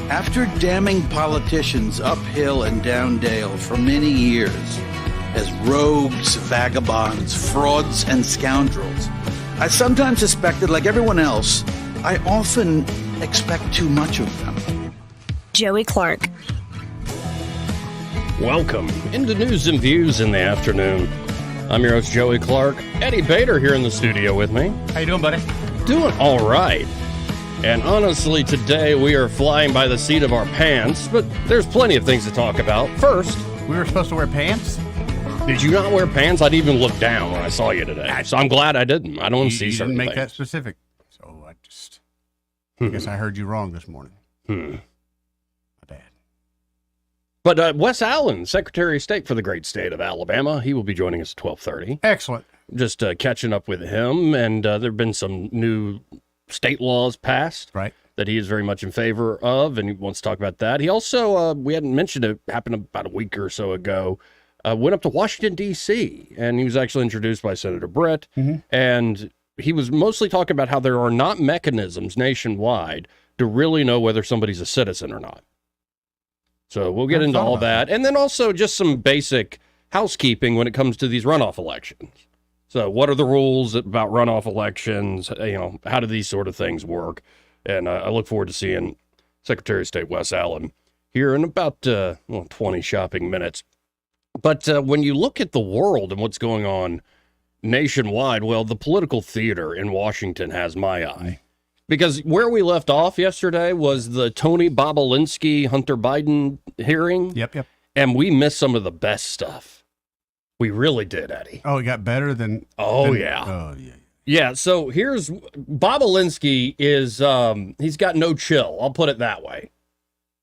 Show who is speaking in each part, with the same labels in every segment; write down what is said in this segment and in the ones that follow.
Speaker 1: After damning politicians uphill and down dale for many years as rogues, vagabonds, frauds, and scoundrels, I sometimes suspected, like everyone else, I often expect too much of them.
Speaker 2: Joey Clark.
Speaker 3: Welcome into News and Views in the afternoon. I'm your host, Joey Clark. Eddie Bader here in the studio with me.
Speaker 4: How you doing, buddy?
Speaker 3: Doing all right. And honestly, today we are flying by the seat of our pants, but there's plenty of things to talk about. First,
Speaker 4: We were supposed to wear pants?
Speaker 3: did you not wear pants? I didn't even look down when I saw you today, so I'm glad I didn't. I don't
Speaker 4: You
Speaker 3: see certain
Speaker 4: didn't make that
Speaker 3: things.
Speaker 4: specific. So I guess I heard you wrong this morning. My bad.
Speaker 3: But Wes Allen, Secretary of State for the great state of Alabama, he will be joining us at 12:30.
Speaker 4: Excellent.
Speaker 3: Just catching up with him, and there have been some new state laws passed
Speaker 4: Right.
Speaker 3: that he is very much in favor of, and he wants to talk about that. He also, we hadn't mentioned it, happened about a week or so ago, went up to Washington, D.C., and he was actually introduced by Senator Brett, and he was mostly talking about how there are not mechanisms nationwide to really know whether somebody's a citizen or not. So we'll get
Speaker 4: I
Speaker 3: into
Speaker 4: thought
Speaker 3: all
Speaker 4: about
Speaker 3: that, and then also just some basic housekeeping when it comes to these runoff elections. So what are the rules about runoff elections? You know, how do these sort of things work? And I look forward to seeing Secretary of State Wes Allen here in about 20 shopping minutes. But when you look at the world and what's going on nationwide, well, the political theater in Washington has my eye. Because where we left off yesterday was the Tony Bobulinski, Hunter Biden hearing.
Speaker 4: Yep.
Speaker 3: And we missed some of the best stuff. We really did, Eddie.
Speaker 4: Oh, it got better than...
Speaker 3: Oh, yeah.
Speaker 4: Oh, yeah.
Speaker 3: Yeah, so here's Bobulinski is he's got no chill. I'll put it that way.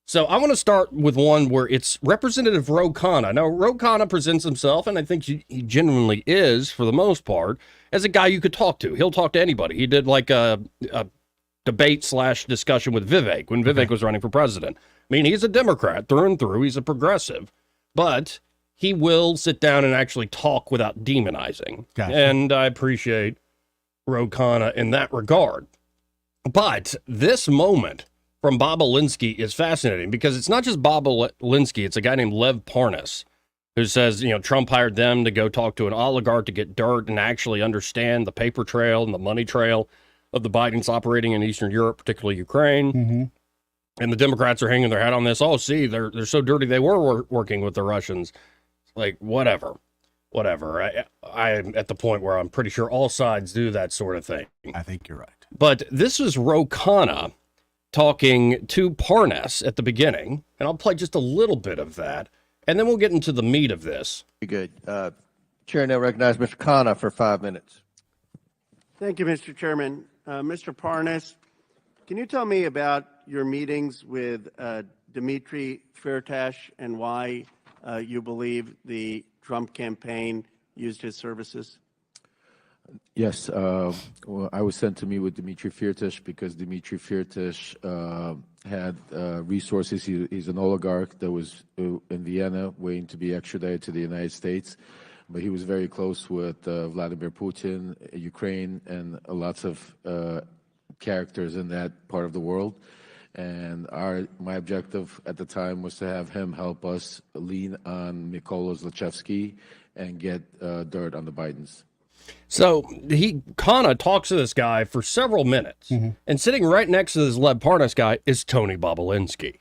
Speaker 3: So I want to start with one where it's Representative Ro Khanna. Now, Ro Khanna presents himself, and I think he genuinely is, for the most part, as a guy you could talk to. He'll talk to anybody. He did like a debate/discussion with Vivek when Vivek was running for president. I mean, he's a Democrat through and through. He's a progressive. But he will sit down and actually talk without demonizing.
Speaker 4: Gotcha.
Speaker 3: And I appreciate Ro Khanna in that regard. But this moment from Bobulinski is fascinating because it's not just Bobulinski, it's a guy named Lev Parnas who says, you know, Trump hired them to go talk to an oligarch to get dirt and actually understand the paper trail and the money trail of the Bidens operating in Eastern Europe, particularly Ukraine.
Speaker 4: Mm-hmm.
Speaker 3: And the Democrats are hanging their hat on this. Oh, see, they're so dirty they were working with the Russians. Like, whatever. I'm at the point where I'm pretty sure all sides do that sort of thing.
Speaker 4: I think you're right.
Speaker 3: But this is Ro Khanna talking to Parnas at the beginning, and I'll play just a little bit of that, and then we'll get into the meat of this.
Speaker 5: Very good. Chair now recognize Mr. Khanna for 5 minutes.
Speaker 6: Thank you, Mr. Chairman. Mr. Parnas, can you tell me about your meetings with Dmitry Firtash and why you believe the Trump campaign used his services?
Speaker 7: Yes. Well, I was sent to meet with Dmitry Firtash because Dmitry Firtash had resources. He's an oligarch that was in Vienna waiting to be extradited to the United States. But he was very close with Vladimir Putin, Ukraine, and lots of characters in that part of the world. And my objective at the time was to have him help us lean on Mykola Zlochevsky and get dirt on the Bidens.
Speaker 3: So Khanna talks to this guy for several minutes, and sitting right next to this Lev Parnas guy is Tony Bobulinski.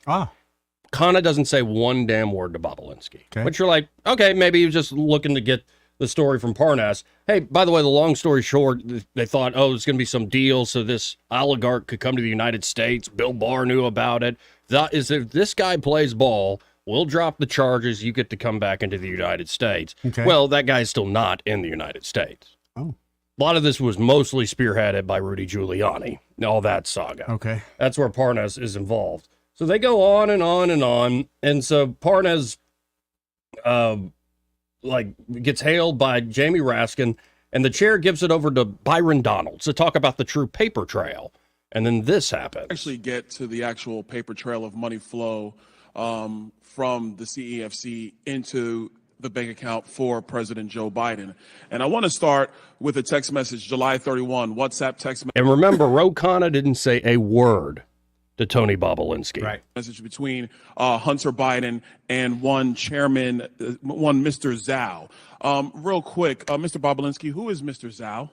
Speaker 3: Khanna doesn't say one damn word to Bobulinski, but you're like, okay, maybe he was just looking to get the story from Parnas. Hey, by the way, the long story short, they thought, oh, there's going to be some deal so this oligarch could come to the United States. Bill Barr knew about it. That is, if this guy plays ball, we'll drop the charges. You get to come back into the United States. Well, that guy's still not in the United States. A lot of this was mostly spearheaded by Rudy Giuliani, all that saga. That's where Parnas is involved. So they go on and on and on. And so Parnas gets hailed by Jamie Raskin, and the chair gives it over to Byron Donalds to talk about the true paper trail. And then this happens.
Speaker 8: Actually get to the actual paper trail of money flow from the CEFC into the bank account for President Joe Biden. And I want to start with a text message, July 31, WhatsApp text message.
Speaker 3: And remember, Ro Khanna didn't say a word to Tony Bobulinski.
Speaker 4: Right.
Speaker 8: Message between Hunter Biden and one Mr. Zhao. Real quick, Mr. Bobulinski, who is Mr. Zhao?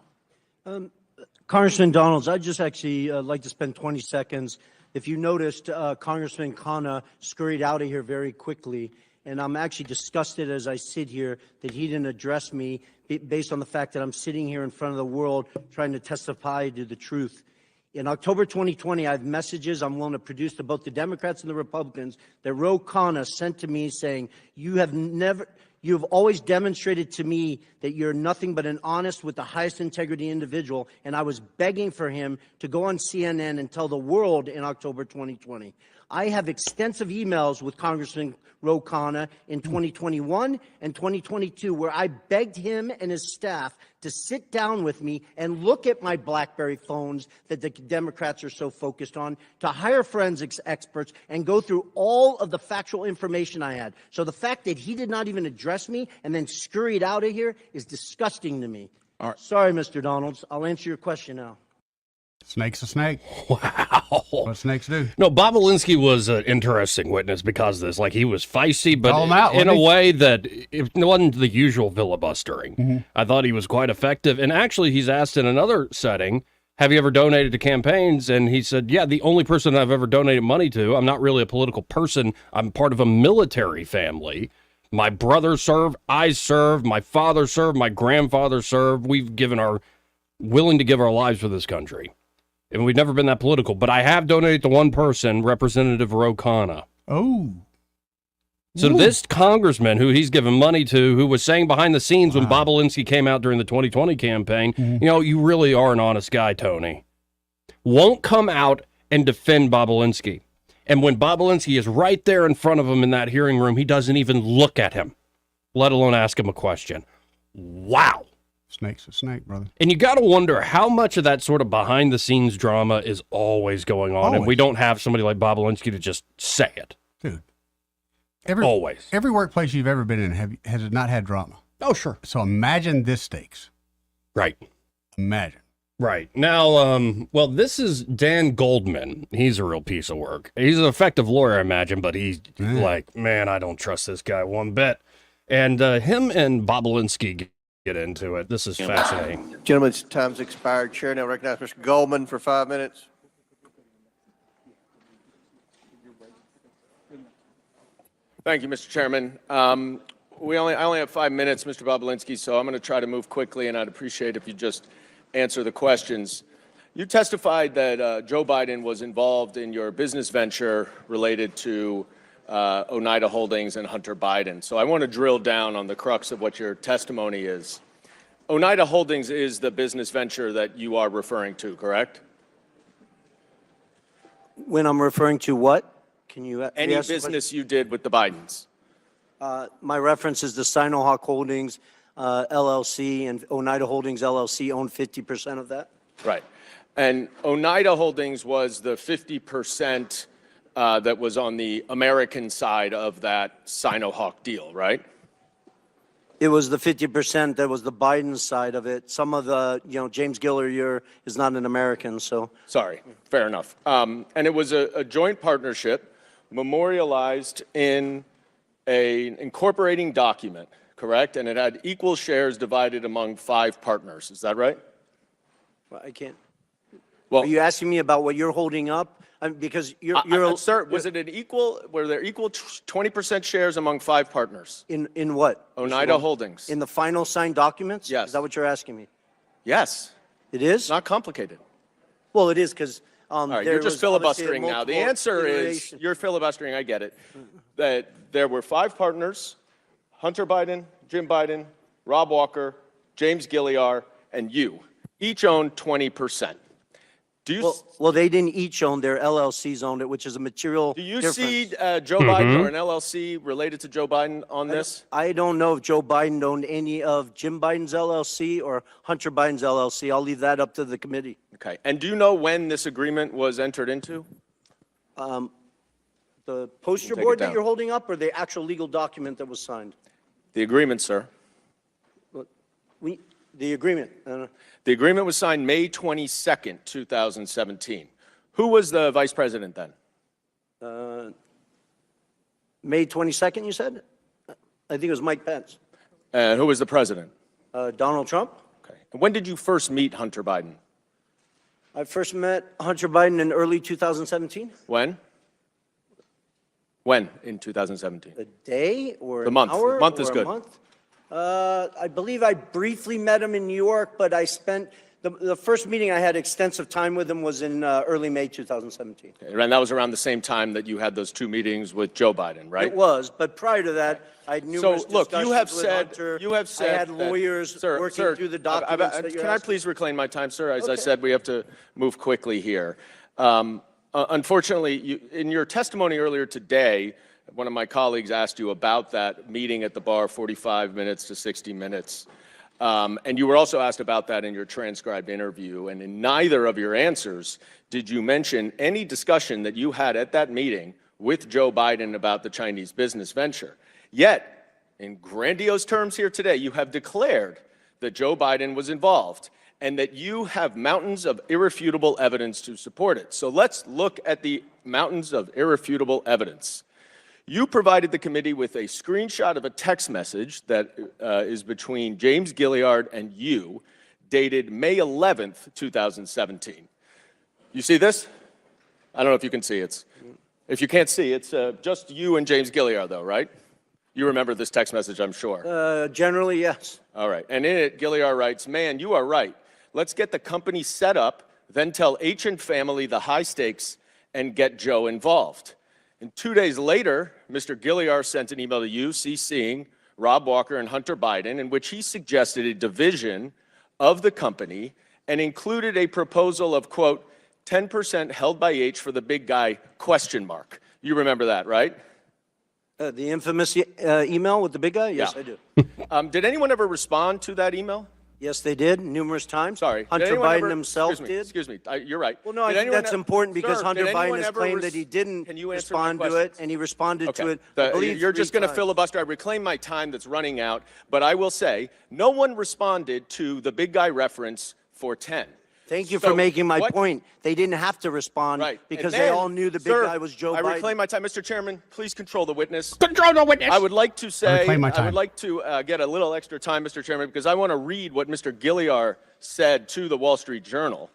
Speaker 2: Congressman Donalds, I'd just actually like to spend 20 seconds. If you noticed, Congressman Khanna scurried out of here very quickly, and I'm actually disgusted as I sit here that he didn't address me based on the fact that I'm sitting here in front of the world trying to testify to the truth. In October 2020, I have messages I'm willing to produce to both the Democrats and the Republicans that Ro Khanna sent to me saying, you have always demonstrated to me that you're nothing but an honest with the highest integrity individual, and I was begging for him to go on CNN and tell the world in October 2020. I have extensive emails with Congressman Ro Khanna in 2021 and 2022 where I begged him and his staff to sit down with me and look at my BlackBerry phones that the Democrats are so focused on, to hire forensics experts and go through all of the factual information I had. So the fact that he did not even address me and then scurried out of here is disgusting to me.
Speaker 8: All right.
Speaker 2: Sorry, Mr. Donalds. I'll answer your question now.
Speaker 4: Snake's a snake.
Speaker 3: Wow.
Speaker 4: What snakes do.
Speaker 3: No, Bobulinski was an interesting witness because of this. Like, he was feisty, but
Speaker 4: Call him out,
Speaker 3: in
Speaker 4: wasn't
Speaker 3: a
Speaker 4: he?
Speaker 3: way that it wasn't the usual filibustering. I thought he was quite effective. And actually, he's asked in another setting, have you ever donated to campaigns? And he said, yeah, the only person I've ever donated money to. I'm not really a political person. I'm part of a military family. My brother served, I served, my father served, my grandfather served. We've willing to give our lives for this country. And we've never been that political, but I have donated to one person, Representative Ro Khanna.
Speaker 4: Oh.
Speaker 3: So this congressman who he's given money to, who was saying behind the scenes when Bobulinski came out during the 2020 campaign, you know, you really are an honest guy, Tony, won't come out and defend Bobulinski. And when Bobulinski is right there in front of him in that hearing room, he doesn't even look at him, let alone ask him a question. Wow.
Speaker 4: Snake's a snake, brother.
Speaker 3: And you got to wonder how much of that sort of behind-the-scenes drama is always going on, and we don't have somebody like Bobulinski to just say it.
Speaker 4: Dude.
Speaker 3: Always.
Speaker 4: Every workplace you've ever been in has not had drama.
Speaker 3: Oh, sure.
Speaker 4: So imagine this stakes.
Speaker 3: Right.
Speaker 4: Imagine.
Speaker 3: Right. Now, well, this is Dan Goldman. He's a real piece of work. He's an effective lawyer, I imagine, but he's like, man, I don't trust this guy one bit. And him and Bobulinski get into it. This is fascinating.
Speaker 5: Gentlemen's time's expired. Chair now recognizes Mr. Goldman for 5 minutes.
Speaker 9: Thank you, Mr. Chairman. I only have 5 minutes, Mr. Bobulinski, so I'm going to try to move quickly, and I'd appreciate if you just answer the questions. You testified that Joe Biden was involved in your business venture related to Oneida Holdings and Hunter Biden. So I want to drill down on the crux of what your testimony is. Oneida Holdings is the business venture that you are referring to, correct?
Speaker 2: When I'm referring to what? Can you
Speaker 9: Any
Speaker 2: re-ask the
Speaker 9: business you did with the Bidens?
Speaker 2: question? My reference is the Sinohawk Holdings LLC and Oneida Holdings LLC own 50% of that.
Speaker 9: Right. And Oneida Holdings was the 50% that was on the American side of that Sinohawk deal, right?
Speaker 2: It was the 50% that was the Biden side of it. Some of the, James Gilliar is not an American, so.
Speaker 9: Sorry, fair enough. And it was a joint partnership memorialized in an incorporating document, correct? And it had equal shares divided among 5 partners. Is that right?
Speaker 2: Well, I can't.
Speaker 9: Well,
Speaker 2: Are you asking me about what you're holding up? Because
Speaker 9: sir, was it an equal? Were there equal 20% shares among 5 partners?
Speaker 2: in what?
Speaker 9: Oneida Holdings.
Speaker 2: In the final signed documents?
Speaker 9: Yes.
Speaker 2: Is that what you're asking me?
Speaker 9: Yes.
Speaker 2: It is?
Speaker 9: It's not complicated.
Speaker 2: Well, it is because.
Speaker 9: All right, you're just filibustering now. The answer is you're filibustering. I get it. That there were 5 partners: Hunter Biden, Jim Biden, Rob Walker, James Gilliar, and you. Each owned 20%. Do you
Speaker 2: Well, they didn't each own. Their LLCs owned it, which is a material
Speaker 9: do you
Speaker 2: difference.
Speaker 9: see Joe Biden or an LLC related to Joe Biden on this?
Speaker 2: I don't know if Joe Biden owned any of Jim Biden's LLC or Hunter Biden's LLC. I'll leave that up to the committee.
Speaker 9: Okay. And do you know when this agreement was entered into?
Speaker 2: The poster
Speaker 9: Take it
Speaker 2: board that
Speaker 9: down.
Speaker 2: you're holding up or the actual legal document that was signed?
Speaker 9: The agreement, sir.
Speaker 2: The agreement.
Speaker 9: The agreement was signed May 22nd, 2017. Who was the vice president then?
Speaker 2: May 22nd, you said? I think it was Mike Pence.
Speaker 9: And who was the president?
Speaker 2: Donald Trump?
Speaker 9: Okay. And when did you first meet Hunter Biden?
Speaker 2: I first met Hunter Biden in early 2017.
Speaker 9: When? When in 2017?
Speaker 2: A day or
Speaker 9: The
Speaker 2: an
Speaker 9: month.
Speaker 2: hour
Speaker 9: Month
Speaker 2: or
Speaker 9: is
Speaker 2: a
Speaker 9: good.
Speaker 2: month? I believe I briefly met him in New York, but I spent the first meeting I had extensive time with him was in early May 2017.
Speaker 9: And that was around the same time that you had those two meetings with Joe Biden, right?
Speaker 2: It was, but prior to that, I had numerous
Speaker 9: So, look,
Speaker 2: discussions
Speaker 9: you have
Speaker 2: with
Speaker 9: said,
Speaker 2: Hunter.
Speaker 9: you have said
Speaker 2: I had
Speaker 9: that-
Speaker 2: lawyers
Speaker 9: Sir,
Speaker 2: working through the documents that you're
Speaker 9: Can I
Speaker 2: asking.
Speaker 9: please reclaim my time, sir? As I
Speaker 2: Okay.
Speaker 9: said, we have to move quickly here. Unfortunately, in your testimony earlier today, one of my colleagues asked you about that meeting at the bar, 45 minutes to 60 minutes. And you were also asked about that in your transcribed interview. And in neither of your answers did you mention any discussion that you had at that meeting with Joe Biden about the Chinese business venture. Yet, in grandiose terms here today, you have declared that Joe Biden was involved and that you have mountains of irrefutable evidence to support it. So let's look at the mountains of irrefutable evidence. You provided the committee with a screenshot of a text message that is between James Gilliard and you, dated May 11th, 2017. You see this? I don't know if you can see it. If you can't see, it's just you and James Gilliard, though, right? You remember this text message, I'm sure.
Speaker 2: Generally, yes.
Speaker 9: All right. And in it, Gilliard writes, "Man, you are right. Let's get the company set up, then tell H and family the high stakes and get Joe involved." And 2 days later, Mr. Gilliard sent an email to you, CCing Rob Walker and Hunter Biden, in which he suggested a division of the company and included a proposal of, quote, 10% held by H for the big guy, question mark. You remember that, right?
Speaker 2: The infamous email with the big guy? Yes,
Speaker 9: Yeah.
Speaker 2: I do.
Speaker 9: Did anyone ever respond to that email?
Speaker 2: Yes, they did, numerous times.
Speaker 9: Sorry. Did
Speaker 2: Hunter
Speaker 9: anyone
Speaker 2: Biden
Speaker 9: ever-
Speaker 2: himself
Speaker 9: excuse me,
Speaker 2: did.
Speaker 9: Excuse me. You're right.
Speaker 2: Well, no, I
Speaker 9: Did
Speaker 2: think
Speaker 9: anyone
Speaker 2: that's
Speaker 9: e-
Speaker 2: important because
Speaker 9: Sir,
Speaker 2: Hunter
Speaker 9: did anyone
Speaker 2: Biden has
Speaker 9: ever
Speaker 2: claimed that he didn't
Speaker 9: Can you answer my
Speaker 2: respond to it,
Speaker 9: questions?
Speaker 2: and he responded
Speaker 9: Okay.
Speaker 2: to it, I believe,
Speaker 9: You're
Speaker 2: 3
Speaker 9: just going to
Speaker 2: times.
Speaker 9: filibuster. I reclaim my time that's running out. But I will say, no one responded to the big guy reference for 10.
Speaker 2: Thank you
Speaker 9: So
Speaker 2: for making my
Speaker 9: what-
Speaker 2: point. They didn't have to respond
Speaker 9: Right.
Speaker 2: because
Speaker 9: And
Speaker 2: they
Speaker 9: then,
Speaker 2: all knew the big
Speaker 9: sir,
Speaker 2: guy was Joe
Speaker 9: I
Speaker 2: Biden.
Speaker 9: reclaim my time. Mr. Chairman, please control the witness.
Speaker 3: Control the witness.
Speaker 9: I would like to say,
Speaker 4: reclaim my
Speaker 9: I
Speaker 4: time.
Speaker 9: would like to get a little extra time, Mr. Chairman, because I want to read what Mr. Gilliard said to the Wall Street Journal.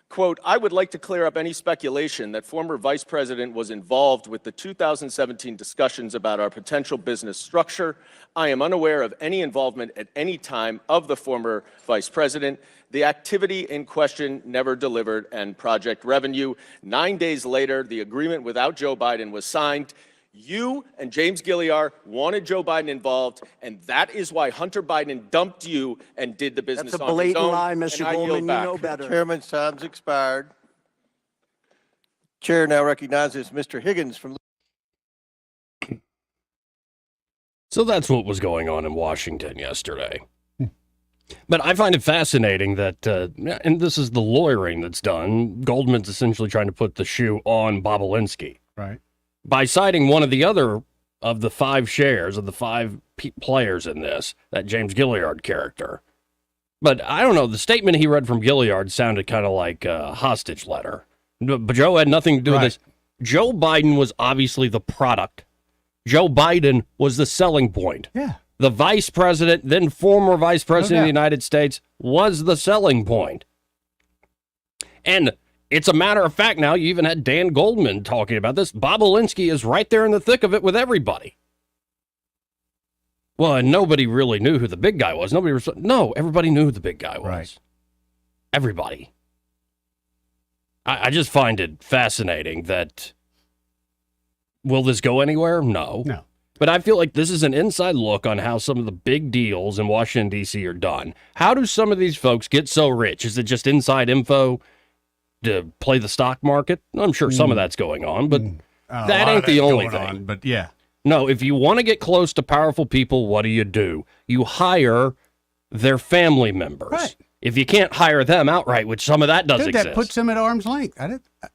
Speaker 9: Quote, "I would like to clear up any speculation that former Vice President was involved with the 2017 discussions about our potential business structure. I am unaware of any involvement at any time of the former Vice President. The activity in question never delivered and project revenue. 9 days later, the agreement without Joe Biden was signed. You and James Gilliard wanted Joe Biden involved, and that is why Hunter Biden dumped you and did the business
Speaker 2: That's a
Speaker 9: on his
Speaker 2: blatant
Speaker 9: own.
Speaker 2: lie,
Speaker 9: And
Speaker 2: Mr.
Speaker 9: I yield
Speaker 2: Goldman. You
Speaker 9: back.
Speaker 2: know better.
Speaker 5: Chairman's time's expired. Chair now recognizes Mr. Higgins from.
Speaker 3: So that's what was going on in Washington yesterday. But I find it fascinating that, and this is the lawyering that's done, Goldman's essentially trying to put the shoe on Bobulinski
Speaker 4: Right.
Speaker 3: by citing one of the other of the 5 shares of the 5 players in this, that James Gilliard character. But I don't know, the statement he read from Gilliard sounded kind of like a hostage letter. But Joe had nothing to do with
Speaker 4: Right.
Speaker 3: this. Joe Biden was obviously the product. Joe Biden was the selling point.
Speaker 4: Yeah.
Speaker 3: The vice president, then former vice president of the
Speaker 4: doubt.
Speaker 3: United States, was the selling point. And it's a matter of fact now, you even had Dan Goldman talking about this. Bobulinski is right there in the thick of it with everybody. Well, and nobody really knew who the big guy was. No, everybody knew who the big guy was.
Speaker 4: Right.
Speaker 3: Everybody. I just find it fascinating that, will this go anywhere? No.
Speaker 4: No.
Speaker 3: But I feel like this is an inside look on how some of the big deals in Washington, D.C. are done. How do some of these folks get so rich? Is it just inside info to play the stock market? I'm sure some of that's going on, but
Speaker 4: A
Speaker 3: that
Speaker 4: lot
Speaker 3: ain't
Speaker 4: of
Speaker 3: the
Speaker 4: that's
Speaker 3: only
Speaker 4: going
Speaker 3: thing.
Speaker 4: on, but yeah.
Speaker 3: No, if you want to get close to powerful people, what do? You hire their family members.
Speaker 4: Right.
Speaker 3: If you can't hire them outright, which some of that does
Speaker 4: Dude,
Speaker 3: exist.
Speaker 4: that puts them at arm's length.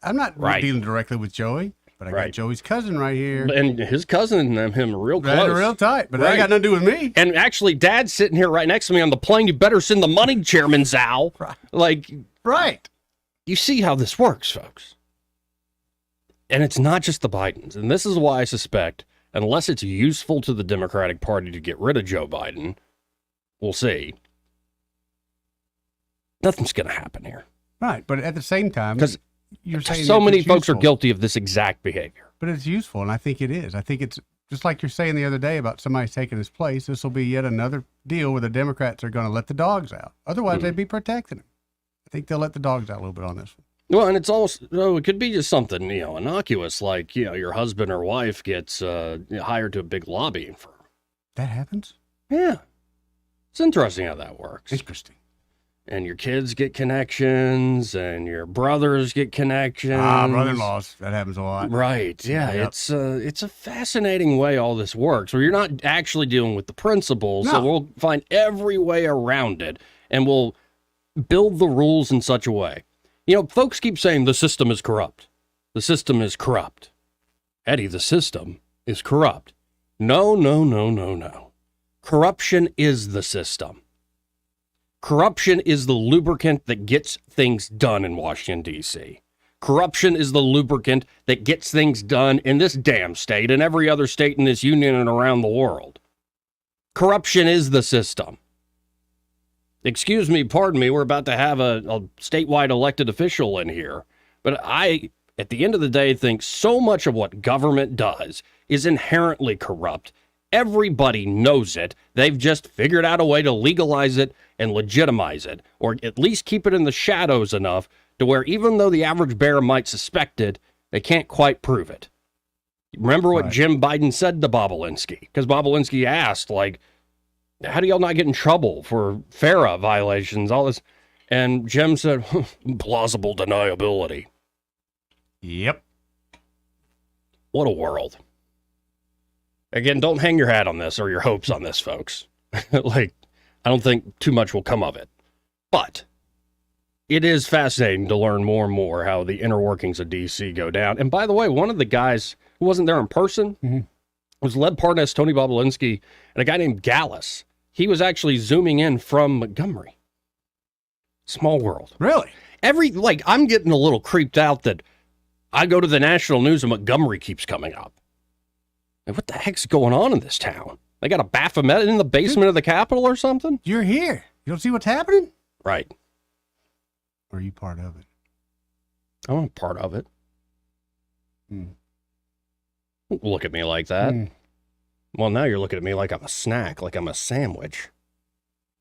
Speaker 4: I'm not
Speaker 3: Right.
Speaker 4: dealing directly with Joey, but I
Speaker 3: Right.
Speaker 4: got Joey's cousin right here.
Speaker 3: And his cousin and him real
Speaker 4: Right,
Speaker 3: close.
Speaker 4: real tight, but that
Speaker 3: Right.
Speaker 4: ain't got nothing to do with me.
Speaker 3: And actually, Dad's sitting here right next to me on the plane. You better send the money, Chairman Zhao.
Speaker 4: Right.
Speaker 3: Like,
Speaker 4: Right.
Speaker 3: you see how this works, folks. And it's not just the Bidens. And this is why I suspect, unless it's useful to the Democratic Party to get rid of Joe Biden, we'll see. Nothing's going to happen here.
Speaker 4: Right, but at the same time,
Speaker 3: because
Speaker 4: you're saying
Speaker 3: so many folks
Speaker 4: useful.
Speaker 3: are guilty of this exact behavior.
Speaker 4: But it's useful, and I think it is. I think it's just like you're saying the other day about somebody taking his place. This will be yet another deal where the Democrats are going to let the dogs out. Otherwise, they'd be protecting him. I think they'll let the dogs out a little bit on this one.
Speaker 3: Well, and it's also, it could be just something, innocuous, like, your husband or wife gets hired to a big lobbying firm.
Speaker 4: That happens?
Speaker 3: Yeah. It's interesting how that works.
Speaker 4: Interesting.
Speaker 3: And your kids get connections, and your brothers get connections.
Speaker 4: Brother-in-laws. That happens a lot.
Speaker 3: Right. Yeah.
Speaker 4: Yep.
Speaker 3: It's a fascinating way all this works, where you're not actually dealing with the principles.
Speaker 4: No.
Speaker 3: So we'll find every way around it, and we'll build the rules in such a way. Folks keep saying the system is corrupt. The system is corrupt. Eddie, the system is corrupt. No. Corruption is the system. Corruption is the lubricant that gets things done in Washington, D.C. Corruption is the lubricant that gets things done in this damn state and every other state in this union and around the world. Corruption is the system. Excuse me, pardon me, we're about to have a statewide elected official in here. But I, at the end of the day, think so much of what government does is inherently corrupt. Everybody knows it. They've just figured out a way to legalize it and legitimize it, or at least keep it in the shadows enough to where even though the average bear might suspect it, they can't quite prove it. Remember what Jim Biden said to Bobulinski? Because Bobulinski asked, how do y'all not get in trouble for FARA violations, all this? And Jim said, plausible deniability.
Speaker 4: Yep.
Speaker 3: What a world. Again, don't hang your hat on this or your hopes on this, folks. I don't think too much will come of it. But it is fascinating to learn more and more how the inner workings of D.C. go down. And by the way, one of the guys who wasn't there in person was Led Parnas, Tony Bobulinski, and a guy named Gallus. He was actually zooming in from Montgomery. Small world.
Speaker 4: Really?
Speaker 3: I'm getting a little creeped out that I go to the national news and Montgomery keeps coming up. And what the heck's going on in this town? They got a Baphomet in the basement of the Capitol or something?
Speaker 4: You're here. You don't see what's happening?
Speaker 3: Right.
Speaker 4: Or are you part of it?
Speaker 3: I'm a part of it. Don't look at me like that. Well, now you're looking at me like I'm a snack, like I'm a sandwich.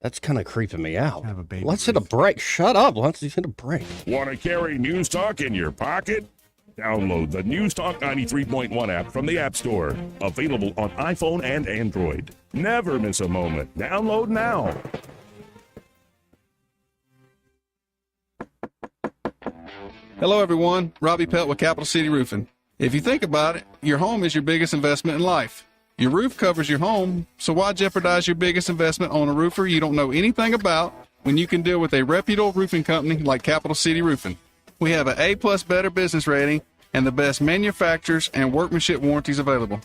Speaker 3: That's kind of creeping me out.
Speaker 4: Kind of a baby
Speaker 3: Let's hit a break. Shut up. Let's hit a break.
Speaker 10: Want to carry News Talk in your pocket? Download the News Talk 93.1 app from the App Store. Available on iPhone and Android. Never miss a moment. Download now.
Speaker 11: Hello, everyone. Robbie Pelt with Capital City Roofing. If you think about it, your home is your biggest investment in life. Your roof covers your home, so why jeopardize your biggest investment on a roofer you don't know anything about when you can deal with a reputable roofing company like Capital City Roofing? We have an A+ Better business rating and the best manufacturers and workmanship warranties available.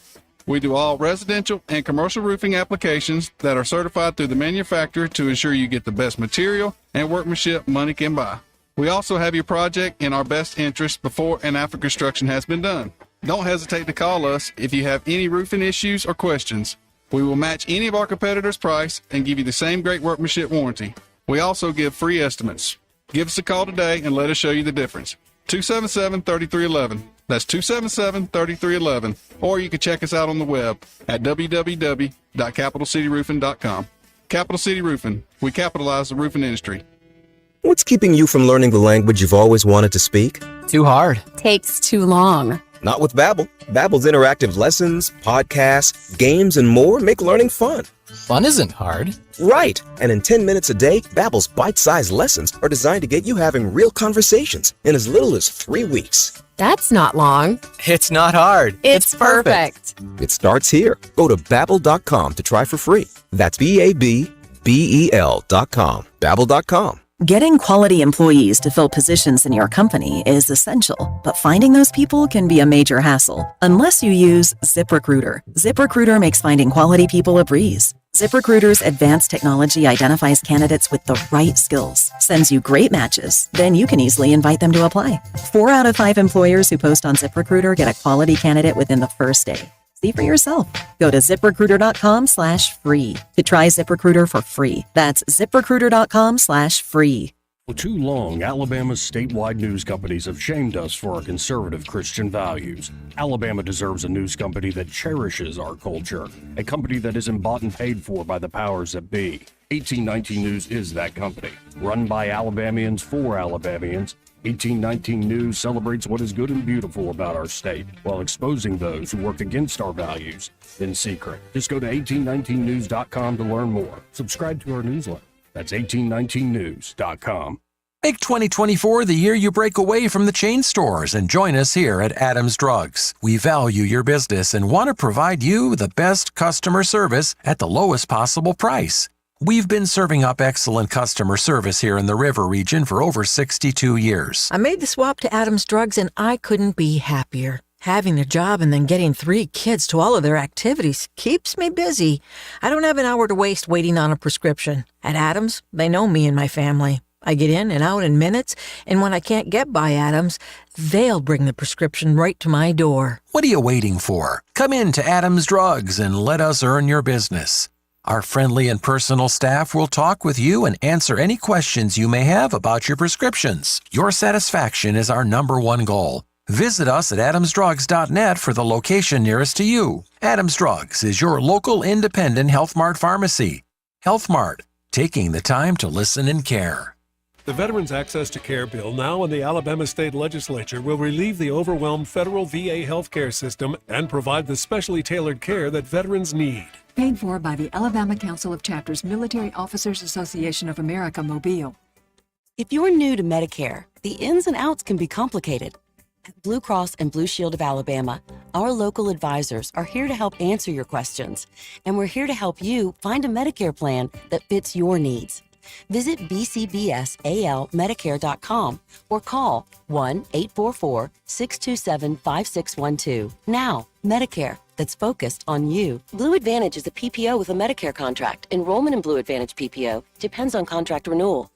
Speaker 11: We do all residential and commercial roofing applications that are certified through the manufacturer to ensure you get the best material and workmanship money can buy. We also have your project in our best interest before and after construction has been done. Don't hesitate to call us if you have any roofing issues or questions. We will match any of our competitors' price and give you the same great workmanship warranty. We also give free estimates. Give us a call today and let us show you the difference. 277-3311. That's 277-3311. Or you can check us out on the web at www.capitalcityroofing.com. Capital City Roofing. We capitalize the roofing industry.
Speaker 12: What's keeping you from learning the language you've always wanted to speak?
Speaker 13: Too hard.
Speaker 14: Takes too long.
Speaker 12: Not with Babbel. Babbel's interactive lessons, podcasts, games, and more make learning fun.
Speaker 13: Fun isn't hard.
Speaker 12: Right. And in 10 minutes a day, Babbel's bite-sized lessons are designed to get you having real conversations in as little as 3 weeks.
Speaker 14: That's not long.
Speaker 13: It's not hard.
Speaker 14: It's perfect.
Speaker 12: It starts here. Go to Babbel.com to try for free. That's Babbel.com. Babbel.com.
Speaker 15: Getting quality employees to fill positions in your company is essential, but finding those people can be a major hassle unless you use ZipRecruiter. ZipRecruiter makes finding quality people a breeze. ZipRecruiter's advanced technology identifies candidates with the right skills sends you great matches. Then you can easily invite them to apply. 4 out of 5 employers who post on ZipRecruiter get a quality candidate within the first day. See for yourself. Go to ZipRecruiter.com/free to try ZipRecruiter for free. That's ZipRecruiter.com/free.
Speaker 3: For too long, Alabama's statewide news companies have shamed us for our conservative Christian values. Alabama deserves a news company that cherishes our culture, a company that isn't bought and paid for by the powers that be. 1819 News is that company. Run by Alabamians for Alabamians, 1819 News celebrates what is good and beautiful about our state while exposing those who work against our values in secret. Just go to 1819news.com to learn more. Subscribe to our newsletter. That's 1819news.com.
Speaker 13: Make 2024 the year you break away from the chain stores and join us here at Adams Drugs. We value your business and want to provide you the best customer service at the lowest possible price. We've been serving up excellent customer service here in the River region for over 62 years.
Speaker 16: I made the swap to Adams Drugs and I couldn't be happier. Having a job and then getting 3 kids to all of their activities keeps me busy. I don't have an hour to waste waiting on a prescription. At Adams, they know me and my family. I get in and out in minutes, and when I can't get by Adams, they'll bring the prescription right to my door.
Speaker 13: What are you waiting for? Come in to Adams Drugs and let us earn your business. Our friendly and personal staff will talk with you and answer any questions you may have about your prescriptions. Your satisfaction is our #1 goal. Visit us at adamsdrugs.net for the location nearest to you. Adams Drugs is your local independent Health Mart pharmacy. Health Mart, taking the time to listen and care.
Speaker 17: The Veterans Access to Care bill now in the Alabama State Legislature will relieve the overwhelmed federal VA healthcare system and provide the specially tailored care that veterans need.
Speaker 18: Paid for by the Alabama Council of Chapters Military Officers Association of America, Mobile.
Speaker 19: If you're new to Medicare, the ins and outs can be complicated. At Blue Cross and Blue Shield of Alabama, our local advisors are here to help answer your questions, and we're here to help you find a Medicare plan that fits your needs. Visit bcbsalmedicare.com or call 1-844-627-5612. Now, Medicare that's focused on you. Blue Advantage is a PPO with a Medicare contract. Enrollment in Blue Advantage PPO depends on contract renewal.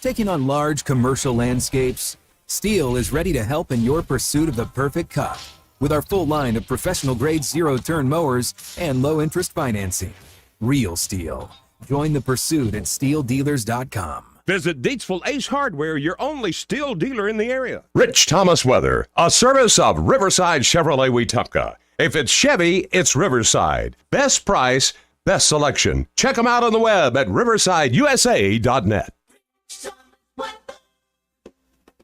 Speaker 20: Taking on large commercial landscapes, Steel is ready to help in your pursuit of the perfect cut with our full line of professional-grade zero-turn mowers and low-interest financing. Real Steel. Join the pursuit at steeldealers.com.
Speaker 21: Visit Deatsville Ace Hardware, your only Steel dealer in the area. Rich Thomas Weather, a service of Riverside Chevrolet Wetumpka. If it's Chevy, it's Riverside. Best price, best selection. Check them out on the web at riversideusa.net.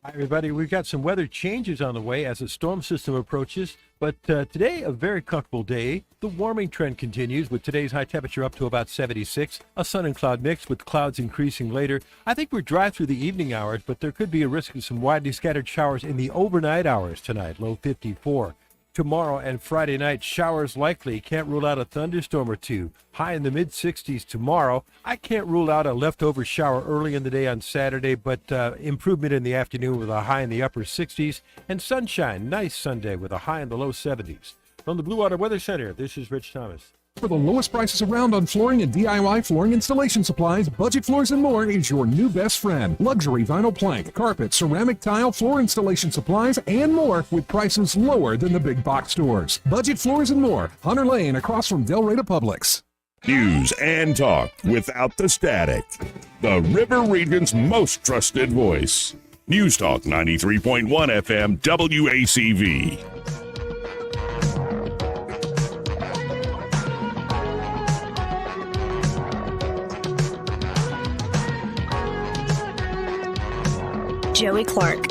Speaker 22: Hi, everybody. We've got some weather changes on the way as a storm system approaches, but today, a very comfortable day. The warming trend continues with today's high temperature up to about 76, a sun and cloud mix with clouds increasing later. I think we're dry through the evening hours, but there could be a risk of some widely scattered showers in the overnight hours tonight, low 54. Tomorrow and Friday night, showers likely. Can't rule out a thunderstorm or two. High in the mid-60s tomorrow. I can't rule out a leftover shower early in the day on Saturday, but improvement in the afternoon with a high in the upper 60s. And sunshine, nice Sunday with a high in the low 70s. From the Blue Water Weather Center, this is Rich Thomas.
Speaker 23: For the lowest prices around on flooring and DIY flooring installation supplies, Budget Floors and More is your new best friend. Luxury vinyl plank, carpet, ceramic tile, floor installation supplies, and more with prices lower than the big box stores. Budget Floors and More, Hunter Lane across from Del Rey Publix.
Speaker 10: News and talk without the static. The River Region's most trusted voice. News Talk 93.1 FM WACV.
Speaker 24: Joey Clark.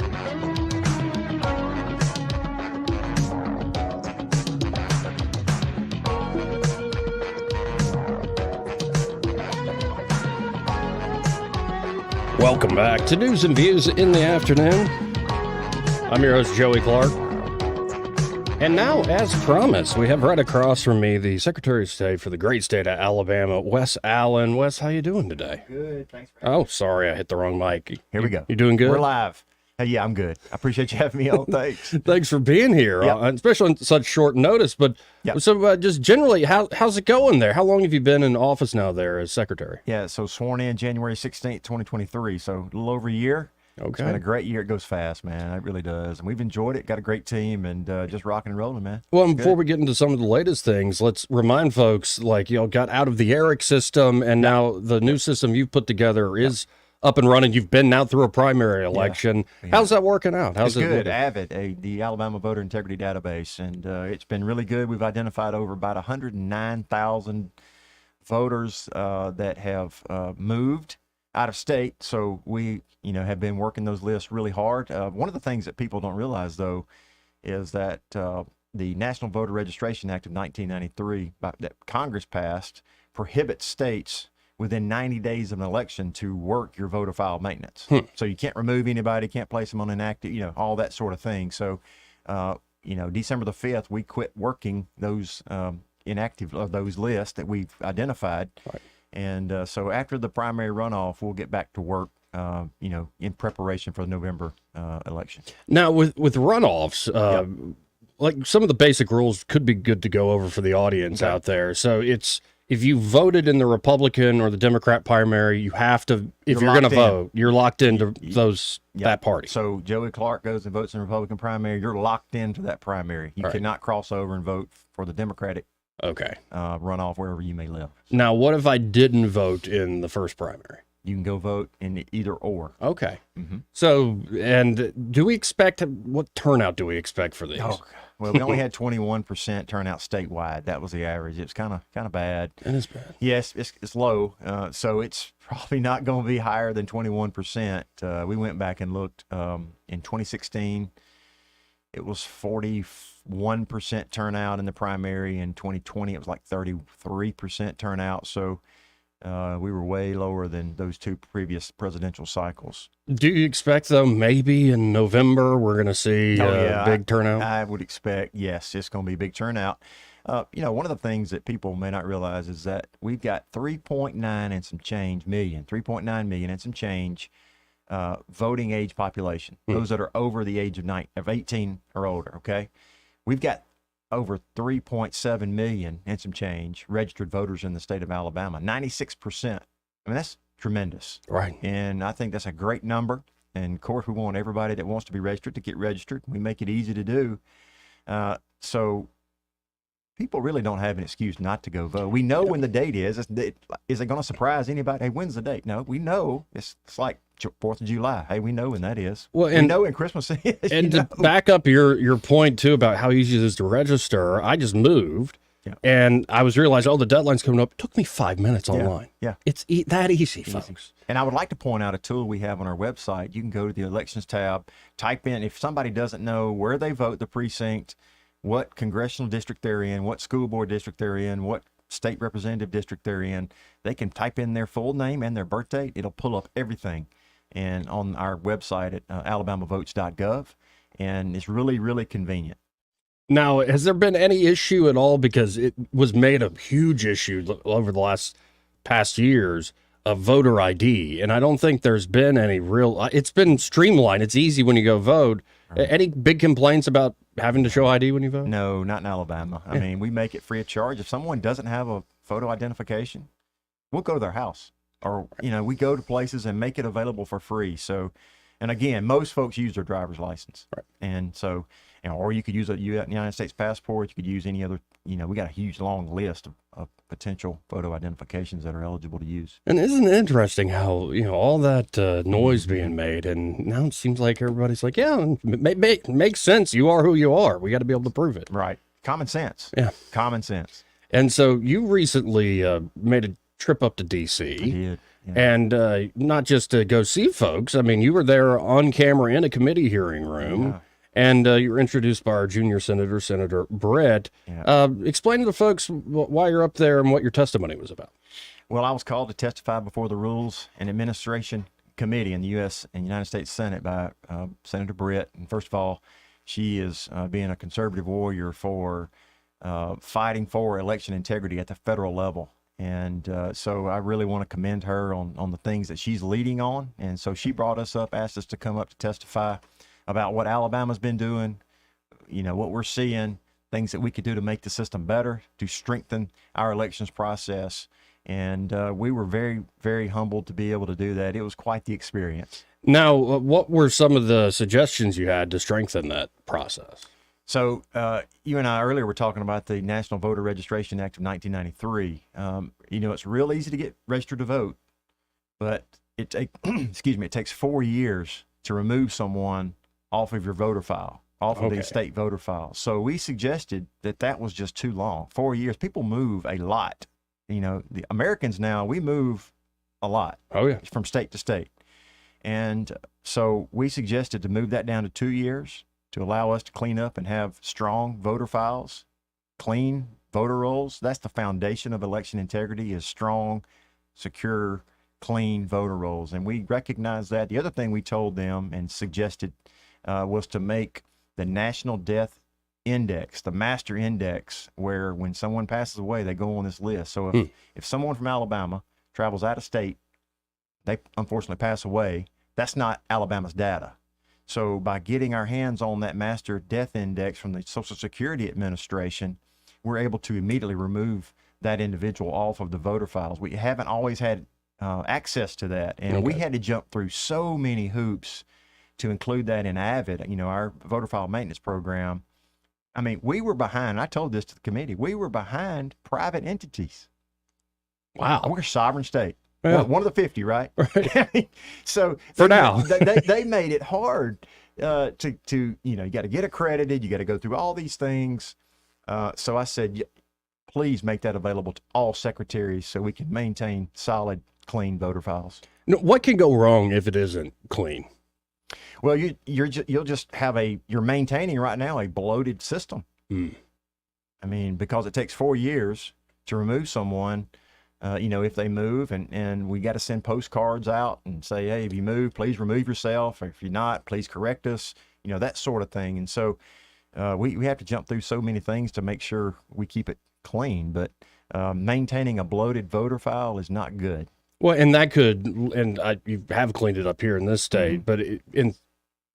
Speaker 3: Welcome back to News and Views in the Afternoon. I'm your host, Joey Clark. And now, as promised, we have right across from me the Secretary of State for the great state of Alabama, Wes Allen. Wes, how you doing today?
Speaker 25: Good, thanks.
Speaker 3: Oh, sorry, I hit the wrong mic.
Speaker 25: Here we go.
Speaker 3: You doing good?
Speaker 25: We're live.
Speaker 1: Yeah, I'm good. I appreciate you having me on. Thanks.
Speaker 3: Thanks for being here,
Speaker 1: Yep.
Speaker 3: especially on such short notice. But so just generally, how's it going there? How long have you been in office now there as secretary?
Speaker 1: Yeah, so sworn in January 16th, 2023. So a little over a year.
Speaker 3: Okay.
Speaker 1: It's been a great year. It goes fast, man. It really does. And we've enjoyed it. Got a great team and just rocking and rolling, man.
Speaker 3: Well, and
Speaker 1: It's
Speaker 3: before
Speaker 1: good.
Speaker 3: we get into some of the latest things, let's remind folks, got out of the ERIC system, and now the new system you've put together is up and running. You've been now through a primary election. How's that working out? How's
Speaker 1: It's
Speaker 3: it
Speaker 1: good.
Speaker 3: looking?
Speaker 1: AVID, the Alabama Voter Integrity Database, and it's been really good. We've identified over about 109,000 voters that have moved out of state. So we, have been working those lists really hard. One of the things that people don't realize, though, is that the National Voter Registration Act of 1993 that Congress passed prohibits states within 90 days of an election to work your voter file maintenance. So you can't remove anybody, can't place them on inactive, all that sort of thing. So, December the 5th, we quit working those inactive of those lists that we've identified.
Speaker 3: Right.
Speaker 1: And so after the primary runoff, we'll get back to work, in preparation for the November election.
Speaker 3: Now, with runoffs, like some of the basic rules could be good to go over for the audience out there. So it's, if you voted in the Republican or the Democrat primary, you have to, if you're going to vote, you're locked into that party.
Speaker 1: So Joey Clark goes and votes in the Republican primary. You're locked into that primary. You cannot cross over and vote for the Democratic runoff wherever you may live.
Speaker 3: Now, what if I didn't vote in the first primary?
Speaker 1: You can go vote in either or.
Speaker 3: Okay. So, and do we expect, what turnout do we expect for these?
Speaker 1: Well, we only had 21% turnout statewide. That was the average. It's kind of bad.
Speaker 3: It is bad.
Speaker 1: Yes, it's low. So it's probably not going to be higher than 21%. We went back and looked in 2016. It was 41% turnout in the primary. In 2020, it was like 33% turnout. So we were way lower than those two previous presidential cycles.
Speaker 3: Do you expect, though, maybe in November we're going to see a big turnout?
Speaker 1: I would expect, yes, it's going to be a big turnout. One of the things that people may not realize is that we've got 3.9 and some change million, 3.9 million and some change voting age population, those that are over the age of 18 or older, okay? We've got over 3.7 million and some change registered voters in the state of Alabama, 96%. I mean, that's tremendous.
Speaker 3: Right.
Speaker 1: And I think that's a great number. And of course, we want everybody that wants to be registered to get registered. We make it easy to do. So people really don't have an excuse not to go vote. We know when the date is. Is it going to surprise anybody? Hey, when's the date? No, we know. It's like 4th of July. Hey, we know when that is.
Speaker 3: Well,
Speaker 1: we know when Christmas is.
Speaker 3: And to back up your point, too, about how easy it is to register, I just moved, and I was realizing, the deadline's coming up. It took me 5 minutes online.
Speaker 1: Yeah.
Speaker 3: It's that easy, folks.
Speaker 1: And I would like to point out a tool we have on our website. You can go to the elections tab, type in, if somebody doesn't know where they vote, the precinct, what congressional district they're in, what school board district they're in, what state representative district they're in, they can type in their full name and their birth date. It'll pull up everything. And on our website at alabamavotes.gov, and it's really, really convenient.
Speaker 3: Now, has there been any issue at all, because it was made a huge issue over the past years, of voter ID, and I don't think there's been any real, it's been streamlined. It's easy when you go vote. Right. Any big complaints about having to show ID when you vote?
Speaker 1: No, not in Alabama. I mean, we make it free of charge. If someone doesn't have a photo identification, we'll go to their house. Or, we go to places and make it available for free. So, and again, most folks use their driver's license.
Speaker 3: Right.
Speaker 1: And so, or you could use a United States passport. You could use any other, we got a huge long list of potential photo identifications that are eligible to use.
Speaker 3: And isn't it interesting how, all that noise being made, and now it seems like everybody's like, yeah, it makes sense. You are who you are. We got to be able to prove it.
Speaker 1: Right. Common sense.
Speaker 3: Yeah.
Speaker 1: Common sense.
Speaker 3: And so you recently made a trip up to D.C.
Speaker 1: I did. Yeah.
Speaker 3: And not just to go see folks. I mean, you were there on camera in a committee hearing room.
Speaker 1: Yeah.
Speaker 3: And you were introduced by our junior senator, Senator Brett.
Speaker 1: Yeah.
Speaker 3: Explain to the folks why you're up there and what your testimony was about.
Speaker 1: Well, I was called to testify before the Rules and Administration Committee in the U.S. and United States Senate by Senator Brett. And first of all, she is being a conservative warrior for fighting for election integrity at the federal level. And so I really want to commend her on the things that she's leading on. And so she brought us up, asked us to come up to testify about what Alabama's been doing, what we're seeing, things that we could do to make the system better, to strengthen our elections process. And we were very, very humbled to be able to do that. It was quite the experience.
Speaker 3: Now, what were some of the suggestions you had to strengthen that process?
Speaker 1: So you and I earlier were talking about the National Voter Registration Act of 1993. It's real easy to get registered to vote, but it takes 4 years to remove someone off of your voter file, off of the state voter file. So we suggested that was just too long. 4 years. People move a lot. The Americans now, we move a lot.
Speaker 3: Oh, yeah.
Speaker 1: From state to state. And so we suggested to move that down to 2 years to allow us to clean up and have strong voter files, clean voter rolls. That's the foundation of election integrity, is strong, secure, clean voter rolls. And we recognize that. The other thing we told them and suggested was to make the National Death Index, the master index, where when someone passes away, they go on this list. So if someone from Alabama travels out of state, they unfortunately pass away, that's not Alabama's data. So by getting our hands on that master death index from the Social Security Administration, we're able to immediately remove that individual off of the voter files. We haven't always had access to that, and we had to jump through so many hoops to include that in AVID, our voter file maintenance program. I mean, we were behind. I told this to the committee. We were behind private entities.
Speaker 3: Wow.
Speaker 1: We're a sovereign state.
Speaker 3: Yeah.
Speaker 1: One of the 50, right?
Speaker 3: Right.
Speaker 1: So
Speaker 3: for now,
Speaker 1: they made it hard to you got to get accredited. You got to go through all these things. So I said, please make that available to all secretaries so we can maintain solid, clean voter files.
Speaker 3: No, what can go wrong if it isn't clean?
Speaker 1: Well, you'll just have you're maintaining right now a bloated system. I mean, because it takes 4 years to remove someone. If they move, and we got to send postcards out and say, hey, if you move, please remove yourself. Or if you're not, please correct us, that sort of thing. And so we have to jump through so many things to make sure we keep it clean. But maintaining a bloated voter file is not good.
Speaker 3: Well, and that could, you have cleaned it up here in this state, but in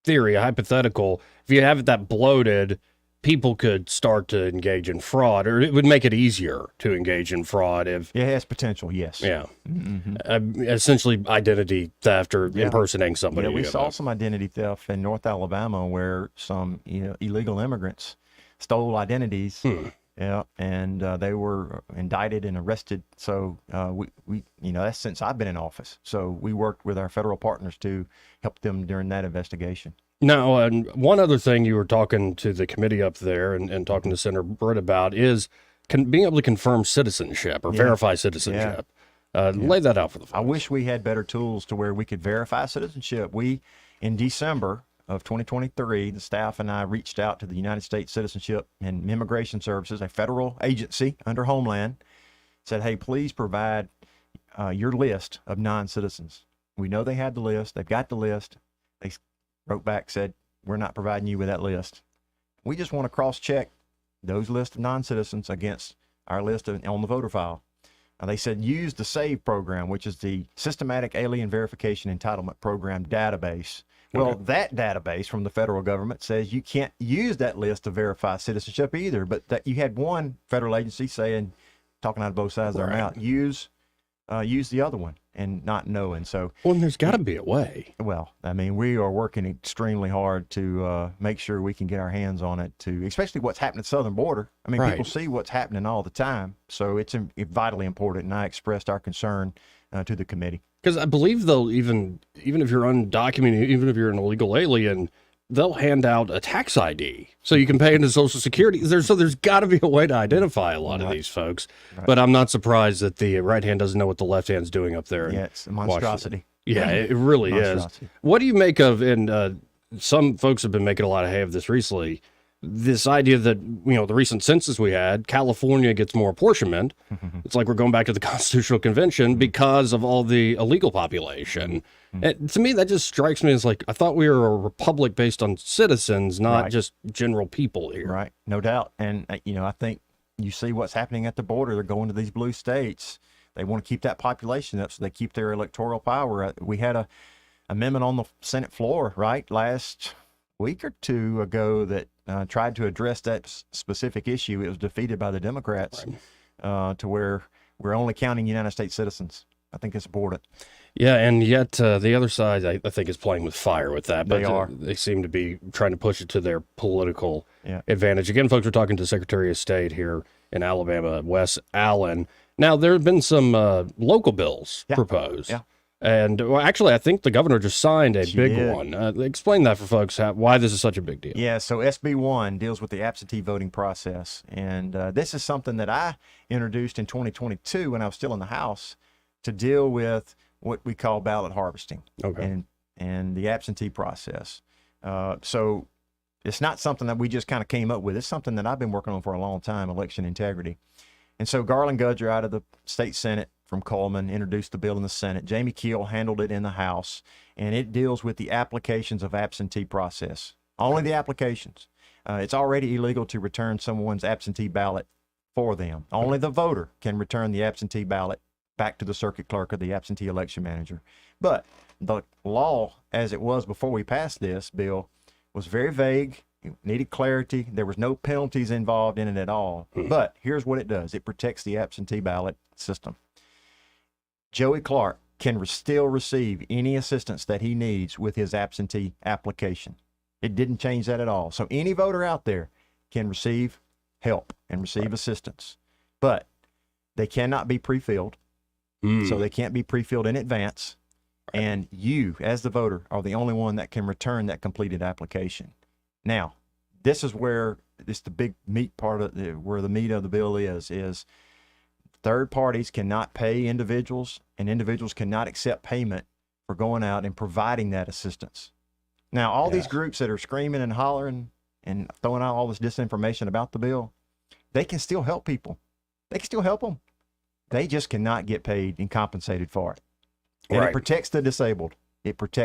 Speaker 3: theory, a hypothetical, if you have it that bloated, people could start to engage in fraud, or it would make it easier to engage in fraud if
Speaker 1: it has potential. Yes.
Speaker 3: Yeah. Essentially identity theft or impersonating somebody.
Speaker 1: Yeah, we saw some identity theft in North Alabama where some illegal immigrants stole identities. Yeah, and they were indicted and arrested. So we that's since I've been in office. So we worked with our federal partners to help them during that investigation.
Speaker 3: Now, and one other thing you were talking to the committee up there and talking to Senator Britt about is being able to confirm citizenship or verify citizenship. Lay that out for the folks.
Speaker 1: I wish we had better tools to where we could verify citizenship. In December of 2023, the staff and I reached out to the United States Citizenship and Immigration Services, a federal agency under Homeland, said, hey, please provide your list of non-citizens. We know they had the list. They've got the list. They wrote back, said, we're not providing you with that list. We just want to cross-check those lists of non-citizens against our list on the voter file. They said use the SAVE program, which is the Systematic Alien Verification Entitlement Program database. Well, that database from the federal government says you can't use that list to verify citizenship either, but that you had one federal agency saying, talking out of both sides of their mouth, use the other one and not knowing. So,
Speaker 3: well, there's got to be a way.
Speaker 1: Well, I mean, we are working extremely hard to make sure we can get our hands on it, especially what's happening at the southern border. I mean, people see what's happening all the time. So it's vitally important. And I expressed our concern to the committee.
Speaker 3: Because I believe they'll even if you're undocumented, even if you're an illegal alien, they'll hand out a tax ID so you can pay into Social Security. There's got to be a way to identify a lot of these folks. Right. But I'm not surprised that the right hand doesn't know what the left hand's doing up there.
Speaker 1: Yeah, it's a monstrosity.
Speaker 3: Yeah, it really is. What do you make of, and some folks have been making a lot of hay of this recently, this idea that, the recent census we had, California gets more apportionment. It's like we're going back to the Constitutional Convention because of all the illegal population. And to me, that just strikes me as like, I thought we were a republic based on citizens, not just general people here.
Speaker 1: Right, no doubt. And, I think you see what's happening at the border. They're going to these blue states. They want to keep that population up so they keep their electoral power. We had a amendment on the Senate floor, right, last week or two ago that tried to address that specific issue. It was defeated by the Democrats to where we're only counting United States citizens. I think it's important.
Speaker 3: Yeah, and yet the other side, I think, is playing with fire with that. But
Speaker 1: They are.
Speaker 3: They seem to be trying to push it to their political advantage. Again, folks, we're talking to Secretary of State here in Alabama, Wes Allen. Now, there have been some local bills proposed.
Speaker 1: Yeah.
Speaker 3: And well, actually, I think the governor just signed a big
Speaker 1: did.
Speaker 3: one. Explain that for folks, why this is such a big deal.
Speaker 1: Yeah, so SB 1 deals with the absentee voting process. And this is something that I introduced in 2022 when I was still in the House to deal with what we call ballot harvesting and the absentee process. So it's not something that we just kind of came up with. It's something that I've been working on for a long time, election integrity. And so Garland Gudger out of the state Senate from Coleman introduced the bill in the Senate. Jamie Keel handled it in the House, and it deals with the applications of absentee process. Only the applications. It's already illegal to return someone's absentee ballot for them. Only the voter can return the absentee ballot back to the circuit clerk or the absentee election manager. But the law, as it was before we passed this bill, was very vague. It needed clarity. There was no penalties involved in it at all. But here's what it does. It protects the absentee ballot system. Joey Clark can still receive any assistance that he needs with his absentee application. It didn't change that at all. So any voter out there can receive help and receive assistance. But they cannot be pre-filled. So they can't be pre-filled in advance. And you, as the voter, are the only one that can return that completed application. Now, this is where it's the big meat part of where the meat of the bill is third parties cannot pay individuals, and individuals cannot accept payment for going out and providing that assistance. Now, all these groups that are screaming and hollering and throwing out all this disinformation about the bill, they can still help people. They can still help them. They just cannot get paid and compensated for it. And it protects the disabled.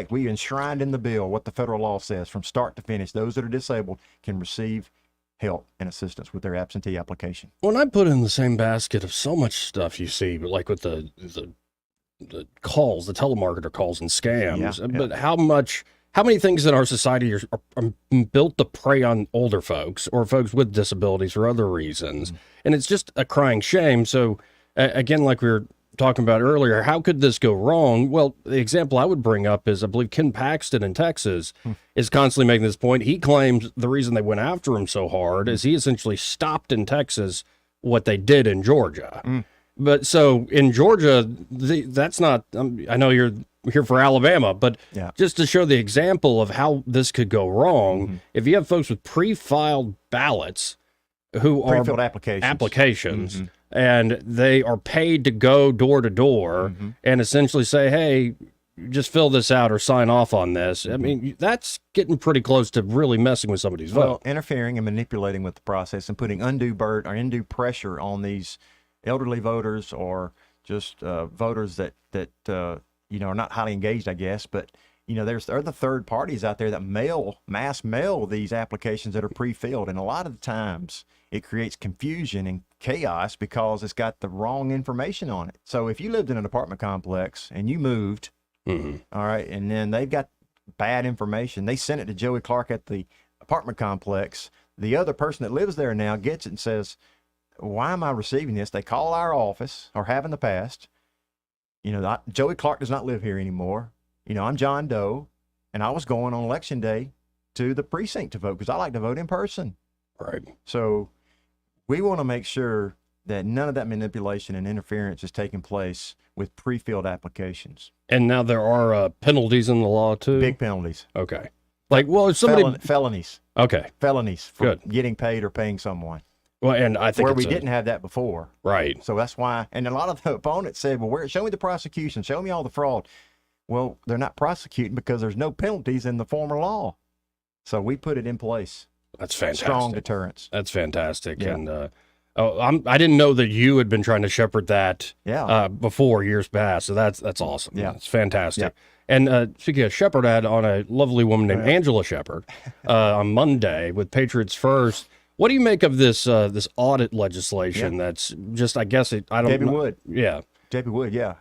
Speaker 1: We enshrined in the bill what the federal law says from start to finish. Those that are disabled can receive help and assistance with their absentee application.
Speaker 3: When I put in the same basket of so much stuff you see, like with the calls, the telemarketer calls and scams, but how many things in our society are built to prey on older folks or folks with disabilities for other reasons? And it's just a crying shame. So again, like we were talking about earlier, how could this go wrong? Well, the example I would bring up is I believe Ken Paxton in Texas is constantly making this point. He claims the reason they went after him so hard is he essentially stopped in Texas what they did in Georgia. But so in Georgia, that's not, I know you're here for Alabama, but just to show the example of how this could go wrong, if you have folks with pre-filed ballots who are
Speaker 1: pre-filled applications.
Speaker 3: And they are paid to go door to door and essentially say, hey, just fill this out or sign off on this. I mean, that's getting pretty close to really messing with somebody's vote.
Speaker 1: Interfering and manipulating with the process and putting undue burden or undue pressure on these elderly voters or just voters that are not highly engaged, I guess. But, there are the third parties out there that mass mail these applications that are pre-filled. And a lot of the times it creates confusion and chaos because it's got the wrong information on it. So if you lived in an apartment complex and you moved, all right, and then they've got bad information, they sent it to Joey Clark at the apartment complex. The other person that lives there now gets it and says, why am I receiving this? They call our office, or have in the past. Joey Clark does not live here anymore. I'm John Doe, and I was going on election day to the precinct to vote because I like to vote in person.
Speaker 3: Right.
Speaker 1: So we want to make sure that none of that manipulation and interference is taking place with pre-filled applications.
Speaker 3: And now there are penalties in the law too?
Speaker 1: Big penalties.
Speaker 3: Okay. Like, well, if somebody...
Speaker 1: Felonies.
Speaker 3: Okay.
Speaker 1: Felonies for getting paid or paying someone.
Speaker 3: Well, and I think
Speaker 1: where we didn't have that before.
Speaker 3: Right.
Speaker 1: So that's why, and a lot of the opponents said, well, show me the prosecution, show me all the fraud. Well, they're not prosecuting because there's no penalties in the former law. So we put it in place.
Speaker 3: That's fantastic.
Speaker 1: Strong deterrence.
Speaker 3: That's fantastic.
Speaker 1: Yeah.
Speaker 3: And I didn't know that you had been trying to shepherd that before years past. So that's awesome.
Speaker 1: Yeah.
Speaker 3: It's fantastic.
Speaker 1: Yeah.
Speaker 3: And speaking of Shepherd, I had on a lovely woman named Angela Shepherd on Monday with Patriots First. What do you make of this this audit legislation? That's just, I guess I don't
Speaker 1: David
Speaker 3: know.
Speaker 1: Wood.
Speaker 3: Yeah.
Speaker 1: JP Wood, yeah.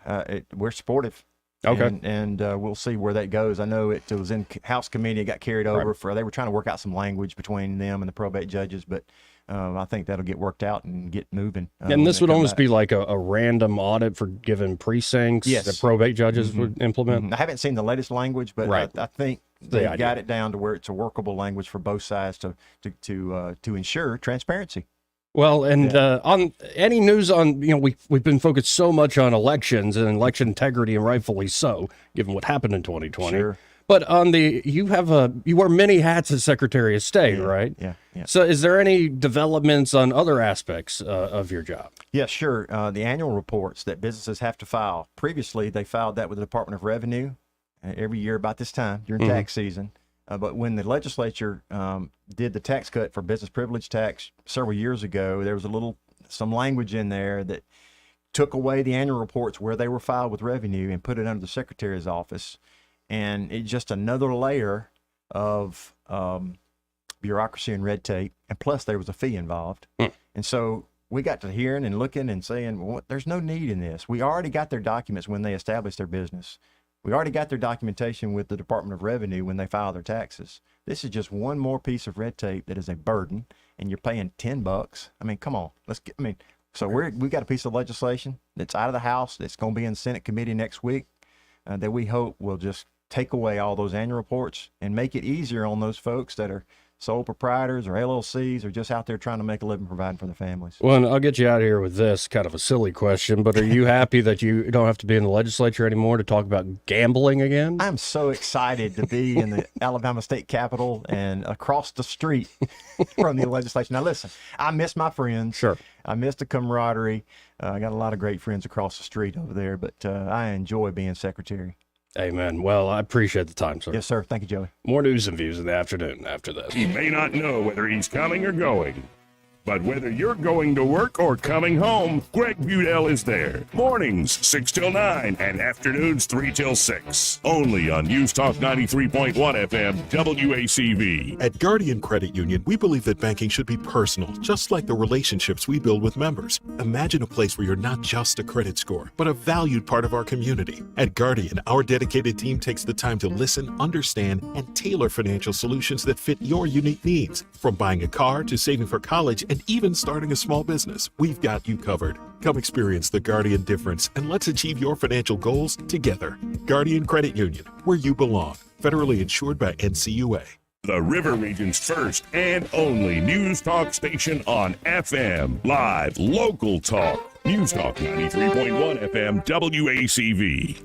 Speaker 1: We're supportive.
Speaker 3: Okay.
Speaker 1: And we'll see where that goes. I know it was in House committee. It got carried over they were trying to work out some language between them and the probate judges, but I think that'll get worked out and get moving.
Speaker 3: And this would almost be like a random audit for given precincts that probate judges would implement.
Speaker 1: I haven't seen the latest language, but I think they got it down to where it's a workable language for both sides to ensure transparency.
Speaker 3: Well, and on any news on, we've been focused so much on elections and election integrity, and rightfully so, given what happened in 2020.
Speaker 1: Sure.
Speaker 3: But on you wear many hats as Secretary of State, right?
Speaker 1: Yeah.
Speaker 3: So is there any developments on other aspects of your job?
Speaker 1: Yeah, sure. The annual reports that businesses have to file. Previously, they filed that with the Department of Revenue every year about this time during tax season. But when the legislature did the tax cut for business privilege tax several years ago, there was some language in there that took away the annual reports where they were filed with revenue and put it under the Secretary's office. And it's just another layer of bureaucracy and red tape. And plus, there was a fee involved. And so we got to hearing and looking and saying, well, there's no need in this. We already got their documents when they established their business. We already got their documentation with the Department of Revenue when they file their taxes. This is just one more piece of red tape that is a burden, and you're paying $10. I mean, come on. So we got a piece of legislation that's out of the House that's going to be in Senate committee next week that we hope will just take away all those annual reports and make it easier on those folks that are sole proprietors or LLCs or just out there trying to make a living providing for their families.
Speaker 3: Well, and I'll get you out of here with this kind of a silly question, but are you happy that you don't have to be in the legislature anymore to talk about gambling again?
Speaker 1: I'm so excited to be in the Alabama State Capitol and across the street from the legislature. Now, listen, I miss my friends.
Speaker 3: Sure.
Speaker 1: I miss the camaraderie. I got a lot of great friends across the street over there, but I enjoy being secretary.
Speaker 3: Amen. Well, I appreciate the time, sir.
Speaker 1: Yes, sir. Thank you, Joey.
Speaker 3: More news and views in the afternoon after this.
Speaker 10: He may not know whether he's coming or going, but whether you're going to work or coming home, Greg Budell is there. Mornings 6 till 9 and afternoons 3 till 6. Only on News Talk 93.1 FM WACV.
Speaker 6: At Guardian Credit Union, we believe that banking should be personal, just like the relationships we build with members. Imagine a place where you're not just a credit score, but a valued part of our community. At Guardian, our dedicated team takes the time to listen, understand, and tailor financial solutions that fit your unique needs. From buying a car to saving for college and even starting a small business, we've got you covered. Come experience the Guardian difference and let's achieve your financial goals together. Guardian Credit Union, where you belong. Federally insured by NCUA.
Speaker 10: The River Region's first and only news talk station on FM. Live, local talk. News Talk 93.1 FM WACV.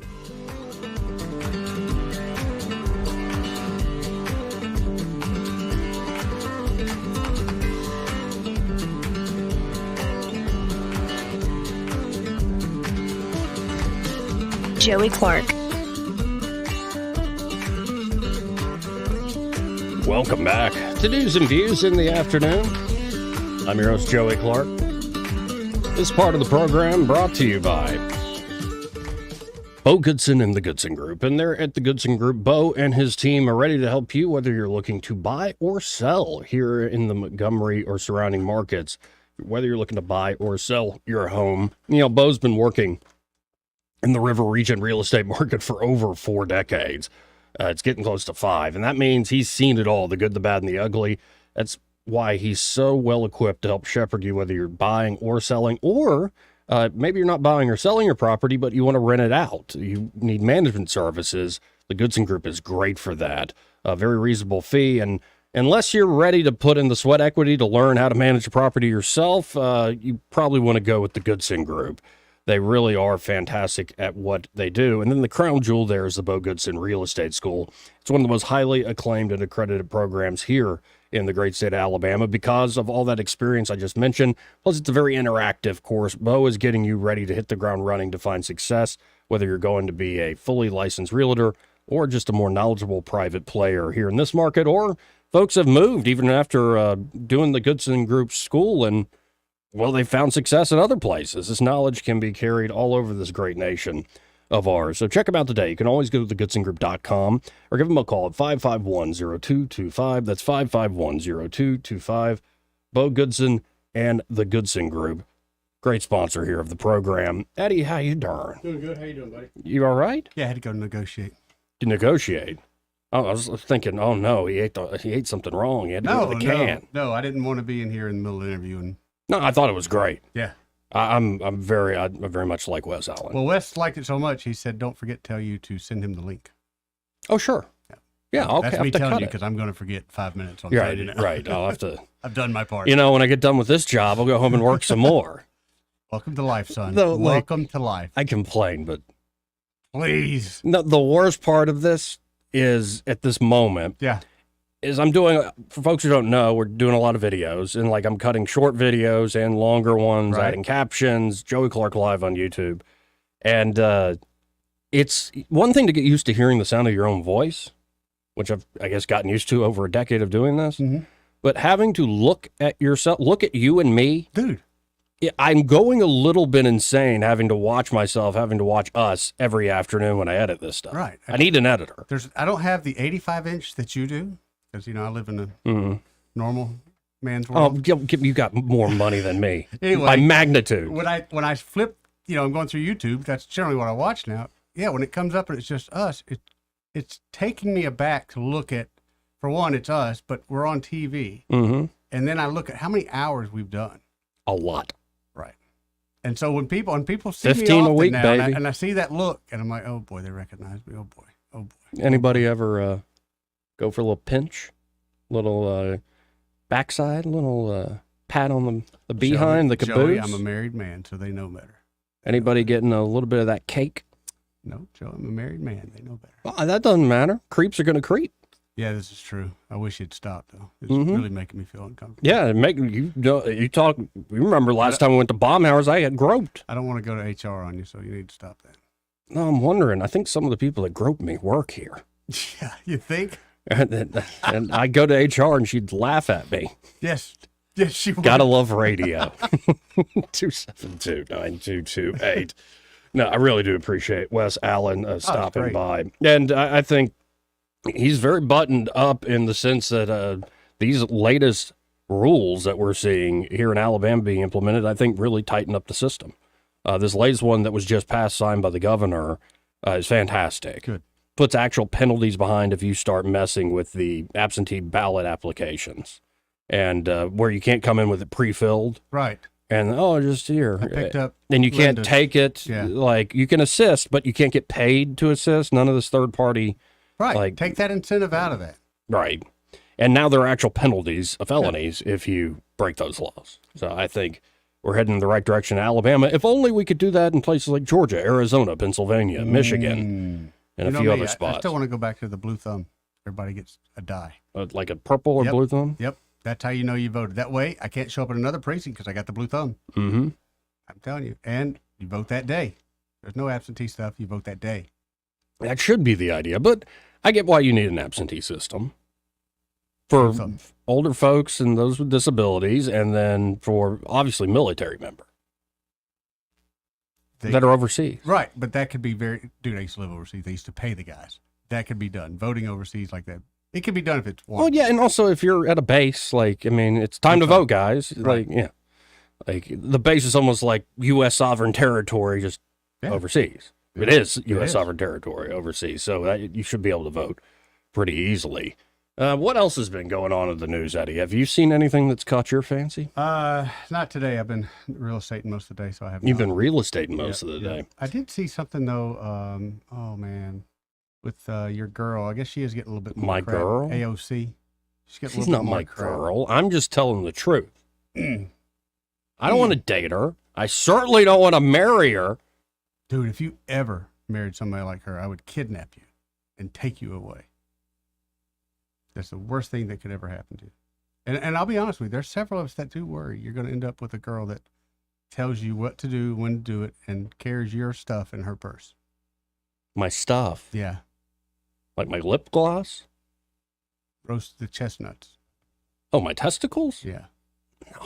Speaker 24: Joey Clark.
Speaker 3: Welcome back to News and Views in the afternoon. I'm your host, Joey Clark. This part of the program brought to you by Bo Goodson and the Goodson Group. And they're at the Goodson Group. Bo and his team are ready to help you whether you're looking to buy or sell here in the Montgomery or surrounding markets. Whether you're looking to buy or sell your home. Bo's been working in the River Region real estate market for over 4 decades. It's getting close to 5, and that means he's seen it all, the good, the bad, and the ugly. That's why he's so well equipped to help shepherd you, whether you're buying or selling, or maybe you're not buying or selling your property, but you want to rent it out. You need management services. The Goodson Group is great for that. A very reasonable fee, and unless you're ready to put in the sweat equity to learn how to manage a property yourself, you probably want to go with the Goodson Group. They really are fantastic at what they do. And then the crown jewel there is the Bo Goodson Real Estate School. It's one of the most highly acclaimed and accredited programs here in the great state of Alabama because of all that experience I just mentioned. Plus, it's a very interactive course. Bo is getting you ready to hit the ground running to find success, whether you're going to be a fully licensed realtor or just a more knowledgeable private player here in this market, or folks have moved even after doing the Goodson Group school and well, they found success in other places. This knowledge can be carried all over this great nation of ours. So check them out today. You can always go to thegoodsongroup.com or give them a call at 551-0225. That's 551-0225. Bo Goodson and the Goodson Group. great sponsor here of the program. Eddie, how you doing?
Speaker 4: Doing good. How you doing, buddy?
Speaker 3: You all right?
Speaker 4: Yeah, I had to go negotiate.
Speaker 3: To negotiate? Oh, I was thinking, oh no, he ate something wrong. He had to go to the can.
Speaker 4: No, I didn't want to be in here in the middle of the interview. And
Speaker 3: No, I thought it was great.
Speaker 4: yeah.
Speaker 3: I very much like Wes Allen.
Speaker 4: Well, Wes liked it so much, he said, don't forget to tell you to send him the link.
Speaker 3: Oh, sure. Yeah, okay.
Speaker 4: That's
Speaker 3: I'll
Speaker 4: me
Speaker 3: have to
Speaker 4: telling
Speaker 3: cut
Speaker 4: you
Speaker 3: it.
Speaker 4: because I'm going to forget 5 minutes on
Speaker 3: Right,
Speaker 4: Friday now.
Speaker 3: right. I'll have to.
Speaker 4: I've done my part.
Speaker 3: You know, when I get done with this job, I'll go home and work some more.
Speaker 4: Welcome to life, son.
Speaker 3: No, like-
Speaker 4: Welcome to life.
Speaker 3: I complain, but
Speaker 4: Please.
Speaker 3: no, the worst part of this is at this moment
Speaker 4: Yeah.
Speaker 3: is I'm doing, for folks who don't know, we're doing a lot of videos, and like I'm cutting short videos and longer ones,
Speaker 4: Right.
Speaker 3: adding captions, Joey Clark Live on YouTube. And it's one thing to get used to hearing the sound of your own voice, which I've, I guess, gotten used to over a decade of doing this. But having to look at yourself, look at you and me.
Speaker 4: Dude.
Speaker 3: I'm going a little bit insane having to watch myself, having to watch us every afternoon when I edit this stuff.
Speaker 4: Right.
Speaker 3: I need an editor.
Speaker 4: I don't have the 85-inch that you do because, I live in a normal man's
Speaker 3: Oh,
Speaker 4: world.
Speaker 3: you got more money than me.
Speaker 4: Anyway,
Speaker 3: by magnitude.
Speaker 4: When I flip, I'm going through YouTube. That's generally what I watch now. Yeah, when it comes up and it's just us, it's taking me aback to look at. For one, it's us, but we're on TV, and then I look at how many hours we've done.
Speaker 3: A lot.
Speaker 4: Right. And so when people see
Speaker 3: 15
Speaker 4: me often
Speaker 3: a week,
Speaker 4: now,
Speaker 3: baby.
Speaker 4: and I see that look, and I'm like, oh boy, they recognize me. Oh boy, oh boy.
Speaker 3: Anybody ever go for a little pinch, little backside, little pat on the behind, the caboose?
Speaker 4: Joey, I'm a married man, so they know better.
Speaker 3: Anybody getting a little bit of that cake?
Speaker 4: No, Joe, I'm a married man. They know better.
Speaker 3: Well, that doesn't matter. Creeps are going to creep.
Speaker 4: Yeah, this is true. I wish it'd stopped though. It's really making me feel uncomfortable.
Speaker 3: Yeah, you talk. You remember last time we went to Baumhauer's, I got groped.
Speaker 4: I don't want to go to HR on you, so you need to stop that.
Speaker 3: No, I'm wondering. I think some of the people that groped me work here.
Speaker 4: Yeah, you think?
Speaker 3: And I go to HR and she'd laugh at me.
Speaker 4: Yes, she would.
Speaker 3: Gotta love radio. 272-9228. No, I really do appreciate Wes Allen stopping
Speaker 4: great.
Speaker 3: by. And I think he's very buttoned up in the sense that these latest rules that we're seeing here in Alabama being implemented, I think really tighten up the system. This latest one that was just passed, signed by the governor, is fantastic.
Speaker 4: Good.
Speaker 3: Puts actual penalties behind if you start messing with the absentee ballot applications. And where you can't come in with it pre-filled.
Speaker 4: Right.
Speaker 3: And, just here.
Speaker 4: I picked up
Speaker 3: And you can't
Speaker 4: Linda's.
Speaker 3: take it.
Speaker 4: Yeah.
Speaker 3: Like, you can assist, but you can't get paid to assist. None of this third party.
Speaker 4: Right.
Speaker 3: Like,
Speaker 4: Take that incentive out of that.
Speaker 3: right. And now there are actual penalties, felonies, if you break those laws. So I think we're heading in the right direction in Alabama. If only we could do that in places like Georgia, Arizona, Pennsylvania, Michigan, and
Speaker 4: You
Speaker 3: a few
Speaker 4: know
Speaker 3: other
Speaker 4: me,
Speaker 3: spots.
Speaker 4: I still want to go back to the blue thumb. Everybody gets a die.
Speaker 3: Like a purple or
Speaker 4: Yep.
Speaker 3: blue thumb?
Speaker 4: Yep. That's how you know you voted. That way, I can't show up at another precinct because I got the blue thumb.
Speaker 3: Mm-hmm.
Speaker 4: I'm telling you. And you vote that day. There's no absentee stuff. You vote that day.
Speaker 3: That should be the idea, but I get why you need an absentee system for older folks and those with disabilities, and then for obviously military member that are overseas.
Speaker 4: Right. But that could be dude, I used to live overseas. They used to pay the guys. That could be done. Voting overseas like that. It can be done if it's one.
Speaker 3: Well, yeah, and also if you're at a base, like, I mean, it's time to vote, guys.
Speaker 4: Right.
Speaker 3: Like, yeah. Like, the base is almost like U.S. sovereign territory, just overseas. It is U.S. sovereign territory overseas, so you should be able to vote pretty easily. What else has been going on in the news, Eddie? Have you seen anything that's caught your fancy?
Speaker 4: Not today. I've been real estating most of the day, so I haven't.
Speaker 3: You've been real estating most of the day.
Speaker 4: I did see something though. Oh man, with your girl. I guess she is getting a little bit more.
Speaker 3: My
Speaker 4: crap.
Speaker 3: girl?
Speaker 4: AOC.
Speaker 3: She's not my girl. I'm just telling the truth. I don't want to date her. I certainly don't want to marry her.
Speaker 4: Dude, if you ever married somebody like her, I would kidnap you and take you away. That's the worst thing that could ever happen to you. And I'll be honest with you, there's several of us that do worry. You're going to end up with a girl that tells you what to do, when to do it, and carries your stuff in her purse.
Speaker 3: My stuff?
Speaker 4: Yeah.
Speaker 3: Like my lip gloss?
Speaker 4: Roasted chestnuts.
Speaker 3: Oh, my testicles?
Speaker 4: Yeah. No.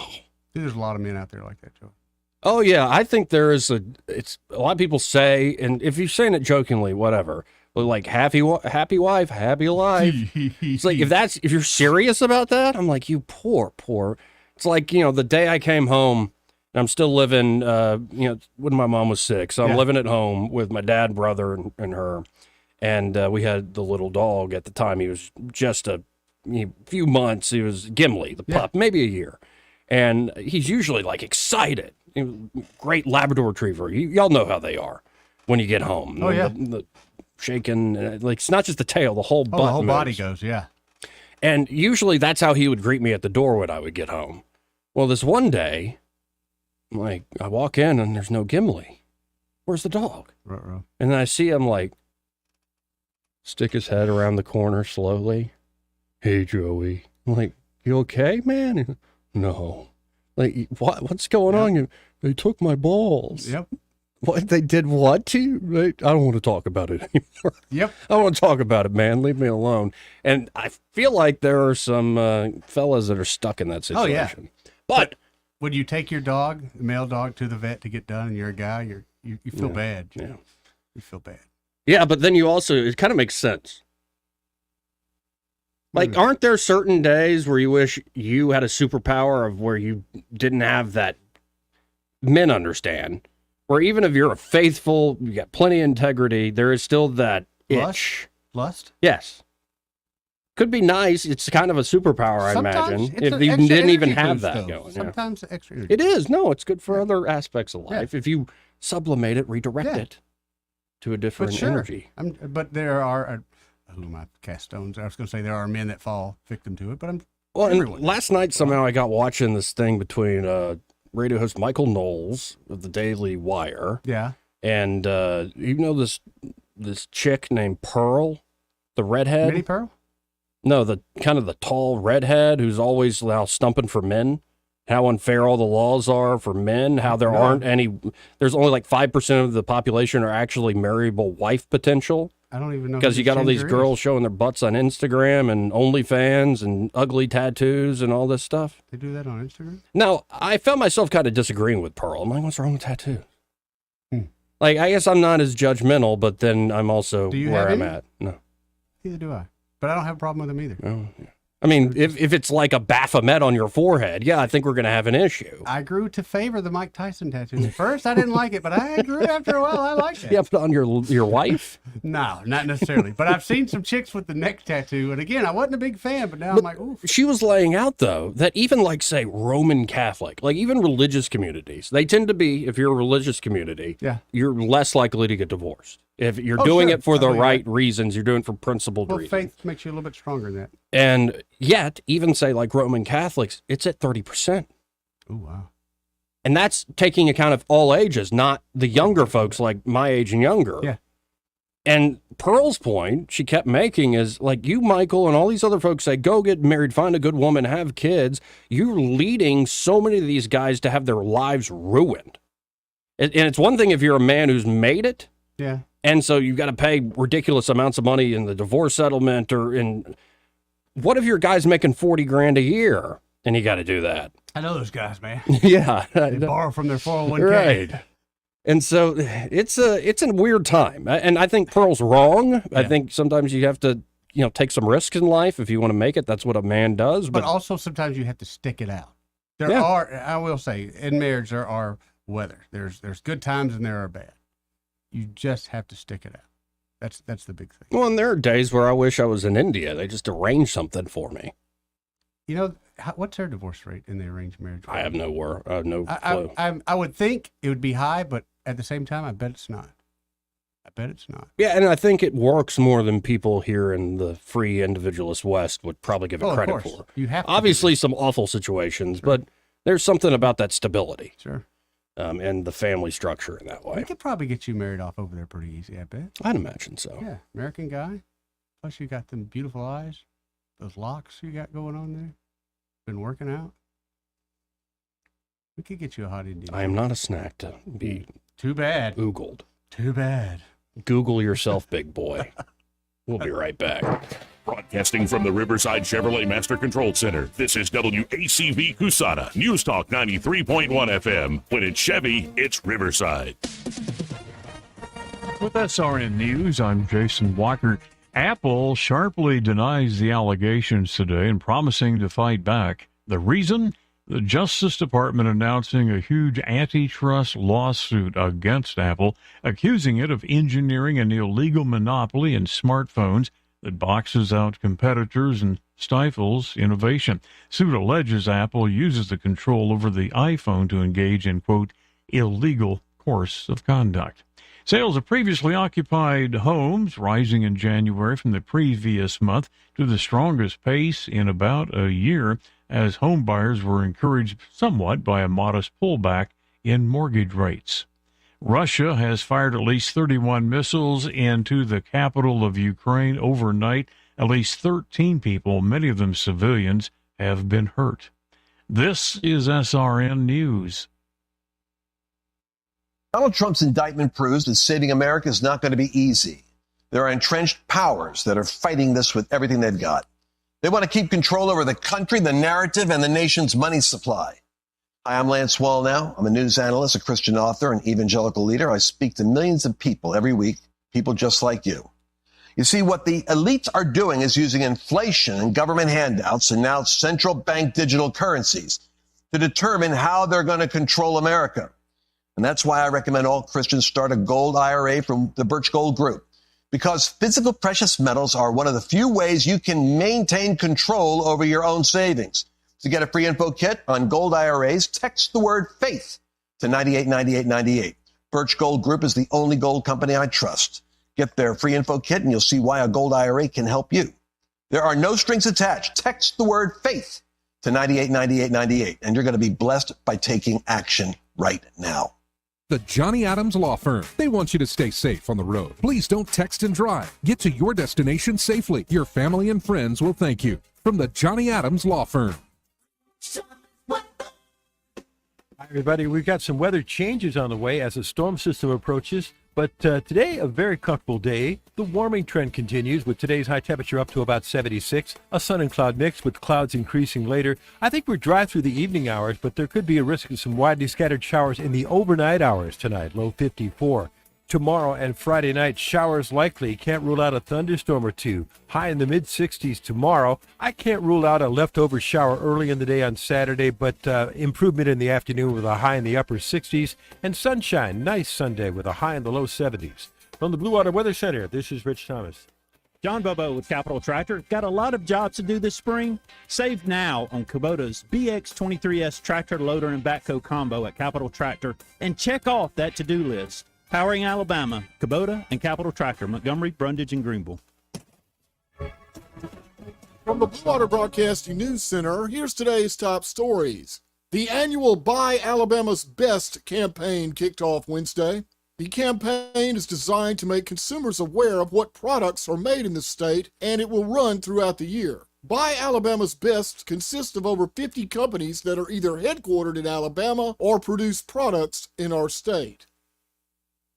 Speaker 4: Dude, there's a lot of men out there like that, Joe.
Speaker 3: Oh yeah, I think there is a lot of people say, and if you're saying it jokingly, whatever, but like happy wife, happy life. It's like if you're serious about that, I'm like, you poor. It's like, the day I came home I'm still living, when my mom was sick. So I'm
Speaker 4: Yeah.
Speaker 3: living at home with my dad, brother, and her. And we had the little dog at the time. He was just a few months. He was Gimli, the pup, maybe a year. And he's usually like excited. Great Labrador Retriever. Y'all know how they are when you get home.
Speaker 4: Oh, yeah.
Speaker 3: The shaking, like it's not just the tail, the whole butt
Speaker 4: the whole body
Speaker 3: moves.
Speaker 4: goes, yeah.
Speaker 3: And usually that's how he would greet me at the door when I would get home. Well, this one day, like I walk in and there's no Gimli. Where's the dog?
Speaker 4: Ruh-roh.
Speaker 3: And then I see him like stick his head around the corner slowly. Hey, Joey. I'm like, you okay, man? No. Like, what's going on? They took my balls.
Speaker 4: Yep.
Speaker 3: What? They did what to you? I don't want to talk about it anymore.
Speaker 4: Yep.
Speaker 3: I don't want to talk about it, man. Leave me alone. And I feel like there are some fellas that are stuck in that
Speaker 4: Oh,
Speaker 3: situation.
Speaker 4: yeah.
Speaker 3: But
Speaker 4: would you take your dog, the male dog, to the vet to get done and you're a guy, you feel
Speaker 3: Yeah.
Speaker 4: bad.
Speaker 3: Yeah.
Speaker 4: You feel bad.
Speaker 3: yeah, but then you also, it kind of makes sense. Like, aren't there certain days where you wish you had a superpower of where you didn't have that? Men understand. Where even if you're a faithful, you got plenty of integrity, there is still that itch.
Speaker 4: Lust?
Speaker 3: Yes. Could be nice. It's kind of a superpower, I imagine,
Speaker 4: it's
Speaker 3: if
Speaker 4: an
Speaker 3: you
Speaker 4: extra
Speaker 3: didn't even
Speaker 4: energy
Speaker 3: have
Speaker 4: boost,
Speaker 3: that
Speaker 4: though.
Speaker 3: going. yeah.
Speaker 4: Sometimes extra energy.
Speaker 3: It is. No, it's good for other aspects of life. If you sublimate it, redirect it to a different
Speaker 4: But sure.
Speaker 3: energy.
Speaker 4: But there are, who am I, cast stones? I was going to say there are men that fall victim to it, but
Speaker 3: Well,
Speaker 4: everyone
Speaker 3: and last night somehow I got watching this thing between radio host Michael Knowles of the Daily Wire.
Speaker 4: Yeah.
Speaker 3: And you know this chick named Pearl, the redhead?
Speaker 4: Minnie Pearl?
Speaker 3: No, the kind of the tall redhead who's always now stumping for men. How unfair all the laws are for men. How there aren't any. There's only like 5% of the population are actually marriable wife potential.
Speaker 4: I don't even know.
Speaker 3: Because
Speaker 4: who
Speaker 3: you got all
Speaker 4: this
Speaker 3: these
Speaker 4: ginger
Speaker 3: girls
Speaker 4: is.
Speaker 3: showing their butts on Instagram and OnlyFans and ugly tattoos and all this stuff.
Speaker 4: They do that on Instagram?
Speaker 3: Now, I found myself kind of disagreeing with Pearl. I'm like, what's wrong with tattoos?
Speaker 4: Hmm.
Speaker 3: Like, I guess I'm not as judgmental, but then I'm also
Speaker 4: Do you
Speaker 3: where
Speaker 4: have
Speaker 3: I'm
Speaker 4: any?
Speaker 3: at. No.
Speaker 4: Neither do I. But I don't have a problem with them either.
Speaker 3: No. I mean, if it's like a Baphomet on your forehead, yeah, I think we're going to have an issue.
Speaker 4: I grew to favor the Mike Tyson tattoo. At first, I didn't like it, but I grew after a while. I liked it.
Speaker 3: Yeah, but on your wife?
Speaker 4: No, not necessarily. But I've seen some chicks with the neck tattoo, and again, I wasn't a big fan, but now I'm like, ooh.
Speaker 3: She was laying out, though, that even like, say, Roman Catholic, like even religious communities, they tend to be, if you're a religious community, you're less likely to get divorced. If you're doing
Speaker 4: sure.
Speaker 3: it for the
Speaker 4: I believe
Speaker 3: right reasons, you're doing it for principled
Speaker 4: Well,
Speaker 3: reasons.
Speaker 4: faith makes you a little bit stronger than that.
Speaker 3: And yet, even say like Roman Catholics, it's at 30%.
Speaker 4: Oh, wow.
Speaker 3: And that's taking account of all ages, not the younger folks like my age and younger.
Speaker 4: Yeah.
Speaker 3: And Pearl's point she kept making is like you, Michael, and all these other folks say, go get married, find a good woman, have kids. You're leading so many of these guys to have their lives ruined. And it's one thing if you're a man who's made it.
Speaker 4: Yeah.
Speaker 3: And so you've got to pay ridiculous amounts of money in the divorce settlement or in. What if your guy's making $40,000 a year and you got to do that?
Speaker 4: I know those guys, man.
Speaker 3: Yeah.
Speaker 4: They borrow from their 401k.
Speaker 3: Right. And so it's a weird time. And I think Pearl's wrong. I think sometimes you have to, take some risks in life if you want to make it. That's what a man does.
Speaker 4: But also sometimes you have to stick it out. There
Speaker 3: Yeah.
Speaker 4: are, I will say, in marriage there are weather. There's good times and there are bad. You just have to stick it out. That's the big thing.
Speaker 3: Well, and there are days where I wish I was in India. They just arranged something for me.
Speaker 4: You know, what's their divorce rate in the arranged marriage?
Speaker 3: I have no clue.
Speaker 4: I would think it would be high, but at the same time, I bet it's not.
Speaker 3: Yeah, and I think it works more than people here in the free individualist West would probably give it
Speaker 4: Oh, of
Speaker 3: credit
Speaker 4: course.
Speaker 3: for.
Speaker 4: You have to
Speaker 3: Obviously, some awful situations, but there's something about that stability.
Speaker 4: Sure.
Speaker 3: And the family structure in that way.
Speaker 4: We could probably get you married off over there pretty easy, I bet.
Speaker 3: I'd imagine so.
Speaker 4: Yeah, American guy. Plus, you got them beautiful eyes, those locks you got going on there. Been working out. We could get you a hot Indian.
Speaker 3: I am not a snack to be
Speaker 4: Too bad.
Speaker 3: Googled.
Speaker 4: Too bad.
Speaker 3: Google yourself, big boy. We'll be right back.
Speaker 10: Broadcasting from the Riverside Chevrolet Master Control Center, this is WACV Cusana, News Talk 93.1 FM. When it's Chevy, it's Riverside.
Speaker 2: With SRN News, I'm Jason Walker. Apple sharply denies the allegations today and promising to fight back. The reason? The Justice Department announcing a huge antitrust lawsuit against Apple, accusing it of engineering an illegal monopoly in smartphones that boxes out competitors and stifles innovation. Suit alleges Apple uses the control over the iPhone to engage in, quote, illegal course of conduct. Sales of previously occupied homes rising in January from the previous month to the strongest pace in about a year, as home buyers were encouraged somewhat by a modest pullback in mortgage rates. Russia has fired at least 31 missiles into the capital of Ukraine overnight. At least 13 people, many of them civilians, have been hurt. This is SRN News.
Speaker 5: Donald Trump's indictment proves that saving America is not going to be easy. There are entrenched powers that are fighting this with everything they've got. They want to keep control over the country, the narrative, and the nation's money supply. Hi, I'm Lance Wallnau. I'm a news analyst, a Christian author, and evangelical leader. I speak to millions of people every week, people just like you. You see, what the elites are doing is using inflation and government handouts and now central bank digital currencies to determine how they're going to control America. And that's why I recommend all Christians start a gold IRA from the Birch Gold Group. Because physical precious metals are one of the few ways you can maintain control over your own savings. To get a free info kit on gold IRAs, text the word faith to 989898. Birch Gold Group is the only gold company I trust. Get their free info kit and you'll see why a gold IRA can help you. There are no strings attached. Text the word faith to 989898 and you're going to be blessed by taking action right now.
Speaker 23: The Johnny Adams Law Firm. They want you to stay safe on the road. Please don't text and drive. Get to your destination safely. Your family and friends will thank you. From the Johnny Adams Law Firm.
Speaker 22: Hi, everybody. We've got some weather changes on the way as a storm system approaches. But today, a very comfortable day. The warming trend continues with today's high temperature up to about 76. A sun and cloud mix with clouds increasing later. I think we're dry through the evening hours, but there could be a risk of some widely scattered showers in the overnight hours tonight, low 54. Tomorrow and Friday night, showers likely. Can't rule out a thunderstorm or two. High in the mid-60s tomorrow. I can't rule out a leftover shower early in the day on Saturday, but improvement in the afternoon with a high in the upper 60s. And sunshine, nice Sunday with a high in the low 70s. From the Blue Water Weather Center, this is Rich Thomas.
Speaker 7: John Bobo with Capital Tractor. Got a lot of jobs to do this spring? Save now on Kubota's BX23S tractor loader and backhoe combo at Capital Tractor and check off that to-do list. Powering Alabama, Kubota and Capital Tractor, Montgomery, Brundage, and Greenville.
Speaker 8: From the Blue Water Broadcasting News Center, here's today's top stories. The annual Buy Alabama's Best campaign kicked off Wednesday. The campaign is designed to make consumers aware of what products are made in the state, and it will run throughout the year. Buy Alabama's Best consists of over 50 companies that are either headquartered in Alabama or produce products in our state.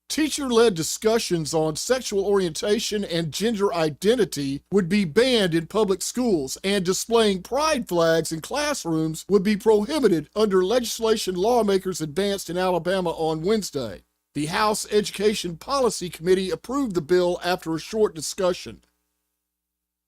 Speaker 8: Teacher-led discussions on sexual orientation and gender identity would be banned in public schools, and displaying pride flags in classrooms would be prohibited under legislation lawmakers advanced in Alabama on Wednesday. The House Education Policy Committee approved the bill after a short discussion.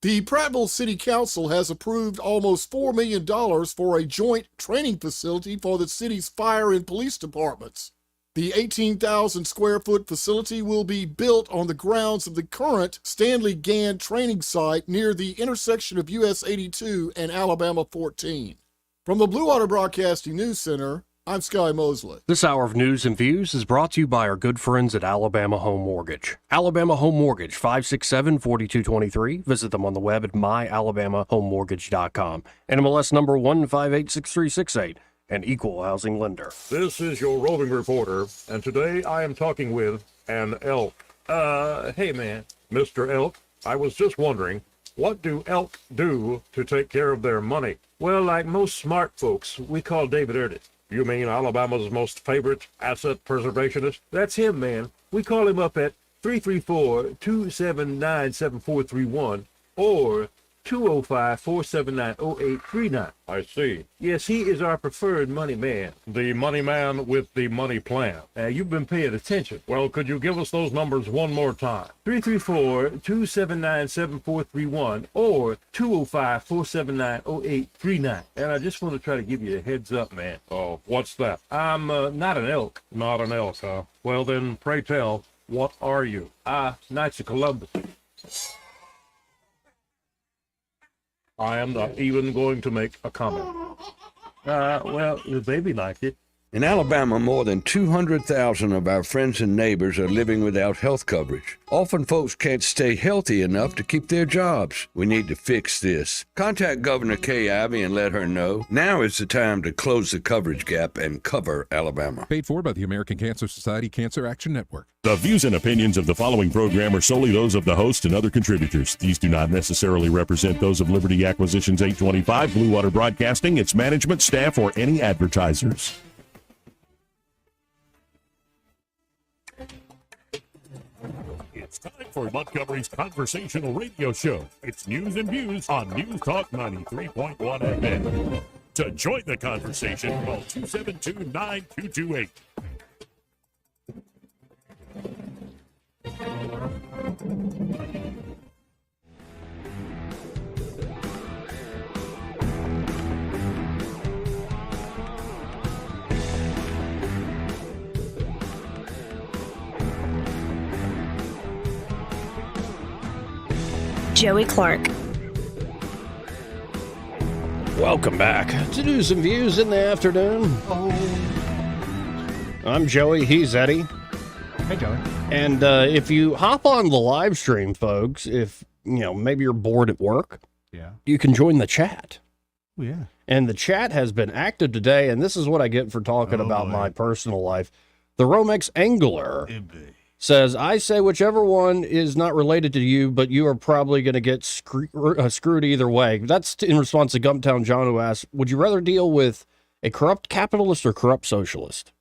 Speaker 8: The Prattville City Council has approved almost $4 million for a joint training facility for the city's fire and police departments. The 18,000 square foot facility will be built on the grounds of the current Stanley Gann training site near the intersection of US 82 and Alabama 14. From the Blue Water Broadcasting News Center, I'm Sky Mosley.
Speaker 3: This hour of news and views is brought to you by our good friends at Alabama Home Mortgage. Alabama Home Mortgage, 567-4223. Visit them on the web at myalabamahomemortgage.com. NMLS number 1586368. An equal housing lender.
Speaker 9: This is your roving reporter, and today I am talking with an elk. Hey man, Mr. Elk, I was just wondering, what do elk do to take care of their money? Well, like most smart folks, we call David Erdit. You mean Alabama's most favorite asset preservationist? That's him, man. We call him up at 334-279-7431 or 205-479-0839. I see. Yes, he is our preferred money man. The money man with the money plan. You've been paying attention. Well, could you give us those numbers one more time? 334-279-7431 or 205-479-0839. And I just want to try to give you a heads up, man. Oh, what's that? I'm not an elk. Not an elk, huh? Well, then, pray tell, what are you? Knights of Columbus. I am not even going to make a comment. Well, the baby liked it.
Speaker 11: In Alabama, more than 200,000 of our friends and neighbors are living without health coverage. Often folks can't stay healthy enough to keep their jobs. We need to fix this. Contact Governor Kay Ivey and let her know. Now is the time to close the coverage gap and cover Alabama.
Speaker 23: Paid for by the American Cancer Society Cancer Action Network.
Speaker 10: The views and opinions of the following program are solely those of the host and other contributors. These do not necessarily represent those of Liberty Acquisitions 825, Blue Water Broadcasting, its management, staff, or any advertisers. It's time for Montgomery's conversational radio show. It's news and views on News Talk 93.1 FM. To join the conversation, call 272-9228.
Speaker 24: Joey Clark.
Speaker 3: Welcome back to News and Views in the afternoon. I'm Joey. He's Eddie.
Speaker 4: Hey, Joey.
Speaker 3: And if you hop on the live stream, folks, if maybe you're bored at work, you can join the chat.
Speaker 4: Oh, yeah.
Speaker 3: And the chat has been active today, and this is what I get for talking about my personal life. The Romex Angler says, I say whichever one is not related to you, but you are probably going to get screwed either way. That's in response to Gumptown John, who asked, would you rather deal with a corrupt capitalist or corrupt socialist?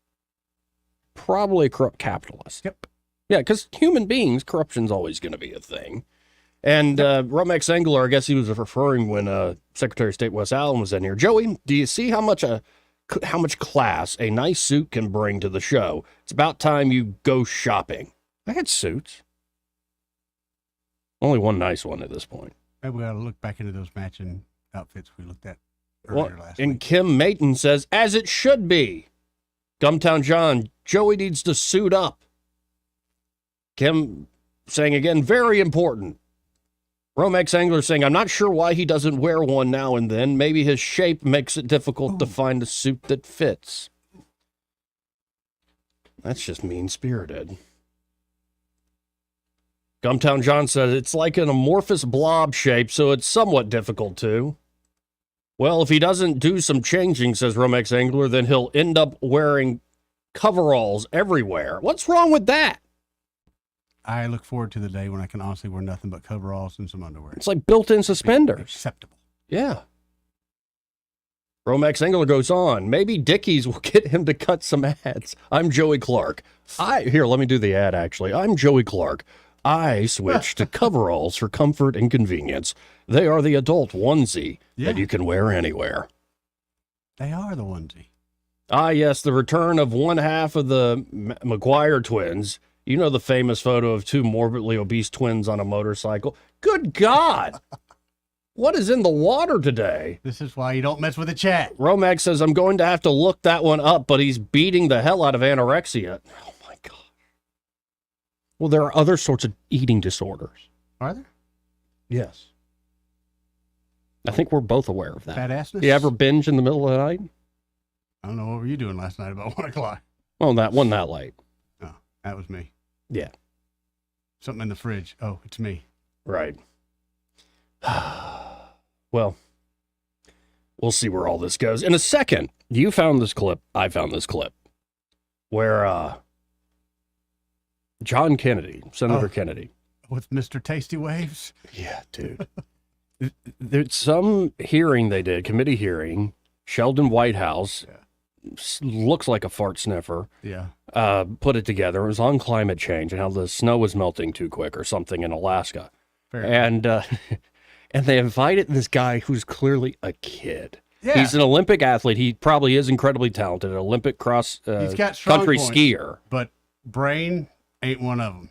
Speaker 3: Probably a corrupt capitalist.
Speaker 4: Yep.
Speaker 3: Yeah, because human beings, corruption's always going to be a thing. And Romex Angler, I guess he was referring when Secretary of State Wes Allen was in here. Joey, do you see how much class a nice suit can bring to the show? It's about time you go shopping. I had suits. Only one nice one at this point.
Speaker 4: Maybe we got to look back into those matching outfits we looked at earlier last
Speaker 3: and
Speaker 4: week.
Speaker 3: Kim Mayton says, as it should be. Gumptown John, Joey needs to suit up. Kim saying again, very important. Romex Angler saying, I'm not sure why he doesn't wear one now and then. Maybe his shape makes it difficult to find a suit that fits. That's just mean-spirited. Gumptown John says, it's like an amorphous blob shape, so it's somewhat difficult to. Well, if he doesn't do some changing, says Romex Angler, then he'll end up wearing coveralls everywhere. What's wrong with that?
Speaker 4: I look forward to the day when I can honestly wear nothing but coveralls and some underwear.
Speaker 3: It's like built-in suspenders.
Speaker 4: Acceptable.
Speaker 3: Yeah. Romex Angler goes on. Maybe Dickies will get him to cut some ads. I'm Joey Clark. Here, let me do the ad, actually. I'm Joey Clark. I switched to coveralls for comfort and convenience. They are the adult onesie that you can wear anywhere.
Speaker 4: They are the onesie.
Speaker 3: Ah, yes, the return of one half of the McGuire twins. You know the famous photo of two morbidly obese twins on a motorcycle. Good God! What is in the water today?
Speaker 4: This is why you don't mess with the chat.
Speaker 3: Romex says, I'm going to have to look that one up, but he's beating the hell out of anorexia. Oh, my God. Well, there are other sorts of eating disorders.
Speaker 4: Are there?
Speaker 3: Yes. I think we're both aware of that.
Speaker 4: Fat-assness?
Speaker 3: You ever binge in the middle of the night?
Speaker 4: I don't know. What were you doing last night about 1 o'clock?
Speaker 3: Well, that wasn't that late.
Speaker 4: Oh, that was me.
Speaker 3: Yeah.
Speaker 4: Something in the fridge. Oh, it's me.
Speaker 3: Right. Well, we'll see where all this goes. In a second, you found this clip. I found this clip where John Kennedy, Senator Kennedy.
Speaker 4: With Mr. Tasty Waves?
Speaker 3: Yeah, dude. There's some hearing they did, committee hearing, Sheldon Whitehouse, looks like a fart sniffer.
Speaker 4: Yeah.
Speaker 3: Put it together. It was on climate change and how the snow was melting too quick or something in Alaska.
Speaker 4: Fair.
Speaker 3: And and they invited this guy who's clearly a kid.
Speaker 4: Yeah.
Speaker 3: He's an Olympic athlete. He probably is incredibly talented, an Olympic cross
Speaker 4: He's got strong
Speaker 3: country
Speaker 4: points,
Speaker 3: skier.
Speaker 4: but brain ain't one of them.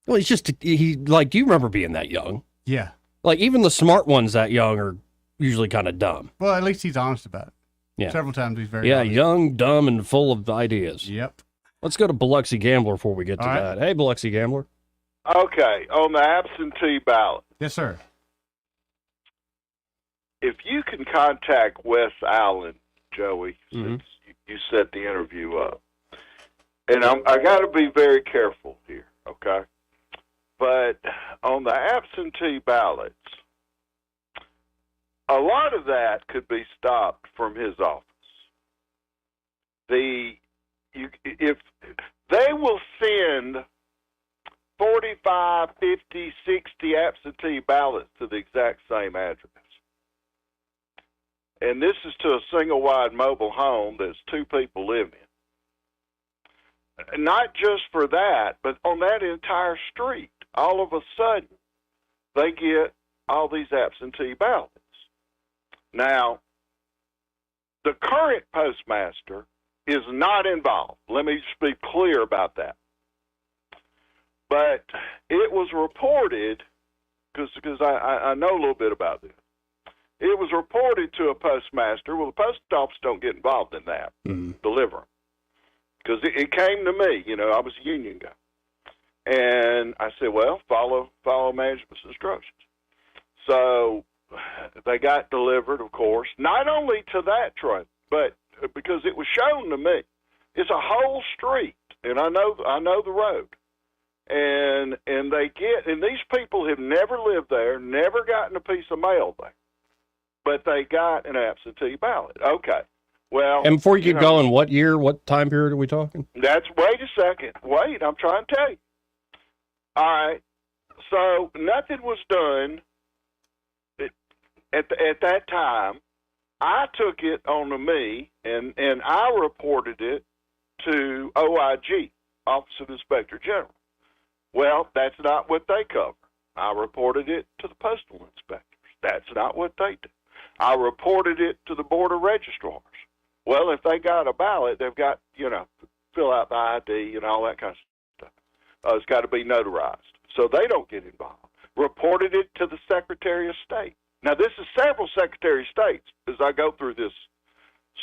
Speaker 3: Well, he's just, he like, do you remember being that young?
Speaker 4: Yeah.
Speaker 3: Like, even the smart ones that young are usually kind of dumb.
Speaker 4: Well, at least he's honest about it.
Speaker 3: Yeah.
Speaker 4: Several times he's very
Speaker 3: Yeah,
Speaker 4: honest.
Speaker 3: young, dumb, and full of ideas.
Speaker 4: Yep.
Speaker 3: Let's go to Biloxi Gambler before we get to
Speaker 4: All right.
Speaker 3: that. Hey, Biloxi Gambler.
Speaker 12: Okay, on the absentee ballot,
Speaker 4: Yes, sir.
Speaker 12: if you can contact Wes Allen, Joey, since you set the interview up, and I got to be very careful here, okay? But on the absentee ballots, a lot of that could be stopped from his office. If they will send 45, 50, 60 absentee ballots to the exact same address. And this is to a single-wide mobile home that's 2 people live in. Not just for that, but on that entire street, all of a sudden, they get all these absentee ballots. Now, the current postmaster is not involved. Let me just be clear about that. But it was reported, because I know a little bit about this. It was reported to a postmaster. Well, the post office don't get involved in that, deliver them. Because it came to me, I was a union guy. And I said, well, follow management's instructions. So they got delivered, of course, not only to that train, but because it was shown to me. It's a whole street, and I know the road. And these people have never lived there, never gotten a piece of mail there, but they got an absentee ballot. Okay, well.
Speaker 3: And before you get going, what year, what time period are we talking?
Speaker 12: Wait a second. Wait, I'm trying to tell you. All right, so nothing was done at that time. I took it on to me, and I reported it to OIG, Office of Inspector General. Well, that's not what they cover. I reported it to the postal inspectors. That's not what they do. I reported it to the Board of Registrars. Well, if they got a ballot, they've got, fill out the ID and all that kind of stuff. It's got to be notarized. So they don't get involved. Reported it to the Secretary of State. Now, this is several Secretary of States as I go through this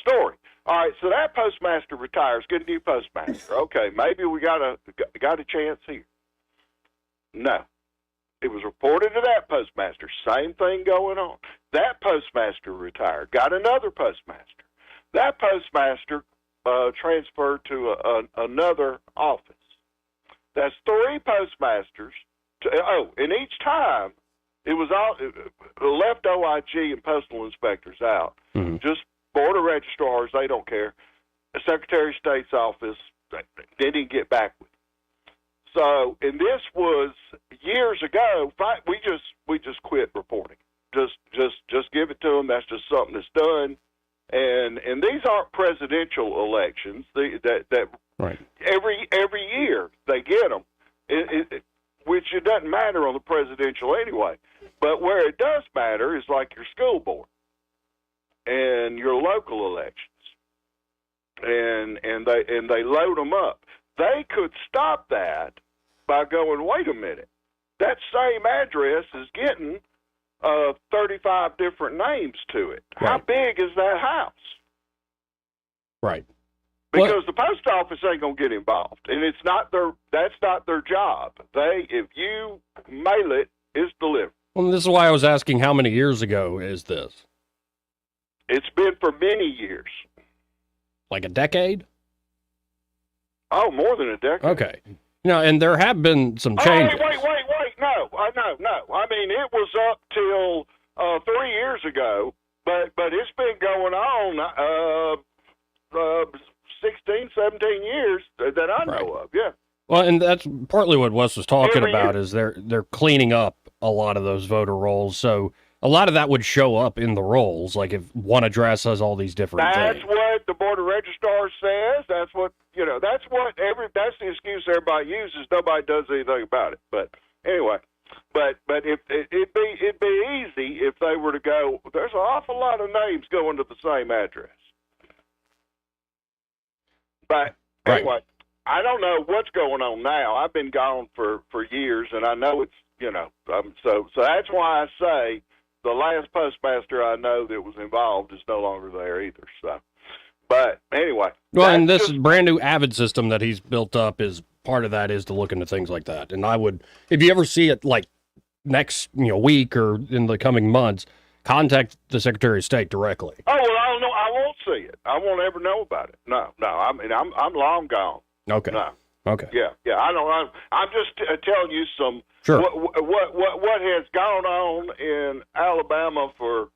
Speaker 12: story. All right, so that postmaster retires, get a new postmaster. Okay, maybe we got a chance here. No. It was reported to that postmaster. Same thing going on. That postmaster retired, got another postmaster. That postmaster transferred to another office. That's 3 postmasters. And each time it was all left OIG and postal inspectors out. Just Board of Registrars, they don't care. The Secretary of State's office, they didn't get back with it. So, and this was years ago. We just quit reporting. Just give it to them. That's just something that's done. And these aren't presidential elections. That
Speaker 3: right.
Speaker 12: Every year they get them, which it doesn't matter on the presidential anyway. But where it does matter is like your school board and your local elections, and they load them up. They could stop that by going, wait a minute, that same address is getting 35 different names to it.
Speaker 3: Right.
Speaker 12: How big is that house?
Speaker 3: Right.
Speaker 12: Because the post office ain't gonna get involved, and that's not their job. If you mail it, it's delivered.
Speaker 3: Well, this is why I was asking how many years ago is this?
Speaker 12: It's been for many years.
Speaker 3: Like a decade?
Speaker 12: Oh, more than a decade.
Speaker 3: Okay. And there have been some changes.
Speaker 12: Oh, wait. No. I mean, it was up till 3 years ago, but it's been going on 16, 17 years that I know of, yeah.
Speaker 3: Well, and that's partly what Wes was talking about is they're cleaning up a lot of those voter rolls. So a lot of that would show up in the rolls, like if one address has all these different
Speaker 12: That's
Speaker 3: things.
Speaker 12: what the Board of Registrars says. That's what that's the excuse everybody uses. Nobody does anything about it. But anyway, but if it'd be they were to go, there's an awful lot of names going to the same address. But anyway, I don't know what's going on now. I've been gone for years, and I know it's, so that's why I say the last postmaster I know that was involved is no longer there either. So, but anyway.
Speaker 3: Well, and this brand new Avid system that he's built up is part of that is to look into things like that. And I would, if you ever see it like next week or in the coming months, contact the Secretary of State directly.
Speaker 12: Oh, well, I don't know. I won't see it. I won't ever know about it. No. I mean, I'm long gone.
Speaker 3: Okay.
Speaker 12: No.
Speaker 3: Okay.
Speaker 12: Yeah. I don't. I'm just telling you some.
Speaker 3: Sure.
Speaker 12: What has gone on in Alabama for?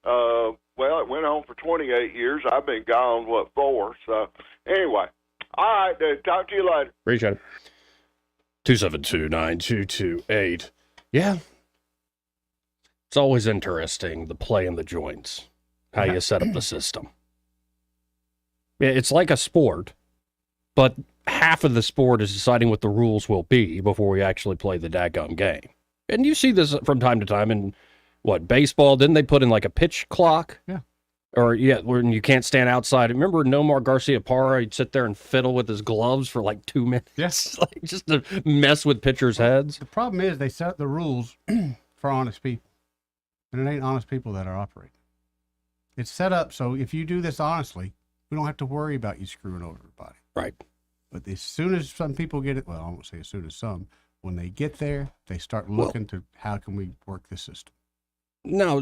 Speaker 12: Well, it went on for 28 years. I've been gone 4. So anyway, all right. Talk to you later.
Speaker 3: Appreciate it. 272-9228. Yeah. It's always interesting, the play in the joints, how you set up the system. Yeah, it's like a sport, but half of the sport is deciding what the rules will be before we actually play the daggum game. And you see this from time to time in, baseball? Didn't they put in like a pitch clock?
Speaker 4: Yeah.
Speaker 3: Or, when you can't stand outside. Remember Nomar Garciaparra? He'd sit there and fiddle with his gloves for like 2 minutes?
Speaker 4: Yes.
Speaker 3: Just to mess with pitchers' heads?
Speaker 4: The problem is they set the rules for honest people. And it ain't honest people that are operating. It's set up so if you do this honestly, we don't have to worry about you screwing over everybody.
Speaker 3: Right.
Speaker 4: But as soon as some people get it, well, I won't say as soon as some, when they get there, they start looking to how can we work this system.
Speaker 3: Now,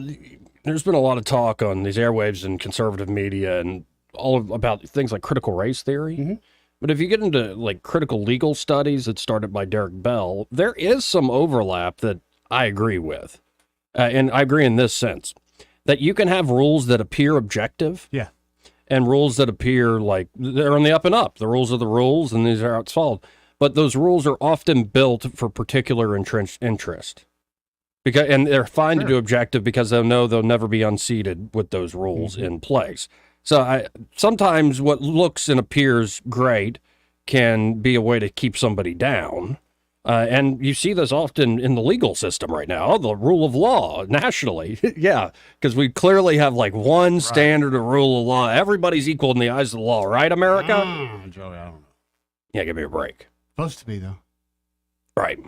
Speaker 3: there's been a lot of talk on these airwaves and conservative media and about things like critical race theory.
Speaker 4: Mm-hmm.
Speaker 3: But if you get into like critical legal studies that started by Derek Bell, there is some overlap that I agree with. And I agree in this sense, that you can have rules that appear objective.
Speaker 4: Yeah.
Speaker 3: And rules that appear like they're on the up and up. The rules are the rules, and these are how it's followed. But those rules are often built for particular entrenched interest. And they're fine to do objective because they'll know they'll never be unseated with those rules in place. So sometimes what looks and appears great can be a way to keep somebody down. And you see this often in the legal system right now, the rule of law nationally. Yeah, because we clearly have like one standard of rule of law. Everybody's equal in the eyes of the law, right, America?
Speaker 4: Joey, I don't know.
Speaker 3: Yeah, give me a break.
Speaker 4: Supposed to be, though.
Speaker 3: Right.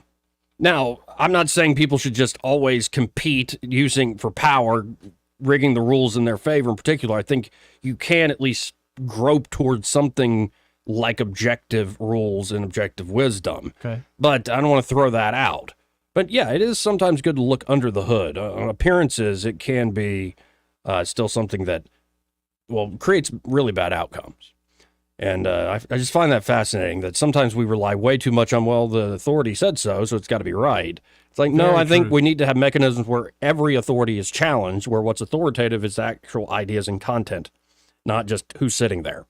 Speaker 3: Now, I'm not saying people should just always compete using for power, rigging the rules in their favor in particular. I think you can at least grope towards something like objective rules and objective wisdom.
Speaker 4: Okay.
Speaker 3: But I don't want to throw that out. But yeah, it is sometimes good to look under the hood. On appearances, it can be still something that, creates really bad outcomes. And I just find that fascinating that sometimes we rely way too much on, the authority said so it's got to be right. It's like, no, I think we need to have mechanisms where every authority is challenged, where what's authoritative is actual ideas and content, not just who's sitting there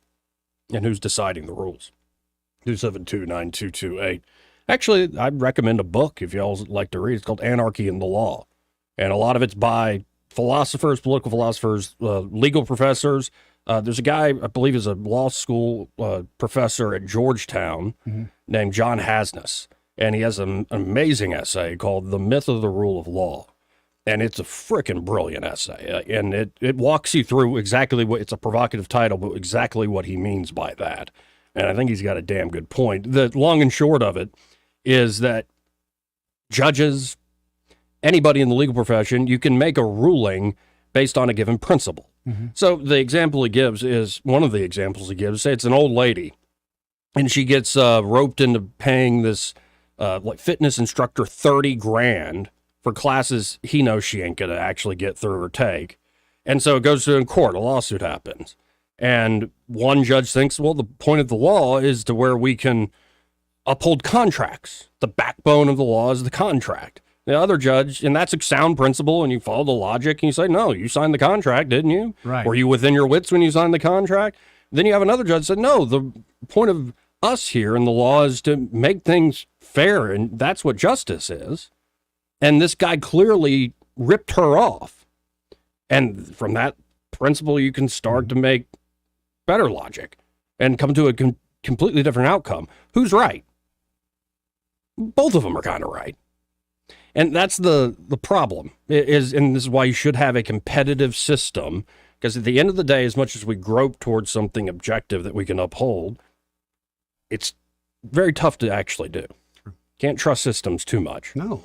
Speaker 3: and who's deciding the rules. 272-9228. Actually, I'd recommend a book if y'all like to read. It's called Anarchy in the Law. And a lot of it's by philosophers, political philosophers, legal professors. There's a guy, I believe is a law school professor at Georgetown named John Hasness. And he has an amazing essay called The Myth of the Rule of Law. And it's a frickin' brilliant essay. And it walks you through exactly what, it's a provocative title, but exactly what he means by that. And I think he's got a damn good point. The long and short of it is that judges, anybody in the legal profession, you can make a ruling based on a given principle. So the example he gives is, one of the examples he gives, say it's an old lady, and she gets roped into paying this fitness instructor $30,000 for classes he knows she ain't going to actually get through or take. And so it goes to in court, a lawsuit happens. And one judge thinks, the point of the law is to where we can uphold contracts. The backbone of the law is the contract. The other judge, and that's a sound principle, and you follow the logic, and you say, no, you signed the contract, didn't you?
Speaker 4: Right.
Speaker 3: Were you within your wits when you signed the contract? Then you have another judge that said, no, the point of us here in the law is to make things fair, and that's what justice is. And this guy clearly ripped her off. And from that principle, you can start to make better logic and come to a completely different outcome. Who's right? Both of them are kind of right. And that's the problem is, and this is why you should have a competitive system, because at the end of the day, as much as we grope towards something objective that we can uphold, it's very tough to actually do. Can't trust systems too much.
Speaker 4: No.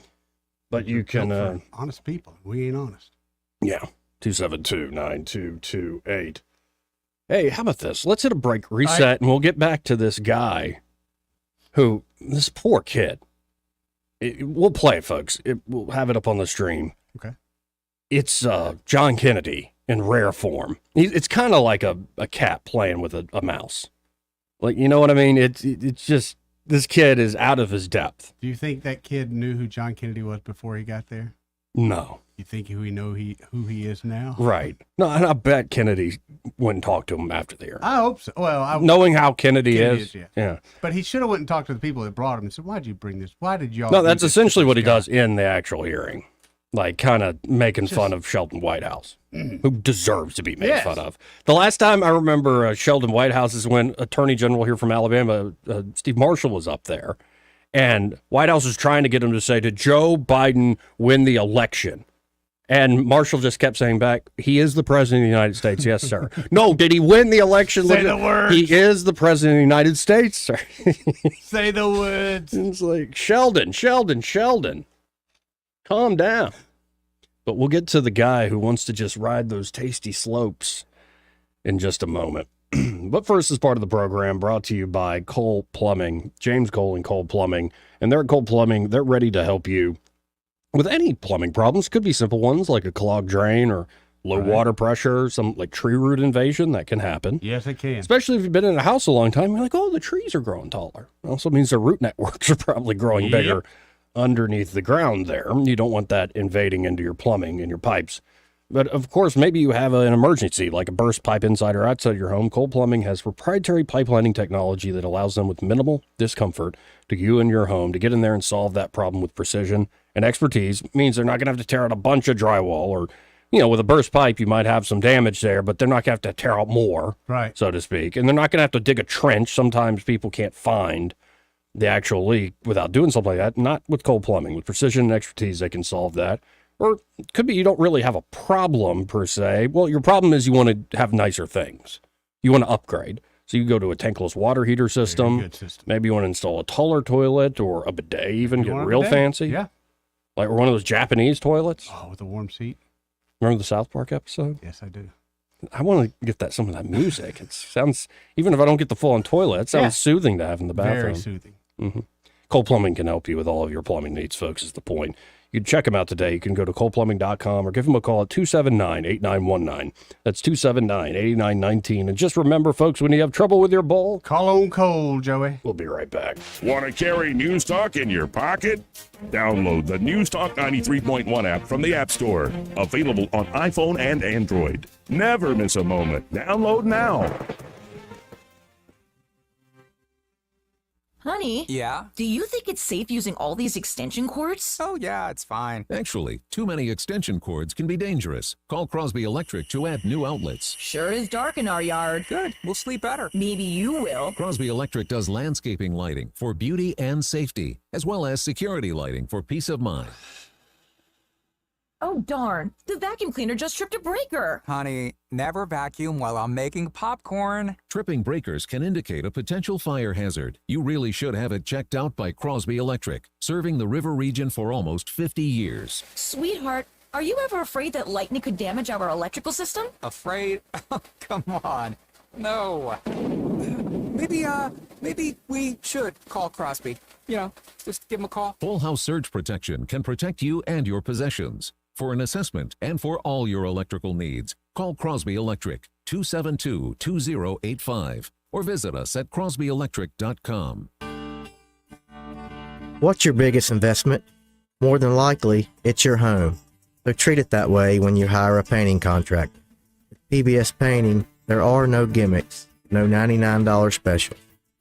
Speaker 3: But you can...
Speaker 4: honest people. We ain't honest.
Speaker 3: Yeah. 272-9228. Hey, how about this? Let's hit a break, reset, and we'll get back to this guy who, this poor kid. We'll play it, folks. We'll have it up on the stream.
Speaker 4: Okay.
Speaker 3: It's John Kennedy in rare form. It's kind of like a cat playing with a mouse. Like, you know what I mean? It's just, this kid is out of his depth.
Speaker 4: Do you think that kid knew who John Kennedy was before he got there?
Speaker 3: No.
Speaker 4: You think who he is now?
Speaker 3: Right. No, and I bet Kennedy wouldn't talk to him after the hearing.
Speaker 4: I hope so. Well,
Speaker 3: knowing how Kennedy is, yeah.
Speaker 4: But he should have went and talked to the people that brought him and said, "Why'd you bring this? Why did y'all?"
Speaker 3: No, that's essentially what he does in the actual hearing, like kind of making fun of Sheldon Whitehouse, who deserves to be made fun of. The last time I remember Sheldon Whitehouse is when Attorney General here from Alabama, Steve Marshall, was up there, and Whitehouse was trying to get him to say, "Did Joe Biden win the election?" And Marshall just kept saying back, "He is the president of the United States." "Yes, sir." "No, did he win the election?"
Speaker 4: Say the words.
Speaker 3: "He is the president of the United States, sir."
Speaker 4: Say the words.
Speaker 3: It's like, Sheldon, calm down. But we'll get to the guy who wants to just ride those tasty slopes in just a moment. But first, as part of the program, brought to you by Cole Plumbing, James Cole and Cole Plumbing. And they're at Cole Plumbing. They're ready to help you with any plumbing problems. Could be simple ones like a clogged drain or low water pressure, some like tree root invasion that can happen.
Speaker 4: Yes, it can.
Speaker 3: Especially if you've been in a house a long time, you're like, oh, the trees are growing taller. It also means the root networks are probably growing bigger underneath the ground there. You don't want that invading into your plumbing and your pipes. But of course, maybe you have an emergency like a burst pipe inside or outside your home. Cole Plumbing has proprietary pipe lining technology that allows them with minimal discomfort to you and your home to get in there and solve that problem with precision and expertise. Means they're not going to have to tear out a bunch of drywall, or, you know, with a burst pipe, you might have some damage there, but they're not going to have to tear out more,
Speaker 4: right,
Speaker 3: so to speak. And they're not going to have to dig a trench. Sometimes people can't find the actual leak without doing something like that. Not with Cole Plumbing. With precision and expertise, they can solve that. Or it could be you don't really have a problem per se. Well, your problem is you want to have nicer things. You want to upgrade. So you go to a tankless water heater system. Maybe you want to install a taller toilet or a bidet even, get real fancy.
Speaker 4: Yeah.
Speaker 3: Like one of those Japanese toilets.
Speaker 4: Oh, with a warm seat.
Speaker 3: Remember the South Park episode?
Speaker 4: Yes, I do.
Speaker 3: I want to get some of that music. It sounds, even if I don't get the full-on toilet, it sounds soothing to have in the bathroom.
Speaker 4: Very soothing.
Speaker 3: Mm-hmm. Cole Plumbing can help you with all of your plumbing needs, folks, is the point. You can check them out today. You can go to coleplumbing.com or give them a call at 279-8919. That's 279-8919. And just remember, folks, when you have trouble with your bowl,
Speaker 4: call on Cole, Joey.
Speaker 3: We'll be right back.
Speaker 10: Want to carry News Talk in your pocket? Download the News Talk 93.1 app from the App Store. Available on iPhone and Android. Never miss a moment. Download now.
Speaker 13: Honey?
Speaker 14: Yeah?
Speaker 13: Do you think it's safe using all these extension cords?
Speaker 14: Oh, yeah, it's fine.
Speaker 15: Actually, too many extension cords can be dangerous. Call Crosby Electric to add new outlets.
Speaker 13: Sure is dark in our yard.
Speaker 14: Good. We'll sleep better.
Speaker 13: Maybe you will.
Speaker 15: Crosby Electric does landscaping lighting for beauty and safety, as well as security lighting for peace of mind.
Speaker 13: Oh, darn. The vacuum cleaner just tripped a breaker.
Speaker 14: Honey, never vacuum while I'm making popcorn.
Speaker 15: Tripping breakers can indicate a potential fire hazard. You really should have it checked out by Crosby Electric, serving the river region for almost 50 years.
Speaker 13: Sweetheart, are you ever afraid that lightning could damage our electrical system?
Speaker 14: Afraid? Oh, come on. No. Maybe we should call Crosby. You know, just give him a call.
Speaker 15: Whole house surge protection can protect you and your possessions. For an assessment and for all your electrical needs, call Crosby Electric 272-2085 or visit us at crosbyelectric.com.
Speaker 16: What's your biggest investment? More than likely, it's your home. So treat it that way when you hire a painting contractor. With PBS Painting, there are no gimmicks, no $99 special.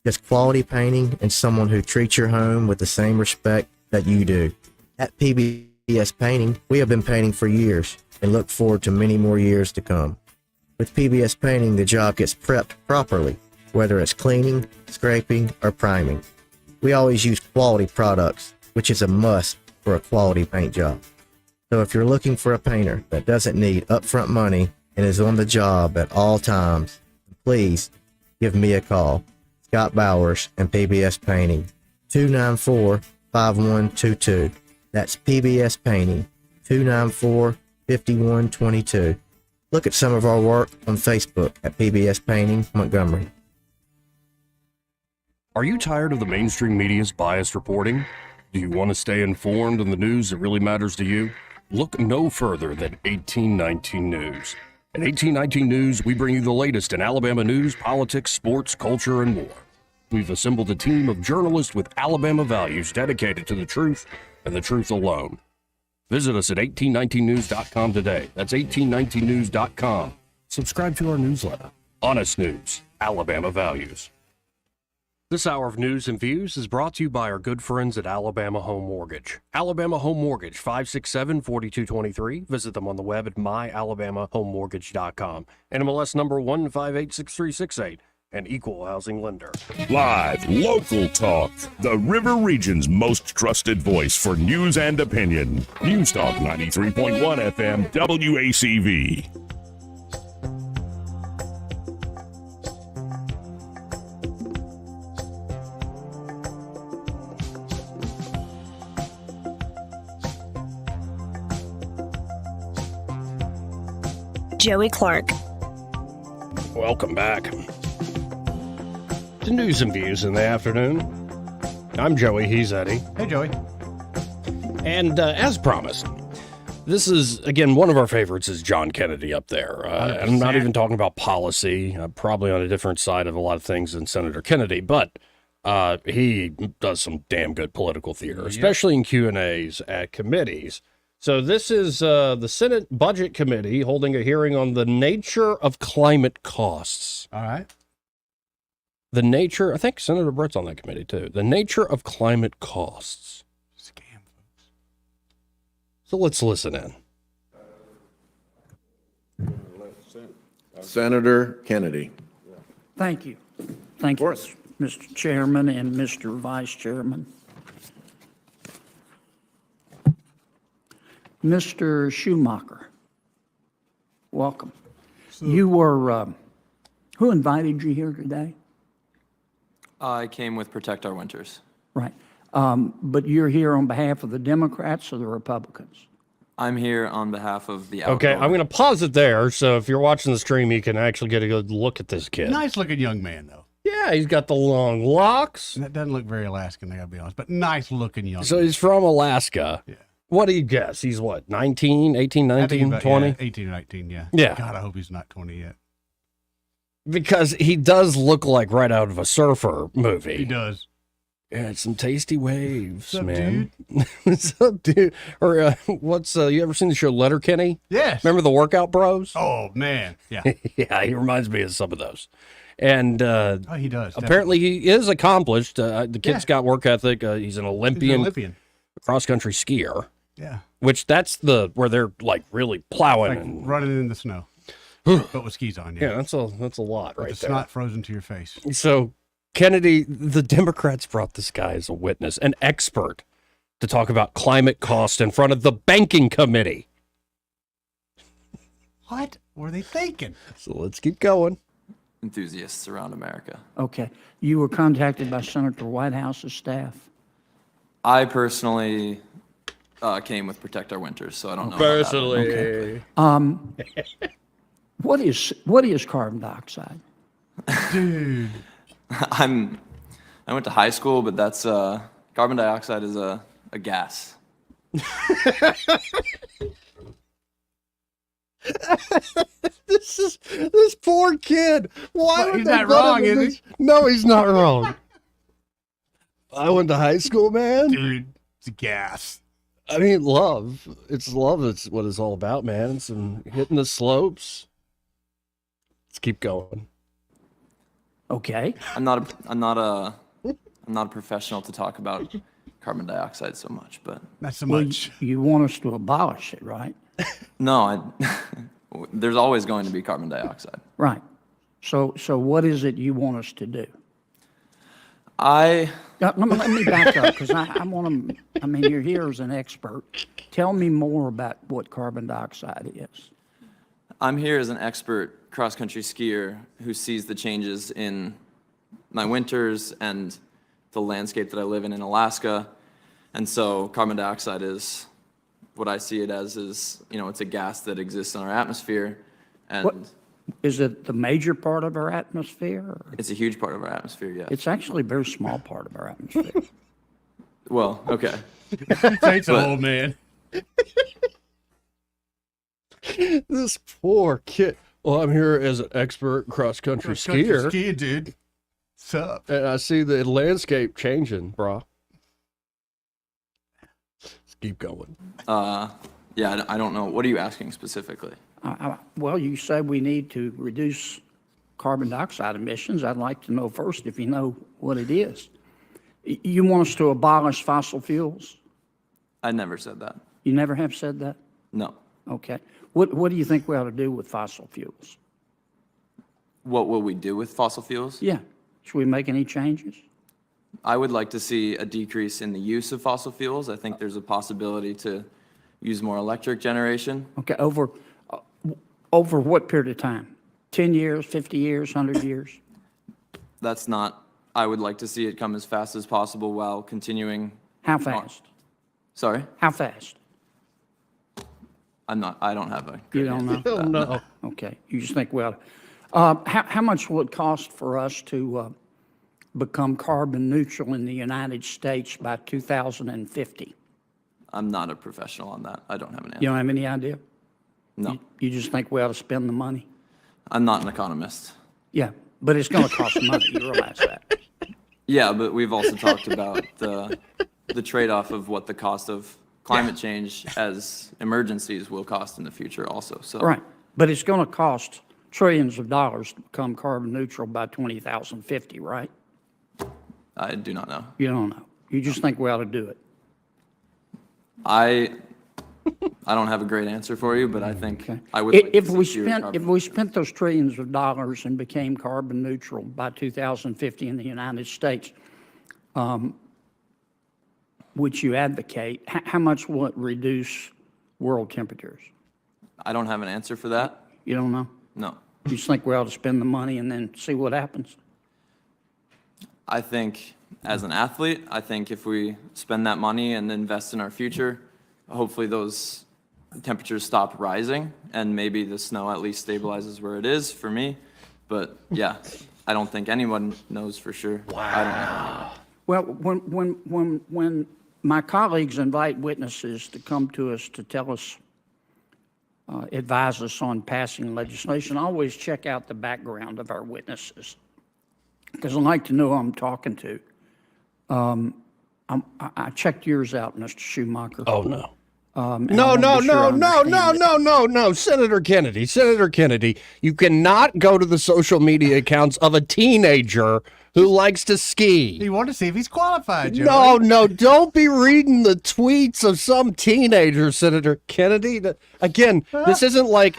Speaker 16: Just quality painting and someone who treats your home with the same respect that you do. At PBS Painting, we have been painting for years and look forward to many more years to come. With PBS Painting, the job gets prepped properly, whether it's cleaning, scraping, or priming. We always use quality products, which is a must for a quality paint job. So if you're looking for a painter that doesn't need upfront money and is on the job at all times, please give me a call. Scott Bowers and PBS Painting, 294-5122. That's PBS Painting, 294-5122. Look at some of our work on Facebook at PBS Painting Montgomery.
Speaker 3: Are you tired of the mainstream media's biased reporting? Do you want to stay informed on the news that really matters to you? Look no further than 1819 News. At 1819 News, we bring you the latest in Alabama news, politics, sports, culture, and more. We've assembled a team of journalists with Alabama values dedicated to the truth and the truth alone. Visit us at 1819news.com today. That's 1819news.com. Subscribe to our newsletter. Honest News, Alabama Values. This hour of news and views is brought to you by our good friends at Alabama Home Mortgage. Alabama Home Mortgage, 567-4223. Visit them on the web at myalabamahomemortgage.com. NMLS number 1586368. An equal housing lender.
Speaker 10: Live, local talk. The River Region's most trusted voice for news and opinion. News Talk 93.1 FM WACV.
Speaker 24: Joey Clark.
Speaker 3: Welcome back to News and Views in the afternoon. I'm Joey, he's Eddie.
Speaker 4: Hey, Joey.
Speaker 3: And as promised, this is, again, one of our favorites is John Kennedy up there. I'm not even talking about policy. I'm probably on a different side of a lot of things than Senator Kennedy, but he does some damn good political theater, especially in Q&As at committees. So this is the Senate Budget Committee holding a hearing on the nature of climate costs.
Speaker 4: All right.
Speaker 3: The nature, I think Senator Brett's on that committee too. The nature of climate costs.
Speaker 4: Scam, folks.
Speaker 3: So let's listen in.
Speaker 17: Senator Kennedy.
Speaker 18: Thank you. Thank you, Mr. Chairman and Mr. Vice Chairman. Mr. Schumacher, welcome. You were, who invited you here today?
Speaker 19: I came with Protect Our Winters.
Speaker 18: Right. But you're here on behalf of the Democrats or the Republicans?
Speaker 19: I'm here on behalf of the
Speaker 3: Okay, I'm going to pause it there. So if you're watching the stream, you can actually get a good look at this kid.
Speaker 4: Nice looking young man, though.
Speaker 3: Yeah, he's got the long locks.
Speaker 4: That doesn't look very Alaskan, I gotta be honest, but nice looking young
Speaker 3: So
Speaker 4: man.
Speaker 3: he's from Alaska. Yeah. What do you guess? He's what, 19, 18, 19, 20?
Speaker 4: Yeah, 18 or 19, yeah.
Speaker 3: Yeah.
Speaker 4: God, I hope he's not 20 yet.
Speaker 3: Because he does look like right out of a surfer movie.
Speaker 4: He does.
Speaker 3: Yeah, some tasty waves,
Speaker 4: What's up,
Speaker 3: man. What's up, dude? Or you ever seen the show Letterkenny?
Speaker 4: Yes.
Speaker 3: Remember the Workout Bros?
Speaker 4: Oh, man. Yeah.
Speaker 3: Yeah, he reminds me of some of those. And
Speaker 4: he does.
Speaker 3: Apparently, he is accomplished. The kid's got work ethic. He's an Olympian, cross-country skier.
Speaker 4: Yeah.
Speaker 3: Which that's where they're like really plowing and
Speaker 4: running in the snow. But with skis on,
Speaker 3: yeah, that's a lot right
Speaker 4: it's
Speaker 3: there.
Speaker 4: not frozen to your face.
Speaker 3: So Kennedy, the Democrats brought this guy as a witness, an expert, to talk about climate cost in front of the banking committee.
Speaker 4: What were they thinking?
Speaker 3: So let's keep going.
Speaker 19: Enthusiasts around America.
Speaker 18: Okay. You were contacted by Senator Whitehouse's staff?
Speaker 19: I personally came with Protect Our Winters, so I don't know.
Speaker 3: Personally.
Speaker 18: Okay. What is carbon dioxide?
Speaker 4: Dude.
Speaker 19: I went to high school, but that's carbon dioxide is a gas.
Speaker 3: This poor kid. Why would
Speaker 4: he's
Speaker 3: they
Speaker 4: not
Speaker 3: put
Speaker 4: wrong,
Speaker 3: him in
Speaker 4: is
Speaker 3: this? No, he's not wrong. I went to high school, man.
Speaker 4: Dude, it's gas.
Speaker 3: I mean, love. It's love. It's what it's all about, man. It's hitting the slopes. Let's keep going.
Speaker 18: Okay.
Speaker 19: I'm not a professional to talk about carbon dioxide so much, but
Speaker 4: not so much.
Speaker 18: You want us to abolish it, right?
Speaker 19: No, there's always going to be carbon dioxide.
Speaker 18: Right. So what is it you want us to do? Let me back up because I want to. I mean, you're here as an expert. Tell me more about what carbon dioxide is.
Speaker 19: I'm here as an expert cross-country skier who sees the changes in my winters and the landscape that I live in Alaska. And so carbon dioxide is what I see it as is, it's a gas that exists in our atmosphere. And
Speaker 18: What, is it the major part of our atmosphere? Or?
Speaker 19: it's a huge part of our atmosphere, yes.
Speaker 18: It's actually a very small part of our atmosphere.
Speaker 19: Well, okay.
Speaker 3: Thanks,
Speaker 19: But-
Speaker 3: old man. This poor kid. Well, I'm here as an expert cross-country skier.
Speaker 4: Skiing, dude. What's up?
Speaker 3: And I see the landscape changing, bro. Let's keep going.
Speaker 19: Yeah, I don't know. What are you asking specifically?
Speaker 18: Well, you say we need to reduce carbon dioxide emissions. I'd like to know first if you know what it is. You want us to abolish fossil fuels?
Speaker 19: I never said that.
Speaker 18: You never have said that?
Speaker 19: No.
Speaker 18: Okay. What do you think we ought to do with fossil fuels?
Speaker 19: What will we do with fossil fuels?
Speaker 18: Yeah. Should we make any changes?
Speaker 19: I would like to see a decrease in the use of fossil fuels. I think there's a possibility to use more electric generation.
Speaker 18: Okay. Over what period of time? 10 years, 50 years, 100 years?
Speaker 19: That's not, I would like to see it come as fast as possible while continuing.
Speaker 18: How fast?
Speaker 19: Sorry?
Speaker 18: How fast?
Speaker 19: I don't have a.
Speaker 18: You don't know?
Speaker 3: Oh, no.
Speaker 18: Okay. You just think, well, how much will it cost for us to become carbon neutral in the United States by 2050?
Speaker 19: I'm not a professional on that. I don't have an answer.
Speaker 18: You don't have any idea?
Speaker 19: No.
Speaker 18: You just think we ought to spend the money?
Speaker 19: I'm not an economist.
Speaker 18: Yeah, but it's going to cost money. You realize that?
Speaker 19: Yeah, but we've also talked about the trade-off of what the cost of climate change as emergencies will cost in the future also. So
Speaker 18: Right. But it's going to cost trillions of dollars to become carbon neutral by 2050, right?
Speaker 19: I do not know.
Speaker 18: You don't know. You just think we ought to do it.
Speaker 19: I don't have a great answer for you, but I think I would. Like
Speaker 18: If
Speaker 19: to
Speaker 18: we
Speaker 19: see fewer
Speaker 18: spent
Speaker 19: carbon-
Speaker 18: if we spent those trillions of dollars and became carbon neutral by 2050 in the United States, which you advocate, how much will it reduce world temperatures?
Speaker 19: I don't have an answer for that.
Speaker 18: You don't know?
Speaker 19: No.
Speaker 18: You just think we ought to spend the money and then see what happens?
Speaker 19: I think as an athlete, I think if we spend that money and invest in our future, hopefully those temperatures stop rising and maybe the snow at least stabilizes where it is for me. But yeah, I don't think anyone knows for sure. Wow. I don't know.
Speaker 18: Well, when my colleagues invite witnesses to come to us to tell us, advise us on passing legislation, I always check out the background of our witnesses because I like to know who I'm talking to. I checked yours out, Mr. Schumacher.
Speaker 3: Oh, no.
Speaker 18: And I
Speaker 3: No,
Speaker 18: wanna
Speaker 3: no,
Speaker 18: be sure I
Speaker 3: no, no,
Speaker 18: understand
Speaker 3: no,
Speaker 18: it.
Speaker 3: no, no, Senator Kennedy, you cannot go to the social media accounts of a teenager who likes to ski.
Speaker 4: You want to see if he's qualified, Joey.
Speaker 3: No, don't be reading the tweets of some teenager, Senator Kennedy. Again, this isn't like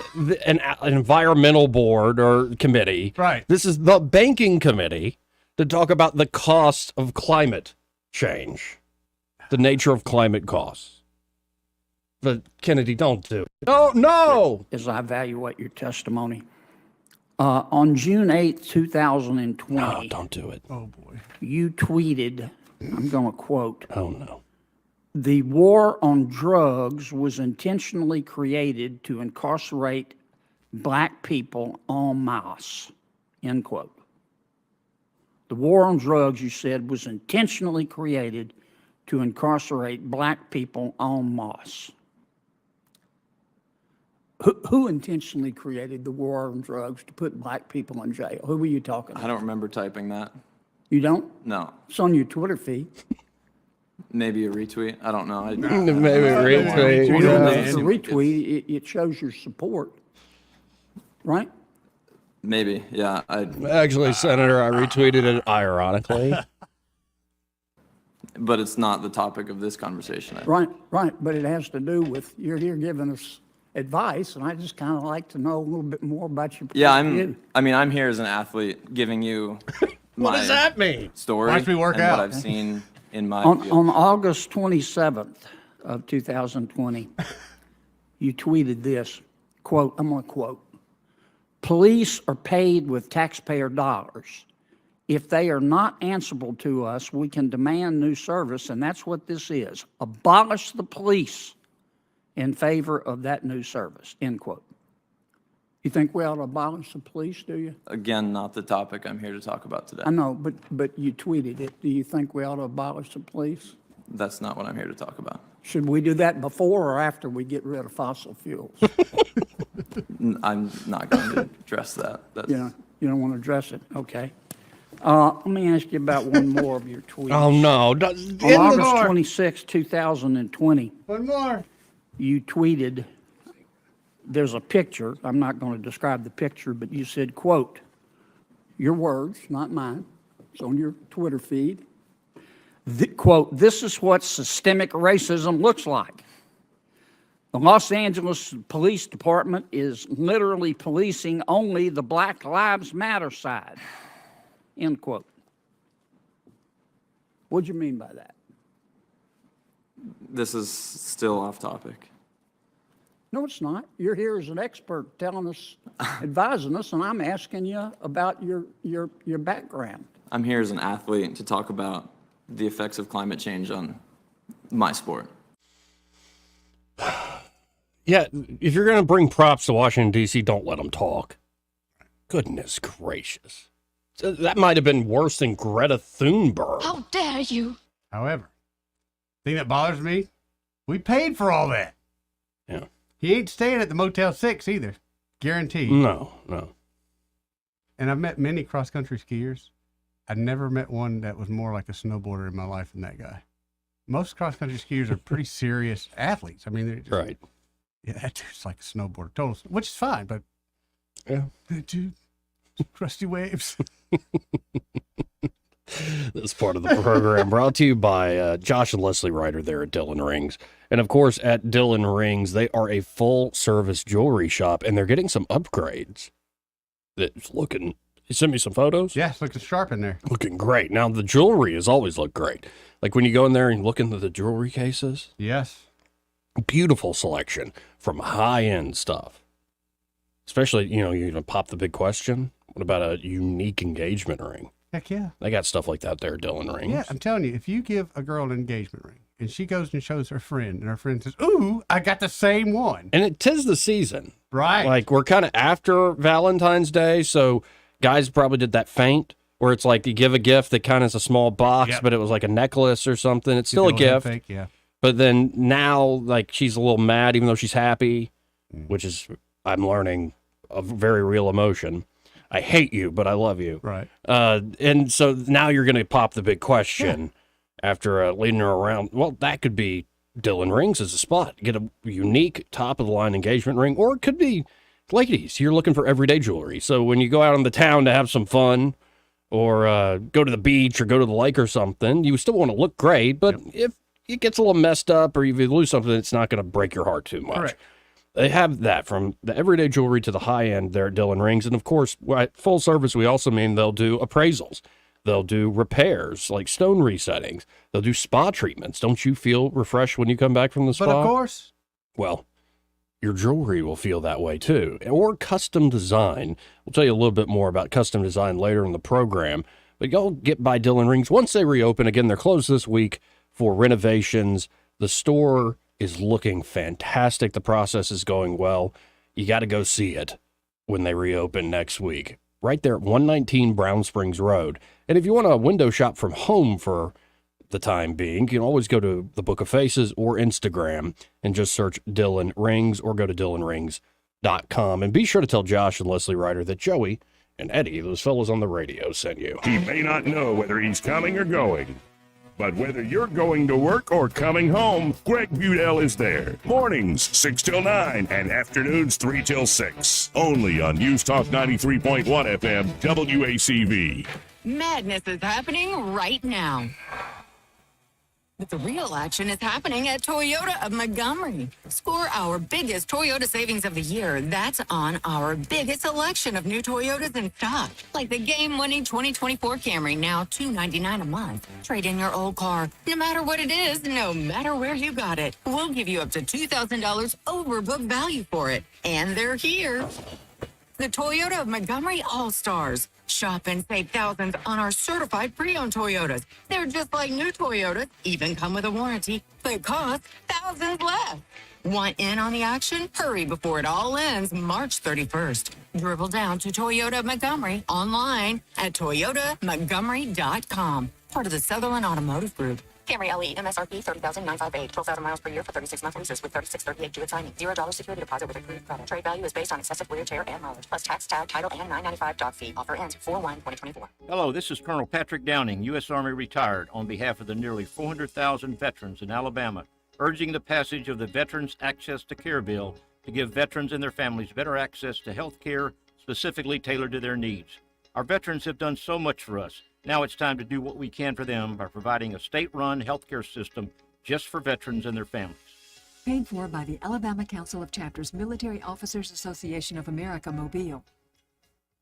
Speaker 3: an environmental board or committee.
Speaker 4: Right.
Speaker 3: This is the banking committee to talk about the cost of climate change, the nature of climate costs. But Kennedy, don't do it. No.
Speaker 18: As I evaluate your testimony, on June 8th, 2020.
Speaker 3: No, don't do it.
Speaker 4: Oh, boy.
Speaker 18: You tweeted, I'm going to quote.
Speaker 3: Oh, no.
Speaker 18: The war on drugs was intentionally created to incarcerate black people en masse, end quote. The war on drugs, you said, was intentionally created to incarcerate black people en masse. Who intentionally created the war on drugs to put black people in jail? Who were you talking about?
Speaker 19: I don't remember typing that.
Speaker 18: You don't?
Speaker 19: No.
Speaker 18: It's on your Twitter feed.
Speaker 19: Maybe a retweet. I don't know.
Speaker 3: Maybe a retweet.
Speaker 18: You know,
Speaker 3: Yeah.
Speaker 18: if it's a retweet, it shows your support, right?
Speaker 19: Maybe. Yeah.
Speaker 3: Actually, Senator, I retweeted it ironically.
Speaker 19: But it's not the topic of this conversation.
Speaker 18: Right. But it has to do with you're here giving us advice, and I just kind of like to know a little bit more about your point
Speaker 19: Yeah,
Speaker 18: of view.
Speaker 19: I'm here as an athlete giving you
Speaker 3: What does that mean?
Speaker 19: Story
Speaker 4: Watch me work
Speaker 19: and
Speaker 4: out.
Speaker 19: what I've seen in my
Speaker 18: On
Speaker 19: field.
Speaker 18: August 27th of 2020, you tweeted this, quote, I'm going to quote, "Police are paid with taxpayer dollars. If they are not answerable to us, we can demand new service, and that's what this is. Abolish the police in favor of that new service," end quote. You think we ought to abolish the police, do you?
Speaker 19: Again, not the topic I'm here to talk about today.
Speaker 18: I know, but you tweeted it. Do you think we ought to abolish the police?
Speaker 19: That's not what I'm here to talk about.
Speaker 18: Should we do that before or after we get rid of fossil fuels?
Speaker 19: I'm not going to address that. That's,
Speaker 18: You don't want to address it? Okay. Let me ask you about one more of your tweets.
Speaker 3: Oh, no.
Speaker 18: On August 26, 2020,
Speaker 4: One more.
Speaker 18: you tweeted, there's a picture. I'm not going to describe the picture, but you said, quote, your words, not mine. It's on your Twitter feed. Quote, "This is what systemic racism looks like. The Los Angeles Police Department is literally policing only the Black Lives Matter side," end quote. What'd you mean by that?
Speaker 19: this is still off topic.
Speaker 18: No, it's not. You're here as an expert telling us, advising us, and I'm asking you about your background.
Speaker 19: I'm here as an athlete to talk about the effects of climate change on my sport.
Speaker 3: Yeah, if you're going to bring props to Washington, D.C., don't let them talk. Goodness gracious. That might have been worse than Greta Thunberg.
Speaker 13: How dare you?
Speaker 4: However, the thing that bothers me, we paid for all that.
Speaker 3: Yeah.
Speaker 4: He ain't staying at the Motel 6 either. Guaranteed.
Speaker 3: No.
Speaker 4: And I've met many cross-country skiers. I've never met one that was more like a snowboarder in my life than that guy. Most cross-country skiers are pretty serious athletes. I mean, they're just,
Speaker 3: right.
Speaker 4: Yeah, that dude's like a snowboarder, total, which is fine, but
Speaker 3: yeah,
Speaker 4: dude, crusty waves.
Speaker 3: This part of the program brought to you by Josh and Leslie Ryder there at Dillon Rings. And of course, at Dillon Rings, they are a full-service jewelry shop, and they're getting some upgrades. That's looking. You sent me some photos?
Speaker 4: Yeah, it's looking sharp in there.
Speaker 3: Looking great. Now, the jewelry has always looked great. Like when you go in there and look into the jewelry cases.
Speaker 4: Yes.
Speaker 3: Beautiful selection from high-end stuff. Especially, you're going to pop the big question. What about a unique engagement ring?
Speaker 4: Heck yeah.
Speaker 3: They got stuff like that there, Dillon Rings.
Speaker 4: Yeah, I'm telling you, if you give a girl an engagement ring and she goes and shows her friend and her friend says, "Ooh, I got the same one."
Speaker 3: And it 'tis the season.
Speaker 4: Right.
Speaker 3: Like we're kind of after Valentine's Day, so guys probably did that feint where it's like you give a gift that kind of is a small box, but it was like a necklace or something. It's still a gift.
Speaker 4: Fake, yeah.
Speaker 3: But then now, like, she's a little mad, even though she's happy, which is, I'm learning, a very real emotion. I hate you, but I love you.
Speaker 4: Right.
Speaker 3: And so now you're going to pop the big question after leading her around. Well, that could be Dillon Rings as a spot. Get a unique top-of-the-line engagement ring, or it could be, ladies, you're looking for everyday jewelry. So when you go out on the town to have some fun, or go to the beach, or go to the lake or something, you still want to look great, but if it gets a little messed up or if you lose something, it's not going to break your heart too much.
Speaker 4: Correct.
Speaker 3: They have that from the everyday jewelry to the high end there at Dillon Rings. And of course, at full service, we also mean they'll do appraisals. They'll do repairs like stone resettings. They'll do spa treatments. Don't you feel refreshed when you come back from the spa?
Speaker 4: But of course.
Speaker 3: Well, your jewelry will feel that way too. Or custom design. We'll tell you a little bit more about custom design later in the program. But y'all get by Dillon Rings once they reopen. Again, they're closed this week for renovations. The store is looking fantastic. The process is going well. You got to go see it when they reopen next week. Right there at 119 Brown Springs Road. And if you want to window shop from home for the time being, you can always go to the Book of Faces or Instagram and just search Dillon Rings or go to DillonRings.com. And be sure to tell Josh and Leslie Ryder that Joey and Eddie, those fellows on the radio, sent you.
Speaker 10: He may not know whether he's coming or going, but whether you're going to work or coming home, Greg Budell is there. Mornings, 6 till 9, and afternoons, 3 till 6. Only on News Talk 93.1 FM, WACV.
Speaker 1: Madness is happening right now. But the real action is happening at Toyota of Montgomery. Score our biggest Toyota savings of the year. That's on our biggest selection of new Toyotas in stock. Like the game-winning 2024 Camry, now $299 a month. Trade in your old car. No matter what it is, no matter where you got it, we'll give you up to $2,000 over book value for it. And they're here. The Toyota of Montgomery All-Stars. Shop and save thousands on our certified pre-owned Toyotas. They're just like new Toyotas, even come with a warranty, but cost thousands less. Want in on the action? Hurry before it all ends March 31st. Dribble down to Toyota of Montgomery online at toyotamontgomery.com. Part of the Sutherland Automotive Group. Camry LE MSRP $30,958, 12,000 miles per year for 36-month leases with 3638 due at signing. $0 security deposit with accrued credit. Trade value is based on excessive wear, tear, and mileage, plus tax, tag, title, and $9.95 dock fee. Offer ends 4/1/2024.
Speaker 6: Hello, this is Colonel Patrick Downing, U.S. Army retired, on behalf of the nearly 400,000 veterans in Alabama, urging the passage of the Veterans Access to Care Bill to give veterans and their families better access to health care specifically tailored to their needs. Our veterans have done so much for us. Now it's time to do what we can for them by providing a state-run healthcare system just for veterans and their families.
Speaker 20: Paid for by the Alabama Council of Chapters Military Officers Association of America, Mobile.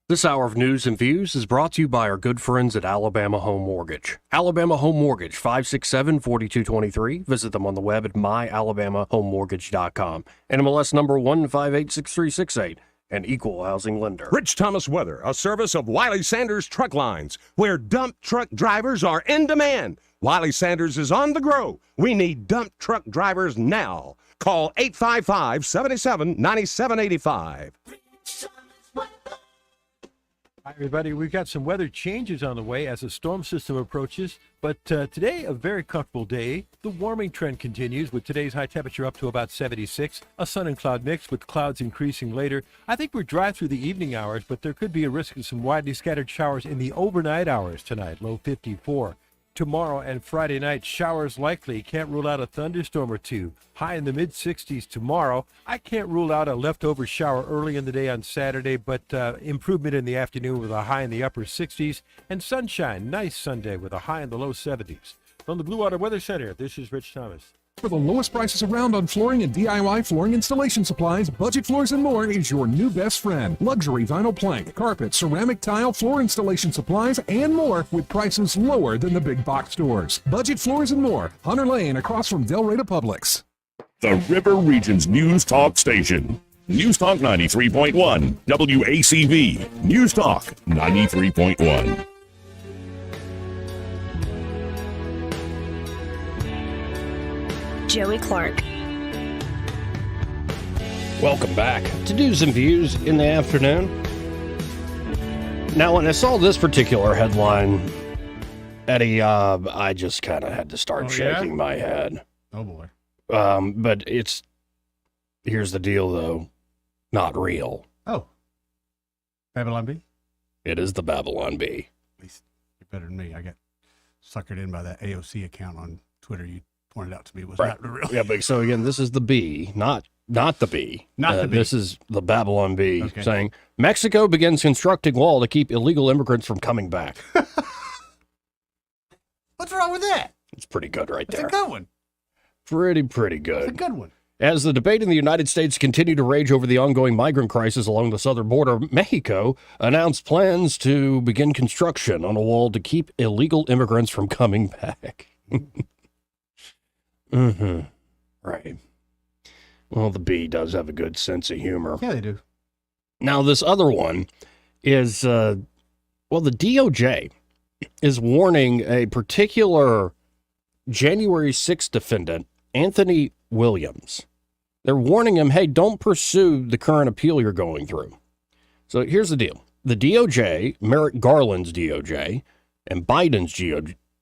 Speaker 3: This hour of news and views is brought to you by our good friends at Alabama Home Mortgage. Alabama Home Mortgage, 567-4223. Visit them on the web at myalabamahomemortgage.com. NMLS number 1586368. An equal housing lender.
Speaker 21: Rich Thomas Weather, a service of Wiley Sanders Truck Lines, where dump truck drivers are in demand. Wiley Sanders is on the grow. We need dump truck drivers now. Call 855-77-9785.
Speaker 22: Hi, everybody. We've got some weather changes on the way as a storm system approaches, but today, a very comfortable day. The warming trend continues with today's high temperature up to about 76, a sun and cloud mix with clouds increasing later. I think we're dry through the evening hours, but there could be a risk of some widely scattered showers in the overnight hours tonight, low 54. Tomorrow and Friday night, showers likely. Can't rule out a thunderstorm or two. High in the mid-60s tomorrow. I can't rule out a leftover shower early in the day on Saturday, but improvement in the afternoon with a high in the upper 60s. And sunshine, nice Sunday with a high in the low 70s. From the Blue Water Weather Center, this is Rich Thomas.
Speaker 23: For the lowest prices around on flooring and DIY flooring installation supplies, Budget Floors and More is your new best friend. Luxury vinyl plank, carpet, ceramic tile, floor installation supplies, and more with prices lower than the big box stores. Budget Floors and More, Hunter Lane across from Del Rey Publix.
Speaker 10: The River Region's News Talk Station. News Talk 93.1, WACV. News Talk 93.1.
Speaker 24: Joey Clark.
Speaker 3: Welcome back to News and Views in the afternoon. Now, when I saw this particular headline, Eddie, I just kind of had to start shaking my head.
Speaker 4: Oh, boy.
Speaker 3: But here's the deal, though. Not real.
Speaker 4: Oh. Babylon Bee?
Speaker 3: It is the Babylon Bee.
Speaker 4: At least you're better than me. I got suckered in by that AOC account on Twitter you pointed out to me was not real.
Speaker 3: Yeah, but so again, this is the bee, not the bee.
Speaker 4: Not the bee.
Speaker 3: This is the Babylon Bee saying Mexico begins constructing wall to keep illegal immigrants from coming back.
Speaker 4: What's wrong with that?
Speaker 3: It's pretty good right there.
Speaker 4: It's a good one.
Speaker 3: Pretty good.
Speaker 4: It's a good one.
Speaker 3: As the debate in the United States continued to rage over the ongoing migrant crisis along the southern border, Mexico announced plans to begin construction on a wall to keep illegal immigrants from coming back. Right. Well, the bee does have a good sense of humor.
Speaker 4: Yeah, they do.
Speaker 3: Now, this other one is, the DOJ is warning a particular January 6th defendant, Anthony Williams. They're warning him, hey, don't pursue the current appeal you're going through. So here's the deal. The DOJ, Merrick Garland's DOJ, and Biden's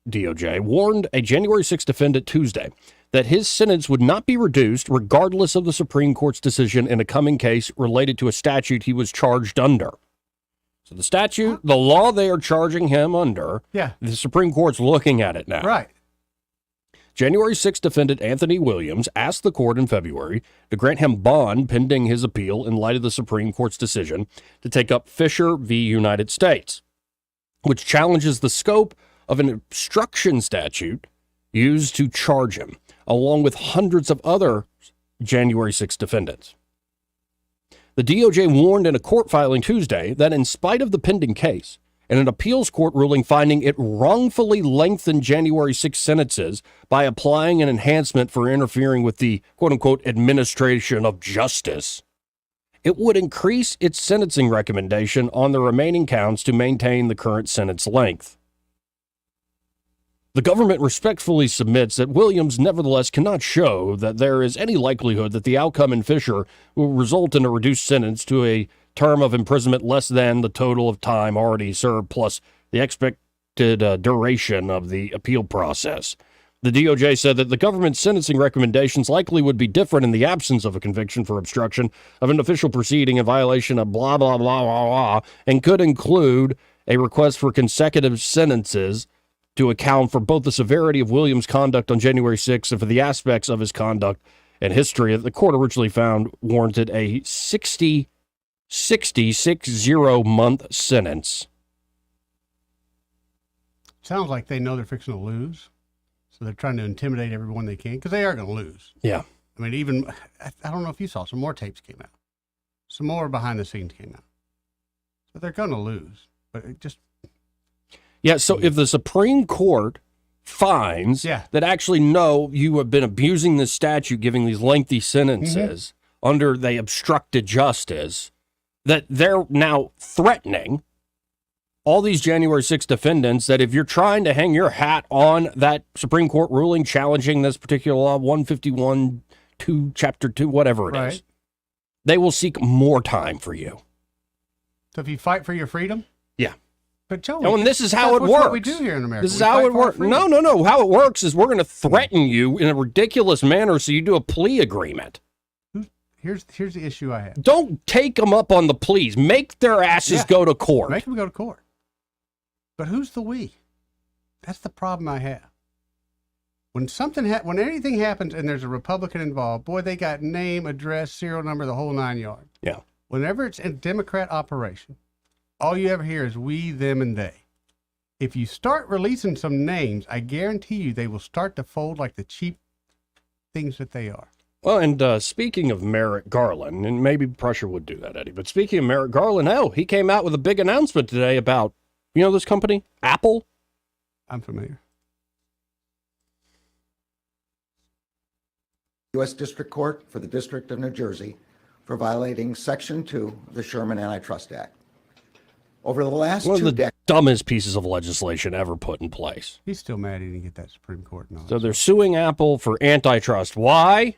Speaker 3: DOJ warned a January 6th defendant Tuesday that his sentence would not be reduced regardless of the Supreme Court's decision in a coming case related to a statute he was charged under. So the statute, the law they are charging him under, the Supreme Court's looking at it now.
Speaker 4: Right.
Speaker 3: January 6th defendant Anthony Williams asked the court in February to grant him bond pending his appeal in light of the Supreme Court's decision to take up Fisher v. United States, which challenges the scope of an obstruction statute used to charge him, along with hundreds of other January 6 defendants. The DOJ warned in a court filing Tuesday that in spite of the pending case and an appeals court ruling finding it wrongfully lengthened January 6 sentences by applying an enhancement for interfering with the quote-unquote administration of justice, it would increase its sentencing recommendation on the remaining counts to maintain the current sentence length. The government respectfully submits that Williams nevertheless cannot show that there is any likelihood that the outcome in Fisher will result in a reduced sentence to a term of imprisonment less than the total of time already served plus the expected duration of the appeal process. The DOJ said that the government's sentencing recommendations likely would be different in the absence of a conviction for obstruction of an official proceeding in violation of blah, blah, blah, blah, blah, and could include a request for consecutive sentences to account for both the severity of Williams' conduct on January 6th and for the aspects of his conduct and history that the court originally found warranted a 60 month sentence.
Speaker 4: Sounds like they know they're fixing to lose, so they're trying to intimidate everyone they can, because they are going to lose.
Speaker 3: Yeah.
Speaker 4: I mean, even, I don't know if you saw, some more tapes came out. Some more behind the scenes came out. So they're going to lose, but it just...
Speaker 3: Yeah, so if the Supreme Court finds that actually, no, you have been abusing this statute, giving these lengthy sentences under they obstructed justice, that they're now threatening all these January 6 defendants that if you're trying to hang your hat on that Supreme Court ruling challenging this particular law, 151, 2, Chapter 2, whatever it is, they will seek more time for you.
Speaker 4: So if you fight for your freedom?
Speaker 3: Yeah.
Speaker 4: But Joey,
Speaker 3: and this is how it works.
Speaker 4: That's what we do here in America.
Speaker 3: This is how it works. No. How it works is we're going to threaten you in a ridiculous manner so you do a plea agreement.
Speaker 4: Here's the issue I have.
Speaker 3: Don't take them up on the pleas. Make their asses go to court.
Speaker 4: Make them go to court. But who's the we? That's the problem I have. When when anything happens and there's a Republican involved, boy, they got name, address, serial number, the whole 9 yards.
Speaker 3: Yeah.
Speaker 4: Whenever it's a Democrat operation, all you ever hear is we, them, and they. If you start releasing some names, I guarantee you they will start to fold like the cheap things that they are.
Speaker 3: Well, and speaking of Merrick Garland, and maybe pressure would do that, Eddie, but speaking of Merrick Garland, he came out with a big announcement today about, you know this company, Apple?
Speaker 4: I'm familiar.
Speaker 2: U.S. District Court for the District of New Jersey for violating Section 2 of the Sherman Antitrust Act. Over the last
Speaker 3: one of the
Speaker 2: 2 decades,
Speaker 3: dumbest pieces of legislation ever put in place.
Speaker 4: He's still mad he didn't get that Supreme Court.
Speaker 3: So they're suing Apple for antitrust. Why?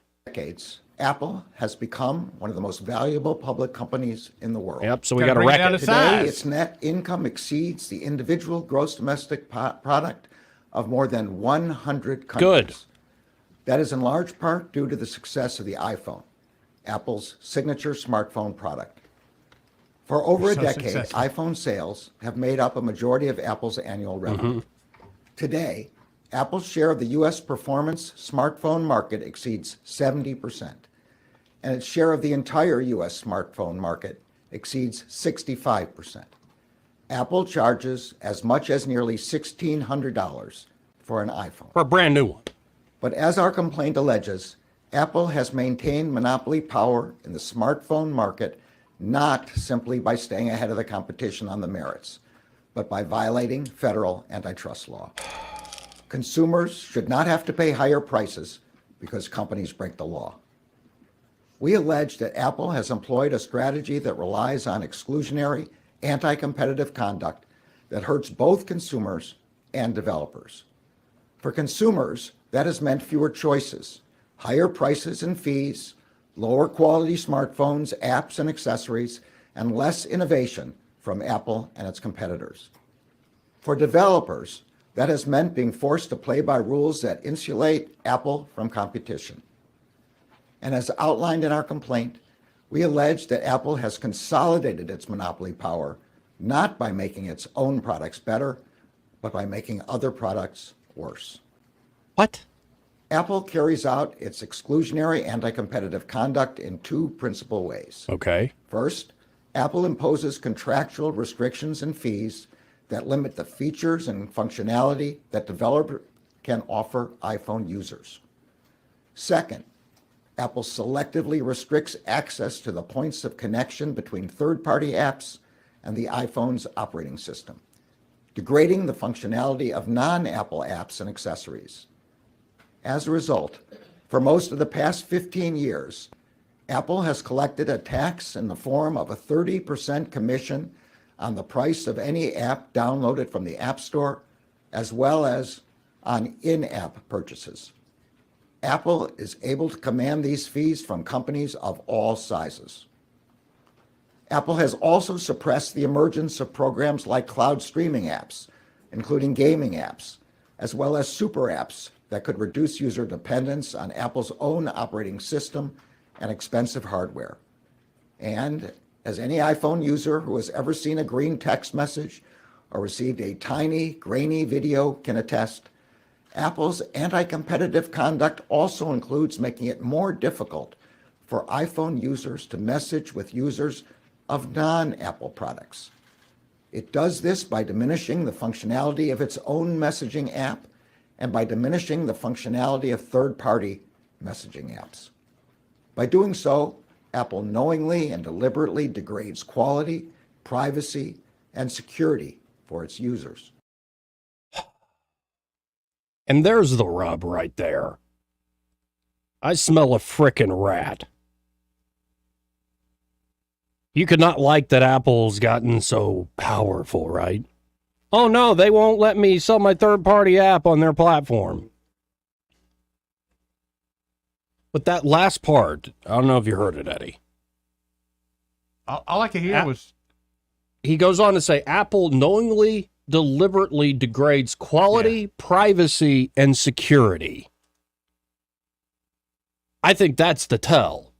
Speaker 2: Apple has become one of the most valuable public companies in the world.
Speaker 3: Yep, so we got to wreck it.
Speaker 2: Today, its net income exceeds the individual gross domestic product of more than 100 countries.
Speaker 3: Good.
Speaker 2: That is in large part due to the success of the iPhone, Apple's signature smartphone product. For over a decade, iPhone sales have made up a majority of Apple's annual revenue. Today, Apple's share of the U.S. performance smartphone market exceeds 70%, and its share of the entire U.S. smartphone market exceeds 65%. Apple charges as much as nearly $1,600 for an iPhone.
Speaker 3: For a brand new one.
Speaker 2: But as our complaint alleges, Apple has maintained monopoly power in the smartphone market not simply by staying ahead of the competition on the merits, but by violating federal antitrust law. Consumers should not have to pay higher prices because companies break the law. We allege that Apple has employed a strategy that relies on exclusionary, anti-competitive conduct that hurts both consumers and developers. For consumers, that has meant fewer choices, higher prices and fees, lower quality smartphones, apps, and accessories, and less innovation from Apple and its competitors. For developers, that has meant being forced to play by rules that insulate Apple from competition. And as outlined in our complaint, we allege that Apple has consolidated its monopoly power, not by making its own products better, but by making other products worse.
Speaker 3: What?
Speaker 2: Apple carries out its exclusionary anti-competitive conduct in 2 principal ways.
Speaker 3: Okay.
Speaker 2: First, Apple imposes contractual restrictions and fees that limit the features and functionality that can offer iPhone users. Second, Apple selectively restricts access to the points of connection between third-party apps and the iPhone's operating system, degrading the functionality of non-Apple apps and accessories. As a result, for most of the past 15 years, Apple has collected a tax in the form of a 30% commission on the price of any app downloaded from the App Store, as well as on in-app purchases. Apple is able to command these fees from companies of all sizes. Apple has also suppressed the emergence of programs like cloud streaming apps, including gaming apps, as well as super apps that could reduce user dependence on Apple's own operating system and expensive hardware. And as any iPhone user who has ever seen a green text message or received a tiny, grainy video can attest, Apple's anti-competitive conduct also includes making it more difficult for iPhone users to message with users of non-Apple products. It does this by diminishing the functionality of its own messaging app and by diminishing the functionality of third-party messaging apps. By doing so, Apple knowingly and deliberately degrades quality, privacy, and security for its users.
Speaker 3: And there's the rub right there. I smell a frickin' rat. You could not like that Apple's gotten so powerful, right? Oh no, they won't let me sell my third-party app on their platform. But that last part, I don't know if you heard it, Eddie.
Speaker 4: All I could hear was...
Speaker 3: He goes on to say, Apple knowingly, deliberately degrades quality, privacy, and security. I think that's the tell.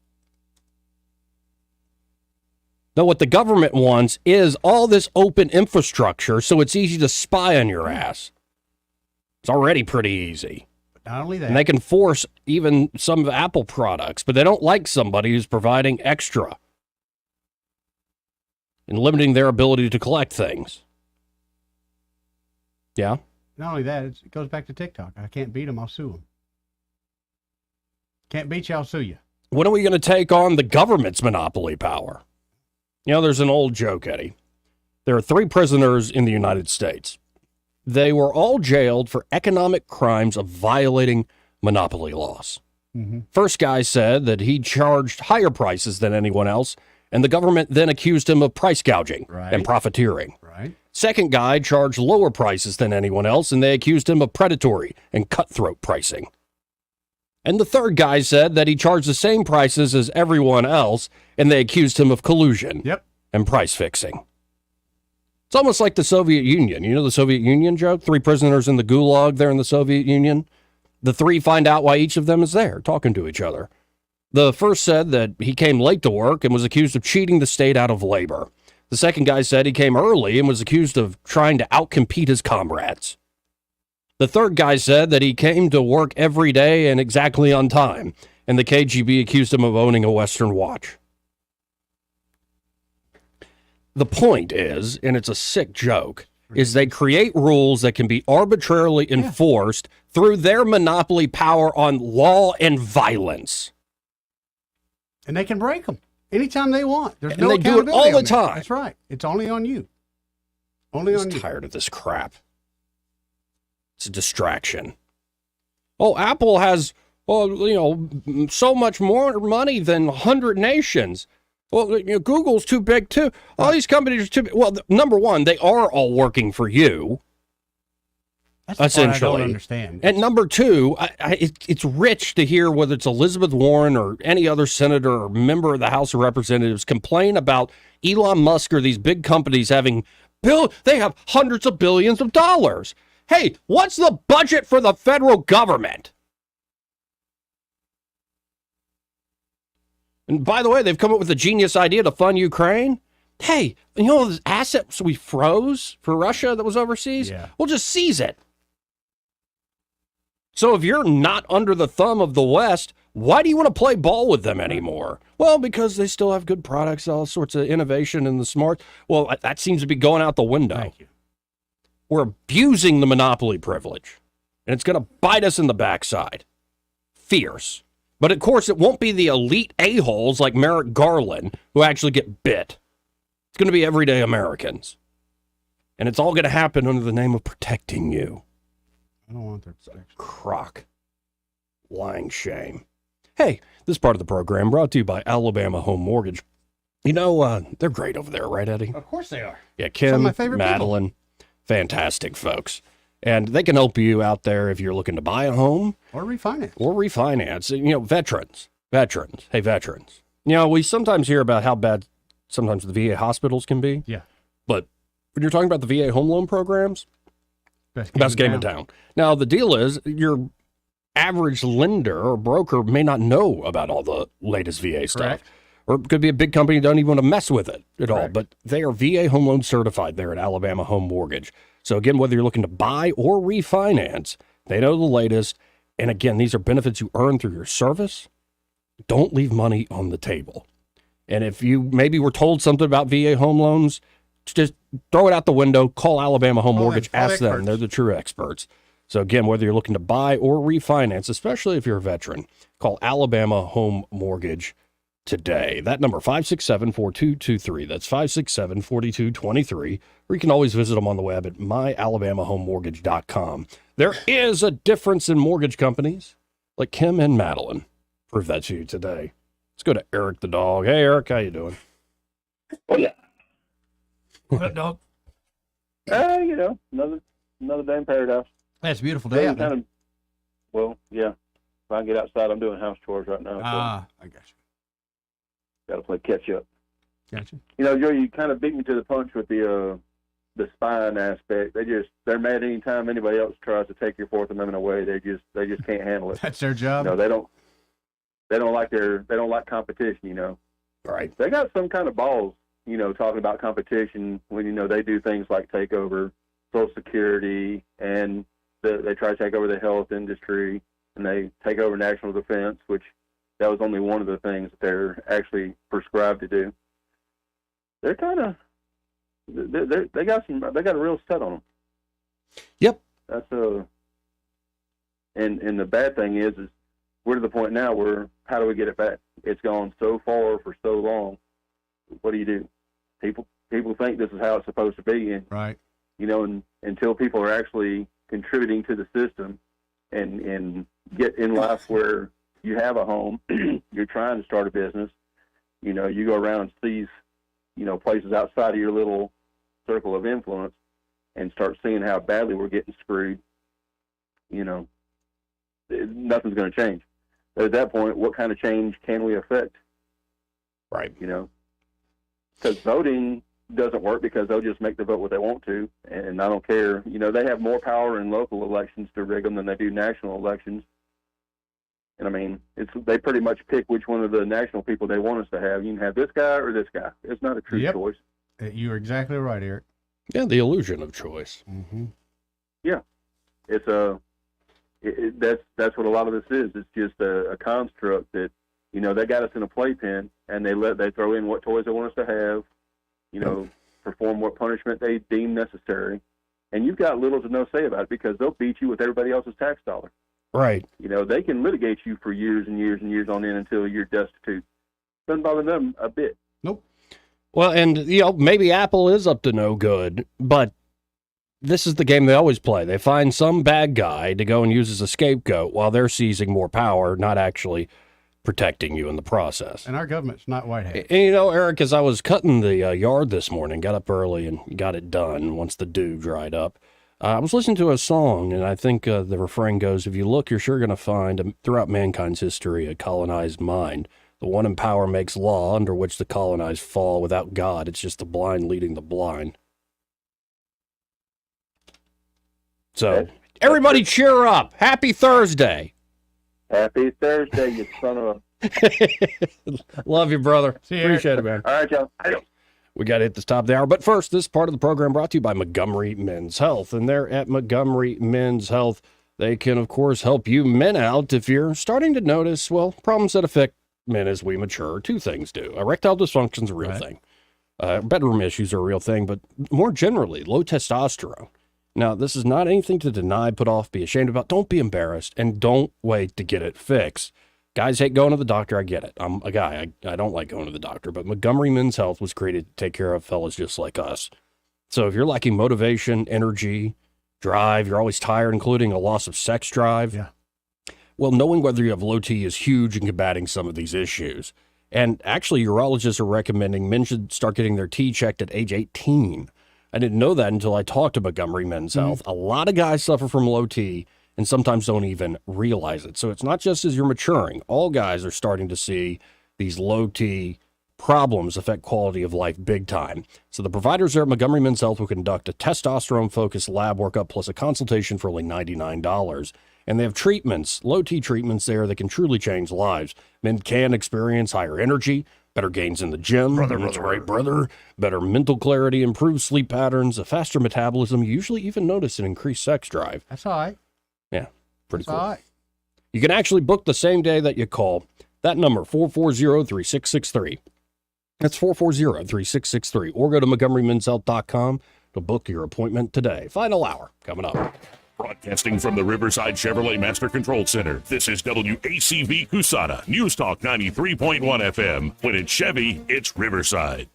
Speaker 3: Now, what the government wants is all this open infrastructure so it's easy to spy on your ass. It's already pretty easy.
Speaker 4: Not only that.
Speaker 3: And they can force even some of Apple products, but they don't like somebody who's providing extra and limiting their ability to collect things. Yeah?
Speaker 4: Not only that, it goes back to TikTok. I can't beat them, I'll sue them. Can't beat you, I'll sue you.
Speaker 3: When are we going to take on the government's monopoly power? You know, there's an old joke, Eddie. There are 3 prisoners in the United States. They were all jailed for economic crimes of violating monopoly laws.
Speaker 4: Mm-hmm.
Speaker 3: First guy said that he charged higher prices than anyone else, and the government then accused him of price gouging and profiteering.
Speaker 4: Right.
Speaker 3: Second guy charged lower prices than anyone else, and they accused him of predatory and cutthroat pricing. And the third guy said that he charged the same prices as everyone else, and they accused him of collusion and price fixing. It's almost like the Soviet Union. You know the Soviet Union joke? 3 prisoners in the gulag there in the Soviet Union. The 3 find out why each of them is there, talking to each other. The first said that he came late to work and was accused of cheating the state out of labor. The second guy said he came early and was accused of trying to outcompete his comrades. The third guy said that he came to work every day and exactly on time, and the KGB accused him of owning a Western watch. The point is, and it's a sick joke, is they create rules that can be arbitrarily enforced through their monopoly power on law and violence.
Speaker 4: And they can break them anytime they want. There's
Speaker 3: And
Speaker 4: no
Speaker 3: they do it all
Speaker 4: accountability
Speaker 3: the
Speaker 4: on that.
Speaker 3: time.
Speaker 4: That's right. It's only on you. Only on you.
Speaker 3: I'm tired of this crap. It's a distraction. Oh, Apple has, so much more money than 100 nations. Well, Google's too big, too. All these companies are too big. Well, number one, they are all working for you.
Speaker 4: That's the part
Speaker 3: essentially.
Speaker 4: I don't understand.
Speaker 3: And number two, it's rich to hear whether it's Elizabeth Warren or any other senator or member of the House of Representatives complain about Elon Musk or these big companies having they have hundreds of billions of dollars. Hey, what's the budget for the federal government? And by the way, they've come up with a genius idea to fund Ukraine. Hey, you know those assets we froze for Russia that was overseas?
Speaker 4: Yeah.
Speaker 3: We'll just seize it. So if you're not under the thumb of the West, why do you want to play ball with them anymore? Well, because they still have good products, all sorts of innovation and the smart. Well, that seems to be going out the window.
Speaker 4: Thank you.
Speaker 3: We're abusing the monopoly privilege. and it's going to bite us in the backside. Fierce. But of course, it won't be the elite a-holes like Merrick Garland who actually get bit. It's going to be everyday Americans. And it's all going to happen under the name of protecting you.
Speaker 4: I don't want their protection.
Speaker 3: Crock. Lying shame. Hey, this part of the program brought to you by Alabama Home Mortgage. You know, they're great over there, right, Eddie?
Speaker 4: Of course they are.
Speaker 3: Yeah,
Speaker 4: Some
Speaker 3: Kim,
Speaker 4: of my favorite
Speaker 3: Madeline, fantastic folks. And they can help you out there if you're looking to buy a home.
Speaker 4: Or refinance.
Speaker 3: Or refinance. You know, veterans. Hey, veterans. You know, we sometimes hear about how bad sometimes the VA hospitals can be.
Speaker 4: Yeah.
Speaker 3: But when you're talking about the VA home loan programs, best game in town. Now, the deal is your average lender or broker may not know about all the latest VA stuff.
Speaker 4: Correct.
Speaker 3: Or it could be a big company who don't even want to mess with it at all. But they are VA home loan certified there at Alabama Home Mortgage. So again, whether you're looking to buy or refinance, they know the latest. And again, these are benefits you earn through your service. Don't leave money on the table. And if you maybe were told something about VA home loans, just throw it out the window, call Alabama Home Mortgage, ask them. They're the true experts. So again, whether you're looking to buy or refinance, especially if you're a veteran, call Alabama Home Mortgage today. That number, 567-4223. That's 567-4223. Or you can always visit them on the web at myalabamahomemortgage.com. There is a difference in mortgage companies like Kim and Madeline. Prove that to you today. Let's go to Eric the dog. Hey, Eric, how you doing?
Speaker 5: Oh, yeah.
Speaker 4: What, dog?
Speaker 5: You know, another day in paradise.
Speaker 4: That's a beautiful day out there.
Speaker 5: Well, yeah. If I get outside, I'm doing house chores right now.
Speaker 4: I got you.
Speaker 5: Got to play catch up.
Speaker 4: Gotcha.
Speaker 5: You know, Joe, you kind of beat me to the punch with the spying aspect. They're mad anytime anybody else tries to take your Fourth Amendment away. They just can't handle it.
Speaker 4: That's their job.
Speaker 5: You know, they don't like competition. You know,
Speaker 3: right?
Speaker 5: They got some kind of balls. You know, talking about competition when you know they do things like take over Social Security and they try to take over the health industry and they take over national defense, which that was only one of the things that they're actually prescribed to do. They're kind of they got a real set on them.
Speaker 3: Yep.
Speaker 5: That's and the bad thing is we're to the point now where how do we get it back? It's gone so far for so long. What do you do? People think this is how it's supposed to be, and
Speaker 4: right.
Speaker 5: You know, and until people are actually contributing to the system and get in life where you have a home, you're trying to start a business, you know, you go around and see, you know, places outside of your little circle of influence and start seeing how badly we're getting screwed, you know, nothing's going to change. But at that point, what kind of change can we affect?
Speaker 3: Right.
Speaker 5: You know, because voting doesn't work because they'll just make the vote what they want to, and I don't care. You know, they have more power in local elections to rig them than they do national elections. And I mean, they pretty much pick which one of the national people they want us to have. You can have this guy or this guy. It's not a true choice.
Speaker 4: You're exactly right, Eric.
Speaker 3: Yeah, the illusion of choice.
Speaker 4: Mm-hmm.
Speaker 5: Yeah, it's that's what a lot of this is. It's just a construct that, you know, they got us in a playpen and they throw in what toys they want us to have, you know, perform what punishment they deem necessary, and you've got little to no say about it because they'll beat you with everybody else's tax dollar.
Speaker 3: Right.
Speaker 5: You know, they can litigate you for years and years and years on end until you're destitute. Doesn't bother them a bit.
Speaker 4: Nope.
Speaker 3: Well, and, you know, maybe Apple is up to no good, but this is the game they always play. They find some bad guy to go and use as a scapegoat while they're seizing more power, not actually protecting you in the process.
Speaker 4: And our government's not white hat.
Speaker 3: And, you know, Eric, as I was cutting the yard this morning, got up early and got it done once the dew dried up, I was listening to a song, and I think the refrain goes, if you look, you're sure going to find throughout mankind's history a colonized mind. The one in power makes law under which the colonized fall. Without God, it's just the blind leading the blind. So, everybody cheer up. Happy Thursday.
Speaker 5: Happy Thursday, you son of
Speaker 3: a... Love you, brother.
Speaker 4: See you,
Speaker 3: appreciate it, man.
Speaker 5: All right, y'all.
Speaker 3: We got to hit the top of the hour. But first, this part of the program brought to you by Montgomery Men's Health. And they're at Montgomery Men's Health. They can, of course, help you men out if you're starting to notice, well, problems that affect men as we mature. Two things do. Erectile dysfunction is a real thing. Bedroom issues are a real thing. But more generally, low testosterone. Now, this is not anything to deny, put off, be ashamed about. Don't be embarrassed, and don't wait to get it fixed. Guys hate going to the doctor. I get it. I'm a guy. I don't like going to the doctor, but Montgomery Men's Health was created to take care of fellas just like us. So if you're lacking motivation, energy, drive, you're always tired, including a loss of sex drive.
Speaker 4: Yeah.
Speaker 3: Well, knowing whether you have low T is huge in combating some of these issues. And actually, urologists are recommending men should start getting their T checked at age 18. I didn't know that until I talked to Montgomery Men's Health. A lot of guys suffer from low T and sometimes don't even realize it. So it's not just as you're maturing. All guys are starting to see these low T problems affect quality of life big time. So the providers there at Montgomery Men's Health will conduct a testosterone-focused lab workup plus a consultation for only $99. And they have treatments, low T treatments there that can truly change lives. Men can experience higher energy, better gains in the gym, brother, better mental clarity, improved sleep patterns, a faster metabolism. You usually even notice an increased sex drive.
Speaker 4: That's all right.
Speaker 3: Yeah, pretty cool.
Speaker 4: All right.
Speaker 3: You can actually book the same day that you call. That number, 440-3663. That's 440-3663. Or go to MontgomeryMen'sHealth.com to book your appointment today. Final hour coming up.
Speaker 10: Broadcasting from the Riverside Chevrolet Master Control Center, this is WACV Cusana, News Talk 93.1 FM. When it's Chevy, it's Riverside.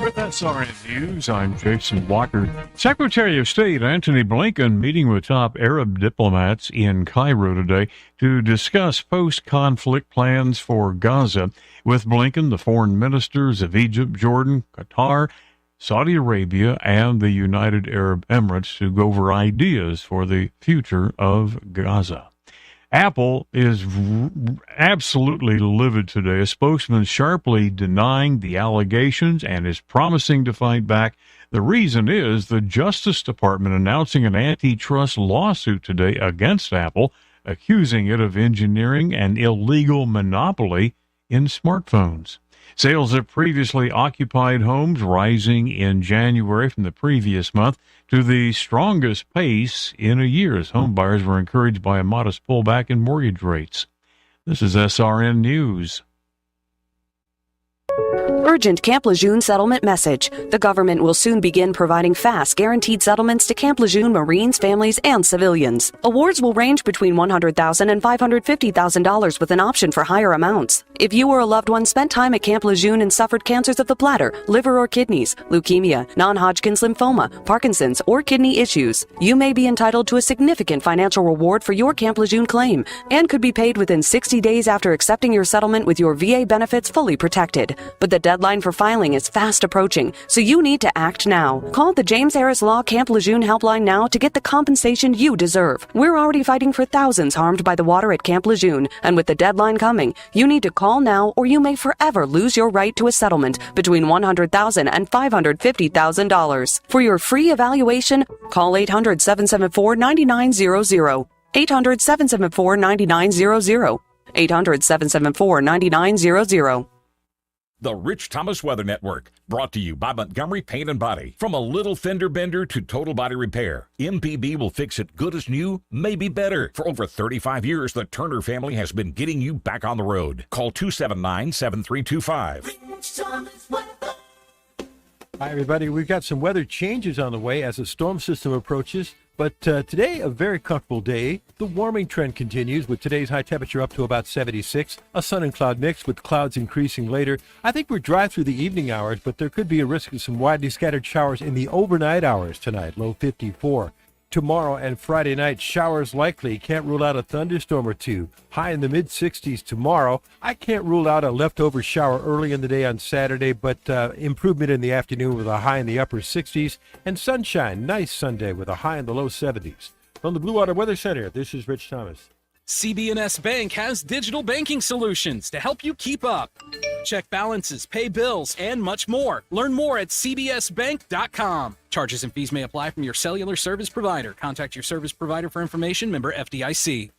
Speaker 7: With SRN News, I'm Jason Walker. Secretary of State Antony Blinken meeting with top Arab diplomats in Cairo today to discuss post-conflict plans for Gaza. With Blinken, the foreign ministers of Egypt, Jordan, Qatar, Saudi Arabia, and the United Arab Emirates to go over ideas for the future of Gaza. Apple is absolutely livid today. A spokesman sharply denying the allegations and is promising to fight back. The reason is the Justice Department announcing an antitrust lawsuit today against Apple, accusing it of engineering an illegal monopoly in smartphones. Sales of previously occupied homes rising in January from the previous month to the strongest pace in a year as home buyers were encouraged by a modest pullback in mortgage rates. This is SRN News.
Speaker 8: Urgent Camp Lejeune settlement message. The government will soon begin providing fast, guaranteed settlements to Camp Lejeune Marines, families, and civilians. Awards will range between $100,000 and $550,000 with an option for higher amounts. If you or a loved one spent time at Camp Lejeune and suffered cancers of the bladder, liver or kidneys, leukemia, non-Hodgkin's lymphoma, Parkinson's, or kidney issues, you may be entitled to a significant financial reward for your Camp Lejeune claim and could be paid within 60 days after accepting your settlement with your VA benefits fully protected. But the deadline for filing is fast approaching, so you need to act now. Call the James Harris Law Camp Lejeune helpline now to get the compensation you deserve. We're already fighting for thousands harmed by the water at Camp Lejeune, and with the deadline coming, you need to call now or you may forever lose your right to a settlement between $100,000 and $550,000. For your free evaluation, call 800-774-9900. 800-774-9900. 800-774-9900.
Speaker 9: The Rich Thomas Weather Network, brought to you by Montgomery Paint and Body. From a little fender bender to total body repair, MPB will fix it good as new, maybe better. For over 35 years, the Turner family has been getting you back on the road. Call 279-7325.
Speaker 22: Hi, everybody. We've got some weather changes on the way as a storm system approaches. But today, a very comfortable day. The warming trend continues with today's high temperature up to about 76. A sun and cloud mix with clouds increasing later. I think we're dry through the evening hours, but there could be a risk of some widely scattered showers in the overnight hours tonight, low 54. Tomorrow and Friday night, showers likely. Can't rule out a thunderstorm or two. High in the mid-60s tomorrow. I can't rule out a leftover shower early in the day on Saturday, but improvement in the afternoon with a high in the upper 60s. And sunshine, nice Sunday with a high in the low 70s. From the Blue Water Weather Center, this is Rich Thomas.
Speaker 11: CB&S Bank has digital banking solutions to help you keep up. Check balances, pay bills, and much more. Learn more at cbsbank.com. Charges and fees may apply from your cellular service provider. Contact your service provider for information. Member FDIC.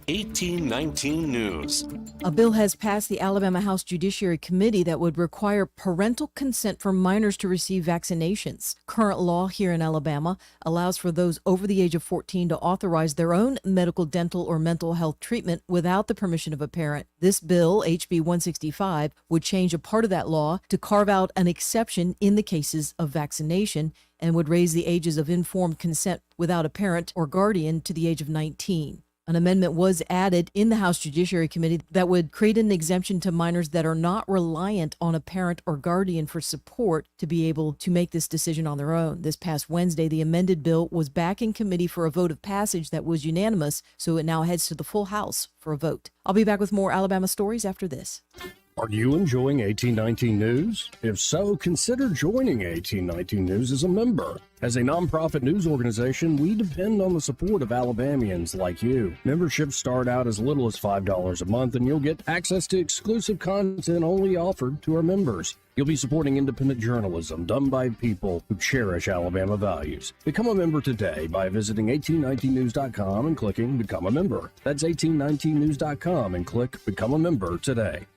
Speaker 12: 1819 News.
Speaker 14: A bill has passed the Alabama House Judiciary Committee that would require parental consent for minors to receive vaccinations. Current law here in Alabama allows for those over the age of 14 to authorize their own medical, dental, or mental health treatment without the permission of a parent. This bill, HB 165, would change a part of that law to carve out an exception in the cases of vaccination and would raise the ages of informed consent without a parent or guardian to the age of 19. An amendment was added in the House Judiciary Committee that would create an exemption to minors that are not reliant on a parent or guardian for support to be able to make this decision on their own. This past Wednesday, the amended bill was back in committee for a vote of passage that was unanimous, so it now heads to the full House for a vote. I'll be back with more Alabama stories after this.
Speaker 3: Are you enjoying 1819 News? If so, consider joining 1819 News as a member. As a nonprofit news organization, we depend on the support of Alabamians like you. Memberships start out as little as $5 a month, and you'll get access to exclusive content only offered to our members. You'll be supporting independent journalism done by people who cherish Alabama values. Become a member today by visiting 1819news.com and clicking Become a Member. That's 1819news.com and click Become a Member today.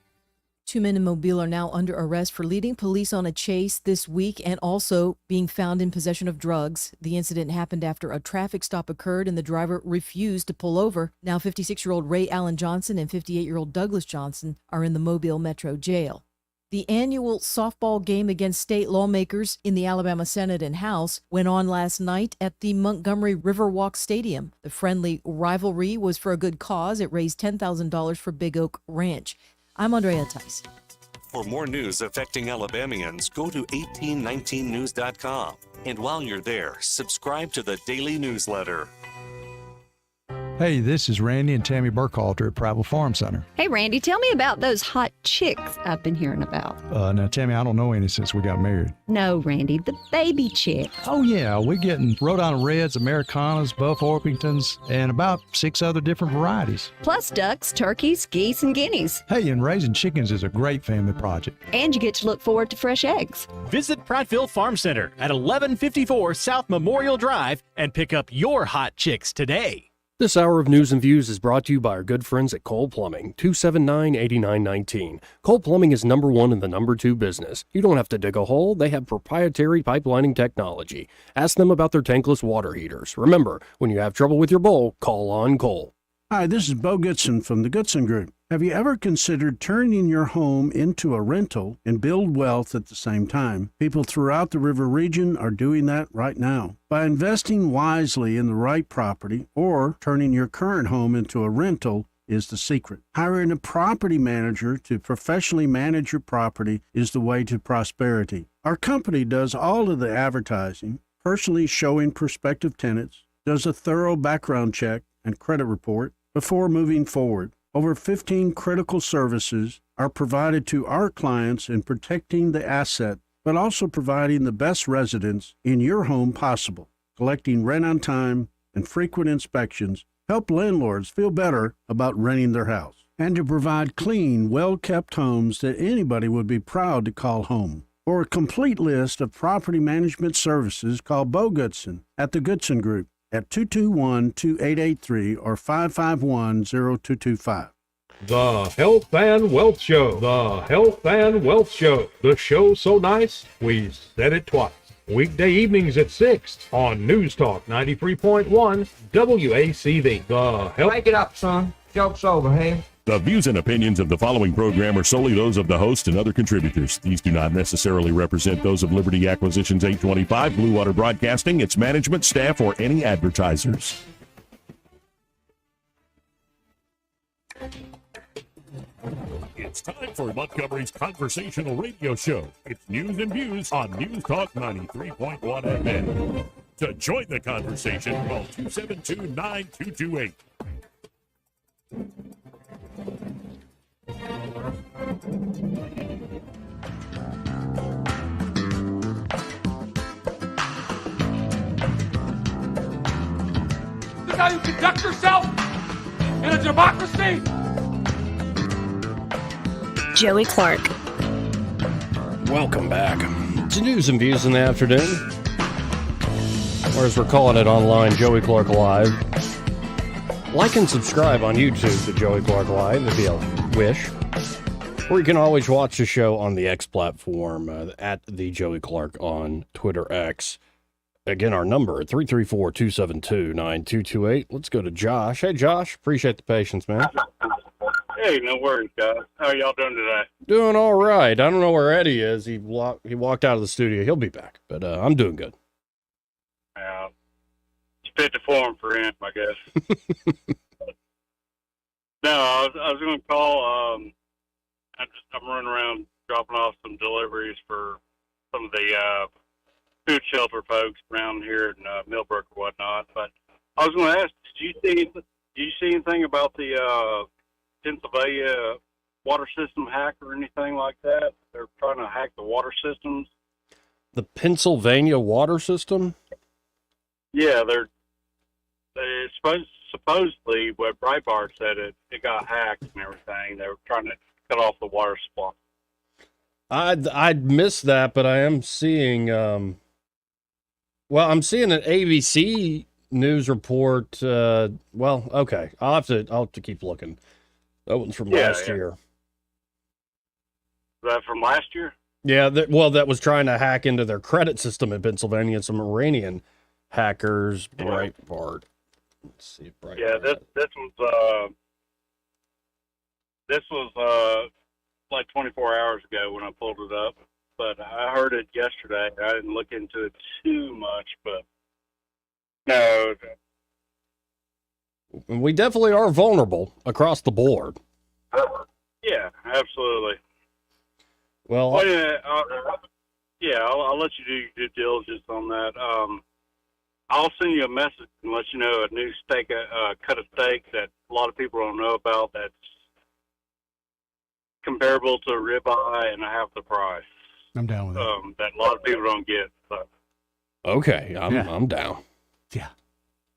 Speaker 14: 2 men in Mobile are now under arrest for leading police on a chase this week and also being found in possession of drugs. The incident happened after a traffic stop occurred and the driver refused to pull over. Now 56-year-old Ray Allen Johnson and 58-year-old Douglas Johnson are in the Mobile Metro Jail. The annual softball game against state lawmakers in the Alabama Senate and House went on last night at the Montgomery Riverwalk Stadium. The friendly rivalry was for a good cause. It raised $10,000 for Big Oak Ranch. I'm Andrea Tice.
Speaker 12: For more news affecting Alabamians, go to 1819news.com. And while you're there, subscribe to the daily newsletter.
Speaker 15: Hey, this is Randy and Tammy Burkhalter at Prattville Farm Center.
Speaker 16: Hey, Randy, tell me about those hot chicks I've been hearing about.
Speaker 15: Now, Tammy, I don't know any since we got married.
Speaker 16: No, Randy, the baby chick.
Speaker 15: Oh, yeah, we're getting Rhode Island Reds, Americanas, Buff Orpingtons, and about 6 other different varieties.
Speaker 16: Plus ducks, turkeys, geese, and guineas.
Speaker 15: Hey, and raising chickens is a great family project.
Speaker 16: And you get to look forward to fresh eggs.
Speaker 25: Visit Prattville Farm Center at 1154 South Memorial Drive and pick up your hot chicks today.
Speaker 3: This hour of News and Views is brought to you by our good friends at Cole Plumbing, 279-8919. Cole Plumbing is number 1 in the number 2 business. You don't have to dig a hole. They have proprietary pipelining technology. Ask them about their tankless water heaters. Remember, when you have trouble with your bowl, call on Cole.
Speaker 26: Hi, this is Bo Goodson from the Goodson Group. Have you ever considered turning your home into a rental and build wealth at the same time? People throughout the river region are doing that right now. By investing wisely in the right property or turning your current home into a rental is the secret. Hiring a property manager to professionally manage your property is the way to prosperity. Our company does all of the advertising, personally showing prospective tenants, does a thorough background check and credit report before moving forward. Over 15 critical services are provided to our clients in protecting the asset, but also providing the best residence in your home possible. Collecting rent on time and frequent inspections help landlords feel better about renting their house, and to provide clean, well-kept homes that anybody would be proud to call home. For a complete list of property management services, call Bo Goodson at the Goodson Group at 221-2883 or 551-0225.
Speaker 7: The Health and Wealth Show. The Health and Wealth Show. The show so nice, we said it twice. Weekday evenings at 6 on News Talk 93.1 WACV. The Health.
Speaker 27: Break it up, son. Joke's over, hey?
Speaker 10: The views and opinions of the following program are solely those of the host and other contributors. These do not necessarily represent those of Liberty Acquisitions 825, Blue Water Broadcasting, its management, staff, or any advertisers. It's time for Montgomery's conversational radio show. It's News and Views on News Talk 93.1 FM. To join the conversation, call 272-9228.
Speaker 28: This is how you conduct yourself in a democracy.
Speaker 24: Joey Clark.
Speaker 3: Welcome back to News and Views in the afternoon, or as we're calling it online, Joey Clark Live. Like and subscribe on YouTube to Joey Clark Live if you wish. Or you can always watch the show on the X platform at the Joey Clark on Twitter X. Again, our number, 334-272-9228. Let's go to Josh. Hey, Josh. Appreciate the patience, man.
Speaker 1: Hey, no worries, guys. How y'all doing today?
Speaker 3: Doing all right. I don't know where Eddie is. He walked out of the studio. He'll be back, but I'm doing good.
Speaker 1: It's fit to form for him, I guess. No, I was going to call. I'm running around dropping off some deliveries for some of the food shelter folks around here in Millbrook or whatnot. But I was going to ask, did you see anything about the Pennsylvania water system hack or anything like that? They're trying to hack the water systems.
Speaker 3: The Pennsylvania water system?
Speaker 1: Yeah, they supposedly what Breitbart said it got hacked and everything. They were trying to cut off the water supply.
Speaker 3: I'd missed that, but I am seeing I'm seeing an ABC news report. Okay, I'll have to keep looking. That one's from last year.
Speaker 1: Is that from last year?
Speaker 3: Yeah, that was trying to hack into their credit system in Pennsylvania. Some Iranian hackers, Breitbart. Let's see if Breitbart.
Speaker 1: Yeah, this was like 24 hours ago when I pulled it up, but I heard it yesterday. I didn't look into it too much, but no.
Speaker 3: We definitely are vulnerable across the board.
Speaker 1: Yeah, absolutely.
Speaker 3: Well,
Speaker 1: I'll let you do your due diligence on that. I'll send you a message and let you know a new steak, cut of steak that a lot of people don't know about that's comparable to a ribeye and half the price.
Speaker 4: I'm down with that.
Speaker 1: That a lot of people don't get. So.
Speaker 3: Okay, I'm down.
Speaker 4: Yeah.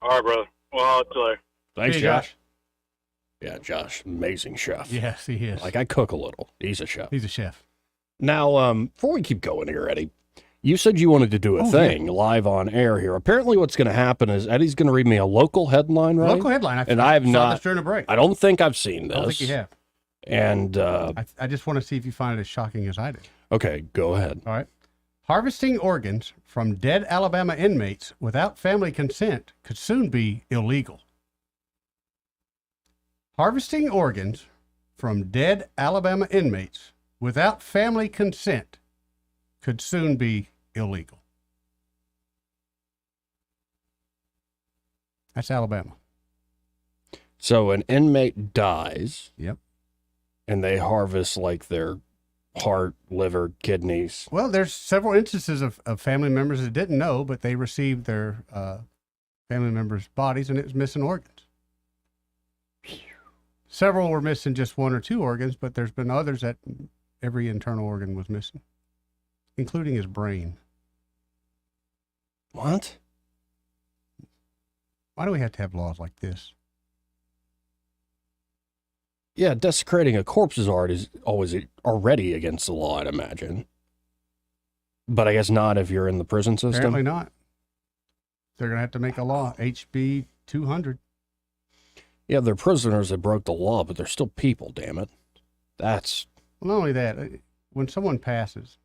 Speaker 1: All right, brother. Well, I'll tell you later.
Speaker 3: Thanks,
Speaker 4: Hey,
Speaker 3: Josh. Yeah, Josh, amazing chef.
Speaker 4: Yes, he is.
Speaker 3: Like, I cook a little. He's a chef.
Speaker 4: He's a chef.
Speaker 3: Now, before we keep going here, Eddie, you said you wanted to do a thing live on air here. Apparently what's going to happen is Eddie's going to read me a local headline, right?
Speaker 4: Local headline.
Speaker 3: I have
Speaker 4: saw
Speaker 3: not.
Speaker 4: this during a break.
Speaker 3: I don't think I've seen this.
Speaker 4: I don't think you have.
Speaker 3: And
Speaker 4: I just want to see if you find it as shocking as I did.
Speaker 3: Okay, go ahead.
Speaker 4: All right. Harvesting organs from dead Alabama inmates without family consent could soon be illegal. Harvesting organs from dead Alabama inmates without family consent could soon be illegal. That's Alabama.
Speaker 3: So an inmate dies.
Speaker 4: Yep.
Speaker 3: And they harvest like their heart, liver, kidneys.
Speaker 4: Well, there's several instances of family members that didn't know, but they received their family members' bodies and it was missing organs. Several were missing just one or two organs, but there's been others that every internal organ was missing, including his brain.
Speaker 3: What?
Speaker 4: Why do we have to have laws like this?
Speaker 3: Yeah, desecrating a corpse's art is always already against the law, I'd imagine. But I guess not if you're in the prison system.
Speaker 4: Apparently not. They're going to have to make a law, HB 200.
Speaker 3: Yeah, they're prisoners that broke the law, but they're still people, damn it. That's...
Speaker 4: Well, not only that, when someone passes,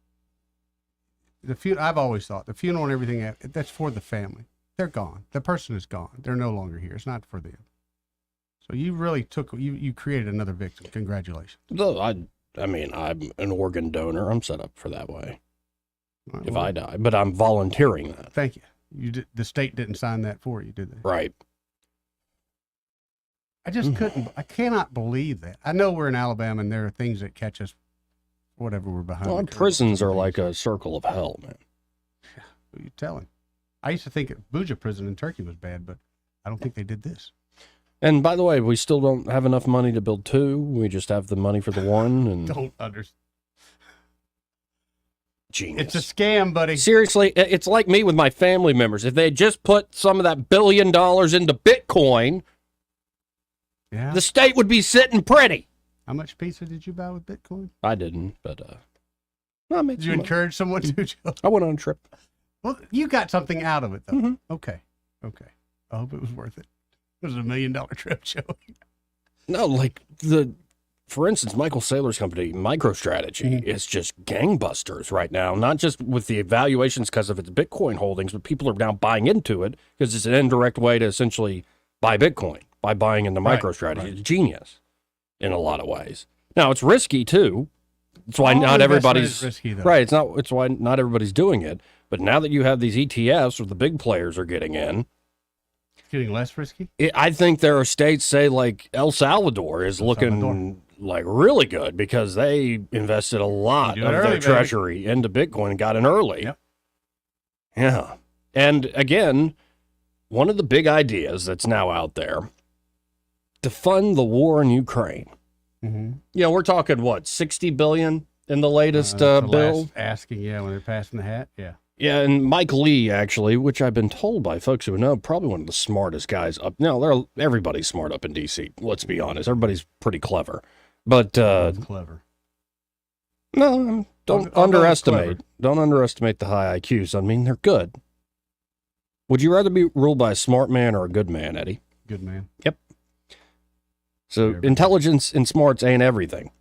Speaker 4: I've always thought the funeral and everything, that's for the family. They're gone. The person is gone. They're no longer here. It's not for them. So you really you created another victim. Congratulations.
Speaker 3: I mean, I'm an organ donor. I'm set up for that way.
Speaker 4: Right,
Speaker 3: if I die, but I'm volunteering that.
Speaker 4: Thank you. The state didn't sign that for you, did they?
Speaker 3: Right.
Speaker 4: I just I cannot believe that. I know we're in Alabama and there are things that catch us, whatever we're behind.
Speaker 3: Well, prisons are like a circle of hell, man.
Speaker 4: Yeah, who are you telling? I used to think Buja prison in Turkey was bad, but I don't think they did this.
Speaker 3: And by the way, we still don't have enough money to build two. We just have the money for the one. And
Speaker 4: don't understand.
Speaker 3: Genius.
Speaker 4: It's a scam, buddy.
Speaker 3: Seriously, it's like me with my family members. If they had just put some of that $1 billion into Bitcoin, the state would be sitting pretty.
Speaker 4: How much pizza did you buy with Bitcoin?
Speaker 3: I didn't, but
Speaker 4: did you encourage someone to?
Speaker 3: I went on a trip.
Speaker 4: Well, you got something out of it, though. Okay. I hope it was worth it. was a $1 million trip, Joey.
Speaker 3: No, for instance, Michael Saylor's company, MicroStrategy, is just gangbusters right now, not just with the evaluations because of its Bitcoin holdings, but people are now buying into it because it's an indirect way to essentially buy Bitcoin by buying into MicroStrategy. Right. It's genius in a lot of ways. Now, it's risky, too. It's why not everybody's
Speaker 4: risky, though.
Speaker 3: Right. It's why not everybody's doing it. But now that you have these ETFs where the big players are getting in,
Speaker 4: getting less risky.
Speaker 3: I think there are states, say like El Salvador, is looking like really good because they invested a lot of their treasury into Bitcoin and got in early.
Speaker 4: Yep.
Speaker 3: Yeah. And again, one of the big ideas that's now out there to fund the war in Ukraine.
Speaker 4: Mm-hmm.
Speaker 3: We're talking what, $60 billion in the latest bill?
Speaker 4: Asking, when they're passing the hat, yeah.
Speaker 3: Yeah, and Mike Lee, actually, which I've been told by folks who know, probably one of the smartest guys up. No, everybody's smart up in D.C., let's be honest. Everybody's pretty clever. But
Speaker 4: clever.
Speaker 3: No, don't underestimate the high IQs. I mean, they're good. Would you rather be ruled by a smart man or a good man, Eddie?
Speaker 4: Good man.
Speaker 3: Yep. So intelligence and smarts ain't everything.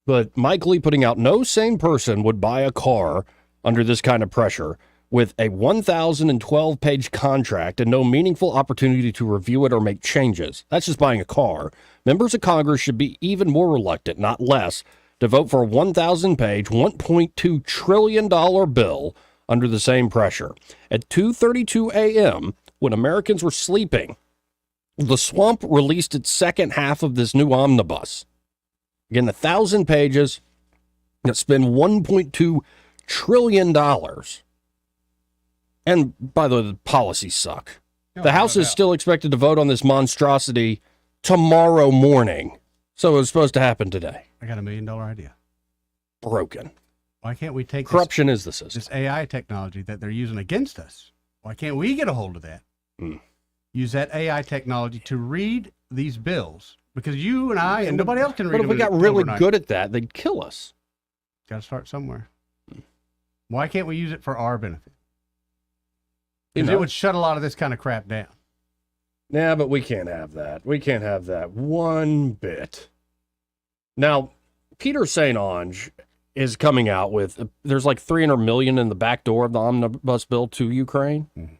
Speaker 3: But Mike Lee putting out no sane person would buy a car under this kind of pressure with a 1,012-page contract and no meaningful opportunity to review it or make changes. That's just buying a car. Members of Congress should be even more reluctant, not less, to vote for a 1,000-page, $1.2 trillion bill under the same pressure. At 2:32 a.m., when Americans were sleeping, the Swamp released its second half of this new omnibus. Again, 1,000 pages that spend $1.2 trillion. And by the way, the policies suck. The House is still expected to vote on this monstrosity tomorrow morning. So it was supposed to happen today.
Speaker 4: I got $1 million idea.
Speaker 3: Broken.
Speaker 4: Why can't we take
Speaker 3: corruption is the system?
Speaker 4: This AI technology that they're using against us? Why can't we get a hold of that? Use that AI technology to read these bills, because you and I and nobody else can read them.
Speaker 3: But if we got really good at that, they'd kill us.
Speaker 4: Got to start somewhere. Why can't we use it for our benefit? Because it would shut a lot of this kind of crap down.
Speaker 3: Yeah, but we can't have that. We can't have that one bit. Now, Peter St. Onge is coming out with, there's like $300 million in the back door of the omnibus bill to Ukraine. Mm-hmm.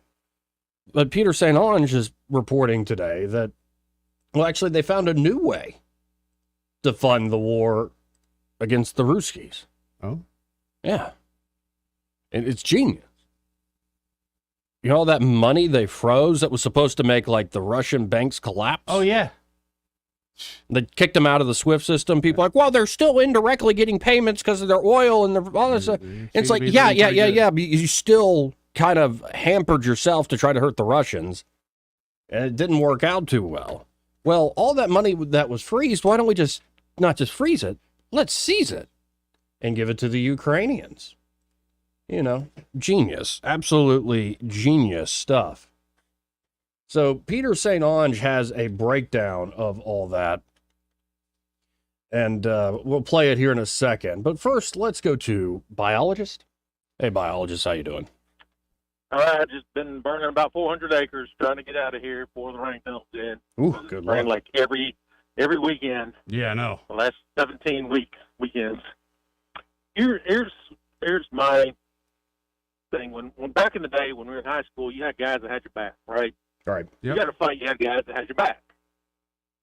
Speaker 3: But Peter St. Onge is reporting today that, well, actually, they found a new way to fund the war against the Ruskies.
Speaker 4: Oh?
Speaker 3: Yeah. And it's genius. You know all that money they froze that was supposed to make, like, the Russian banks collapse?
Speaker 4: Oh, yeah.
Speaker 3: They kicked them out of the SWIFT system. People are like, well, they're still indirectly getting payments because of their oil and all this stuff. It's like, yeah. But you still kind of hampered yourself to try to hurt the Russians, and it didn't work out too well. Well, all that money that was freezed, why don't we just not just freeze it? Let's seize it and give it to the Ukrainians. You know, genius, absolutely genius stuff. So Peter St. Onge has a breakdown of all that, and we'll play it here in a second. But first, let's go to biologist. Hey, biologist, how you doing?
Speaker 6: All right, just been burning about 400 acres trying to get out of here before the rain comes in.
Speaker 3: Ooh, good luck.
Speaker 6: Rain like every weekend.
Speaker 4: Yeah, I know.
Speaker 6: The last 17 weekends. Here's my thing. When back in the day when we were in high school, you had guys that had your back, right?
Speaker 3: Right.
Speaker 6: You got to fight. You had guys that had your back.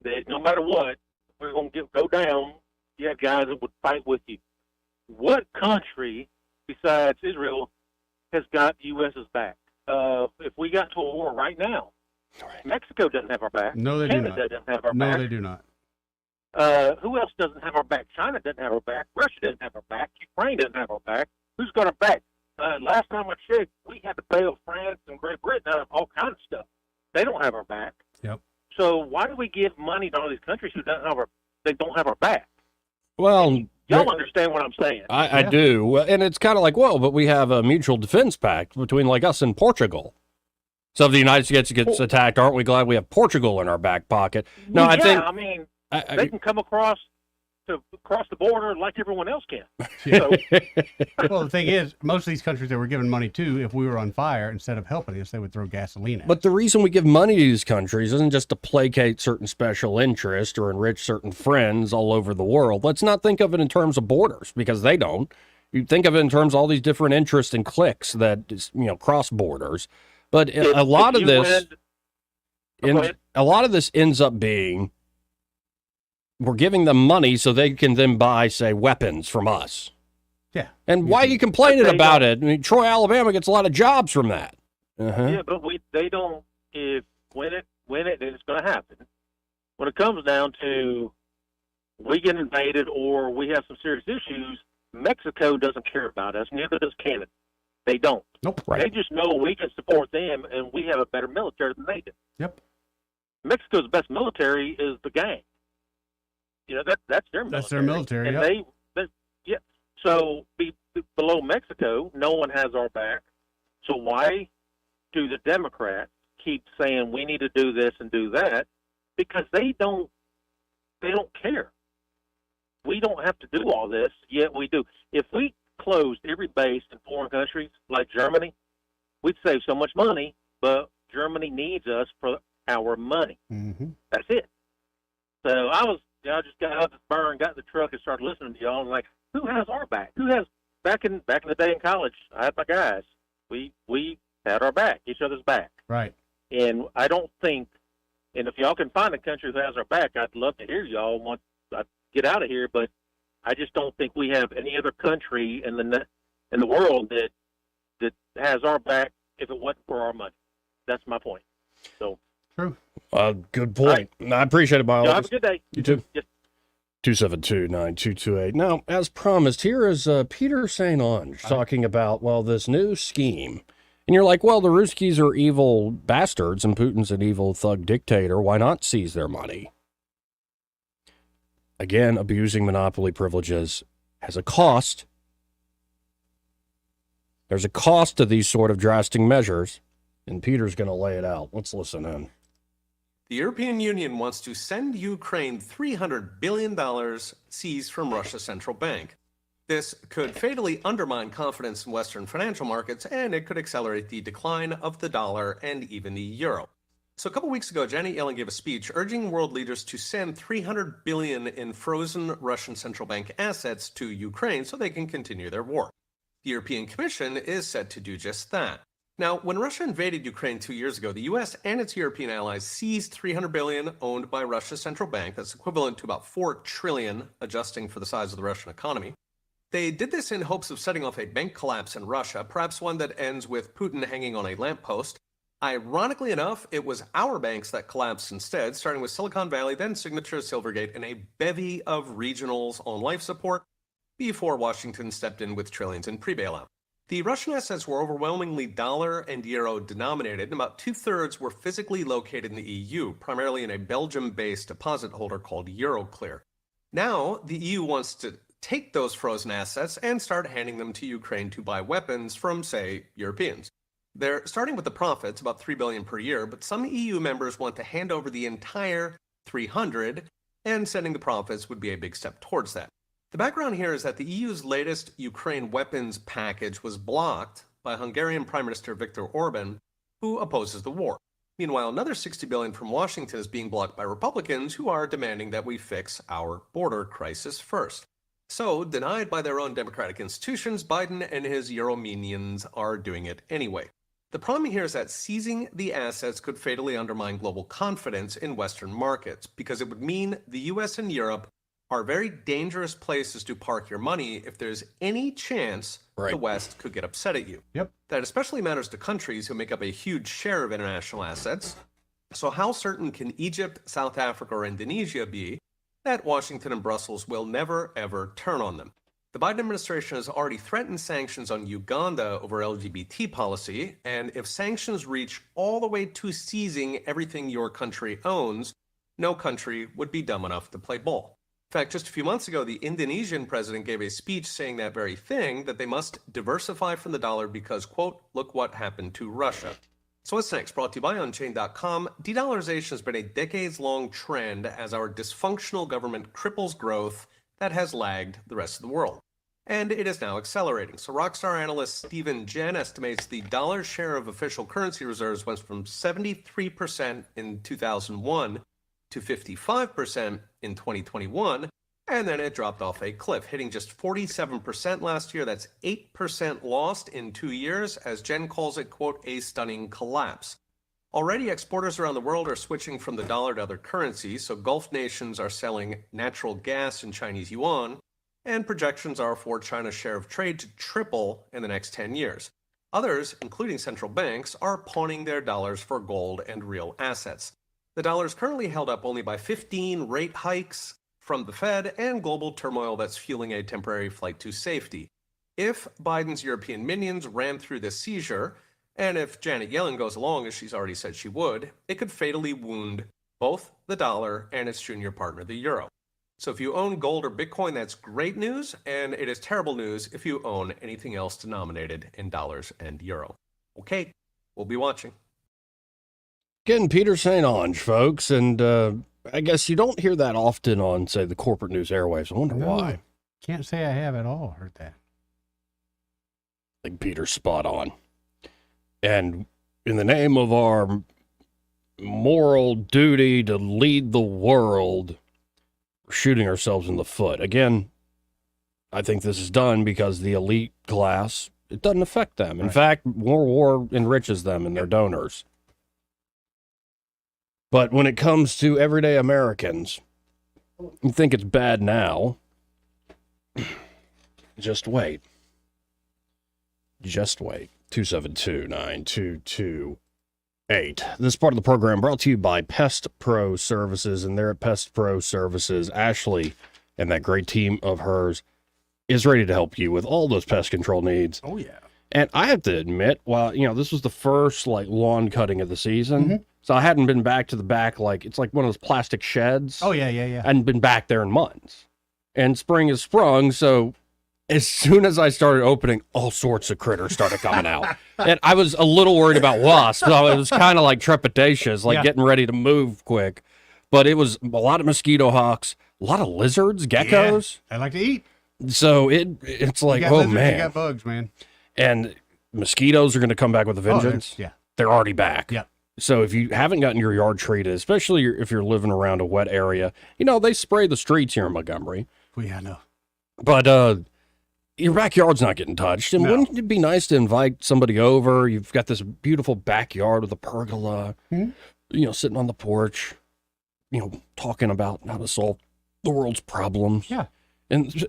Speaker 6: That no matter what, we're going to go down. You had guys that would fight with you. What country besides Israel has got the U.S.'s back? If we got to a war right now, Mexico doesn't have our back.
Speaker 4: No, they do not.
Speaker 6: Canada doesn't have our back.
Speaker 4: No, they do not.
Speaker 6: Who else doesn't have our back? China doesn't have our back. Russia doesn't have our back. Ukraine doesn't have our back. Who's got our back? Last time I checked, we had to bail France and Great Britain out of all kinds of stuff. They don't have our back.
Speaker 4: Yep.
Speaker 6: So why do we give money to all these countries who don't have our back?
Speaker 3: Well,
Speaker 6: y'all understand what I'm saying?
Speaker 3: I do, and it's kind of like, well, but we have a mutual defense pact between like us and Portugal. So if the United States gets attacked, aren't we glad we have Portugal in our back pocket? No,
Speaker 6: I mean, they can come across to cross the border like everyone else can.
Speaker 4: Yeah.
Speaker 6: So,
Speaker 4: Well, the thing is, most of these countries that we're giving money to, if we were on fire, instead of helping us, they would throw gasoline at us.
Speaker 3: But the reason we give money to these countries isn't just to placate certain special interests or enrich certain friends all over the world. Let's not think of it in terms of borders, because they don't. You think of it in terms of all these different interests and cliques that cross borders. But a lot of this, a lot of this ends up being, we're giving them money so they can then buy, say, weapons from us.
Speaker 4: Yeah.
Speaker 3: And why are you complaining about it? I mean, Troy, Alabama gets a lot of jobs from that.
Speaker 6: Yeah, but they don't. When it, it's going to happen. When it comes down to we get invaded or we have some serious issues, Mexico doesn't care about us. Neither does Canada. They don't.
Speaker 4: Nope.
Speaker 3: Right.
Speaker 6: They just know we can support them, and we have a better military than they do.
Speaker 4: Yep.
Speaker 6: Mexico's best military is the gang. That's their military.
Speaker 4: That's their military.
Speaker 6: And
Speaker 4: Yep.
Speaker 6: yeah. So below Mexico, no one has our back. So why do the Democrats keep saying we need to do this and do that? Because they don't care. We don't have to do all this, yet we do. If we closed every base in foreign countries like Germany, we'd save so much money, but Germany needs us for our money.
Speaker 4: Mm-hmm.
Speaker 6: That's it. So I just got out of the burn, got in the truck, and started listening to y'all. And like, who has our back? Who has back in the day in college? I had my guys. We had our back, each other's back.
Speaker 4: Right.
Speaker 6: And I don't think, and if y'all can find a country that has our back, I'd love to hear y'all once I get out of here. But I just don't think we have any other country in the world that has our back if it wasn't for our money. That's my point. So
Speaker 4: true.
Speaker 3: Good point. I appreciate it, Miles.
Speaker 6: Have a good day.
Speaker 3: You too.
Speaker 6: Yes.
Speaker 3: 272-9228. Now, as promised, here is Peter St. Onge talking about, this new scheme. And you're like, the Ruskies are evil bastards and Putin's an evil thug dictator. Why not seize their money? Again, abusing monopoly privileges has a cost. There's a cost to these sort of drastic measures, and Peter's going to lay it out. Let's listen in.
Speaker 2: The European Union wants to send Ukraine $300 billion seized from Russia's central bank. This could fatally undermine confidence in Western financial markets, and it could accelerate the decline of the dollar and even the euro. So a couple weeks ago, Janet Yellen gave a speech urging world leaders to send $300 billion in frozen Russian central bank assets to Ukraine so they can continue their war. The European Commission is set to do just that. Now, when Russia invaded Ukraine 2 years ago, the U.S. and its European allies seized $300 billion owned by Russia's central bank. That's equivalent to about $4 trillion, adjusting for the size of the Russian economy. They did this in hopes of setting off a bank collapse in Russia, perhaps one that ends with Putin hanging on a lamppost. Ironically enough, it was our banks that collapsed instead, starting with Silicon Valley, then Signature, Silvergate, and a bevy of regionals on life support before Washington stepped in with trillions in pre-bailout. The Russian assets were overwhelmingly dollar and euro denominated, and about 2/3 were physically located in the EU, primarily in a Belgium-based deposit holder called Euroclear. Now, the EU wants to take those frozen assets and start handing them to Ukraine to buy weapons from, say, Europeans. They're starting with the profits, about $3 billion per year, but some EU members want to hand over the entire 300, and sending the profits would be a big step towards that. The background here is that the EU's latest Ukraine weapons package was blocked by Hungarian Prime Minister Viktor Orban, who opposes the war. Meanwhile, another $60 billion from Washington is being blocked by Republicans who are demanding that we fix our border crisis first. So, denied by their own democratic institutions, Biden and his Euro minions are doing it anyway. The problem here is that seizing the assets could fatally undermine global confidence in Western markets, because it would mean the US and Europe are very dangerous places to park your money if there's any chance the West could get upset at you.
Speaker 4: Yep.
Speaker 2: That especially matters to countries who make up a huge share of international assets. So how certain can Egypt, South Africa, or Indonesia be that Washington and Brussels will never, ever turn on them? The Biden administration has already threatened sanctions on Uganda over LGBT policy, and if sanctions reach all the way to seizing everything your country owns, no country would be dumb enough to play ball. In fact, just a few months ago, the Indonesian president gave a speech saying that very thing, that they must diversify from the dollar because, quote, look what happened to Russia. So what's next? Brought to you by Unchained.com. De-dollarization has been a decades-long trend as our dysfunctional government cripples growth that has lagged the rest of the world. And it is now accelerating. So Rockstar analyst Stephen Jen estimates the dollar's share of official currency reserves went from 73% in 2001 to 55% in 2021, and then it dropped off a cliff, hitting just 47% last year. That's 8% lost in 2 years, as Jen calls it, quote, a stunning collapse. Already, exporters around the world are switching from the dollar to other currencies, so Gulf nations are selling natural gas in Chinese yuan, and projections are for China's share of trade to triple in the next 10 years. Others, including central banks, are pawning their dollars for gold and real assets. The dollar is currently held up only by 15 rate hikes from the Fed and global turmoil that's fueling a temporary flight to safety. If Biden's European minions ran through this seizure, and if Janet Yellen goes along, as she's already said she would, it could fatally wound both the dollar and its junior partner, the euro. So if you own gold or Bitcoin, that's great news, and it is terrible news if you own anything else denominated in dollars and euro. Okay, we'll be watching.
Speaker 3: Getting Peter St. Onge, folks, and I guess you don't hear that often on, say, the corporate news airwaves. I wonder why.
Speaker 4: Can't say I have at all heard that.
Speaker 3: I think Peter's spot on. And in the name of our moral duty to lead the world, we're shooting ourselves in the foot. Again, I think this is done because the elite class, it doesn't affect them. In fact, more war enriches them and their donors. But when it comes to everyday Americans, you think it's bad now. Just wait. Just wait. 272-9228. This part of the program brought to you by Pest Pro Services, and they're at Pest Pro Services. Ashley and that great team of hers is ready to help you with all those pest control needs.
Speaker 4: Oh, yeah.
Speaker 3: And I have to admit, while, this was the first, lawn cutting of the season, so I hadn't been back to the back, it's like one of those plastic sheds.
Speaker 4: Oh, yeah.
Speaker 3: I hadn't been back there in months. And spring has sprung, so as soon as I started opening, all sorts of critters started coming out. And I was a little worried about wasps, so it was kind of like trepidatious, getting ready to move quick. But it was a lot of mosquito hawks, a lot of lizards, geckos.
Speaker 4: Yeah, I like to eat.
Speaker 3: So it's like,
Speaker 4: lizards,
Speaker 3: man.
Speaker 4: You got bugs, man.
Speaker 3: And mosquitoes are going to come back with a vengeance. They're already back.
Speaker 4: Yeah.
Speaker 3: So if you haven't gotten your yard treated, especially if you're living around a wet area, they spray the streets here in Montgomery.
Speaker 4: Well, yeah, I know.
Speaker 3: But your backyard's not getting touched. And wouldn't it be nice to invite somebody over? You've got this beautiful backyard with a pergola, sitting on the porch, talking about how to solve the world's problems.
Speaker 4: Yeah.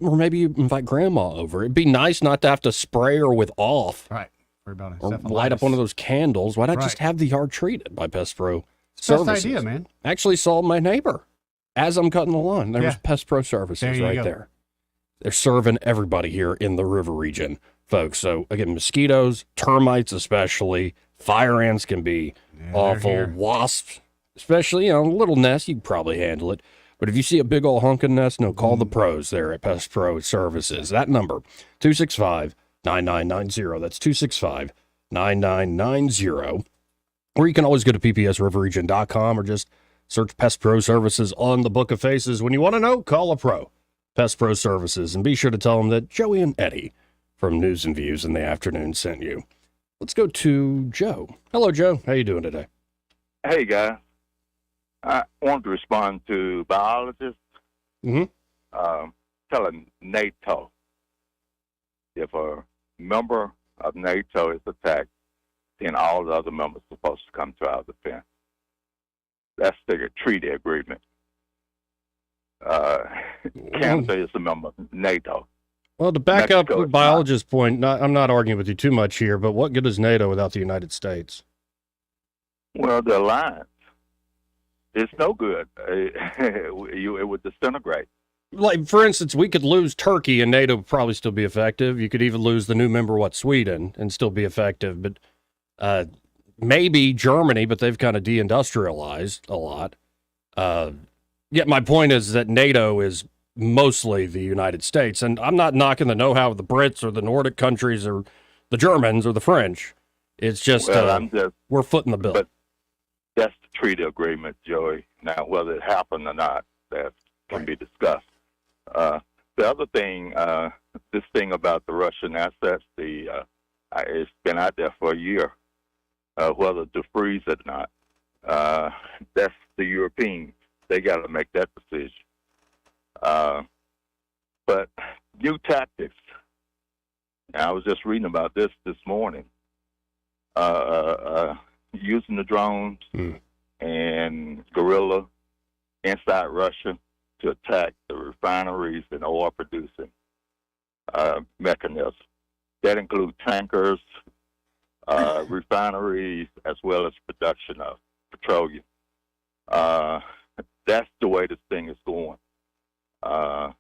Speaker 3: Or maybe you invite grandma over. It'd be nice not to have to spray her with off.
Speaker 4: Right. Worry about it.
Speaker 3: Or light up one of those candles. Why not just have the yard treated by Pest Pro Services?
Speaker 4: Best idea, man.
Speaker 3: Actually saw my neighbor as I'm cutting the lawn. There was Pest Pro Services right there. They're serving everybody here in the river region, folks. So, again, mosquitoes, termites especially, fire ants can be awful. Wasps, especially, little nest, you can probably handle it. But if you see a big old honking nest, call the pros there at Pest Pro Services. That number, 265-9990. That's 265-9990. Or you can always go to ppsriverregion.com or just search Pest Pro Services on the Book of Faces. When you want to know, call a pro. Pest Pro Services, and be sure to tell them that Joey and Eddie from News and Views in the Afternoon sent you. Let's go to Joe. Hello, Joe. How you doing today?
Speaker 5: Hey, guys. I want to respond to biologists telling NATO if a member of NATO is attacked, then all the other members are supposed to come to our defense. That's the treaty agreement. Canada is a member of NATO.
Speaker 3: Well, to back up the biologist's point, I'm not arguing with you too much here, but what good is NATO without the United States?
Speaker 5: Well, the alliance, it's no good. It would disintegrate.
Speaker 3: Like, for instance, we could lose Turkey and NATO would probably still be effective. You could even lose the new member, Sweden, and still be effective. But maybe Germany, but they've kind of deindustrialized a lot. Yet my point is that NATO is mostly the United States. And I'm not knocking the know-how of the Brits or the Nordic countries or the Germans or the French. It's just, we're footing the bill.
Speaker 5: But that's the treaty agreement, Joey. Now, whether it happened or not, that can be discussed. The other thing, this thing about the Russian assets, it's been out there for a year, whether to freeze it or not. That's the Europeans. They got to make that decision. But new tactics. I was just reading about this morning. Using the drones and guerrilla inside Russia to attack the refineries and oil-producing mechanisms. That includes tankers, refineries, as well as production of petroleum. That's the way this thing is going. Now,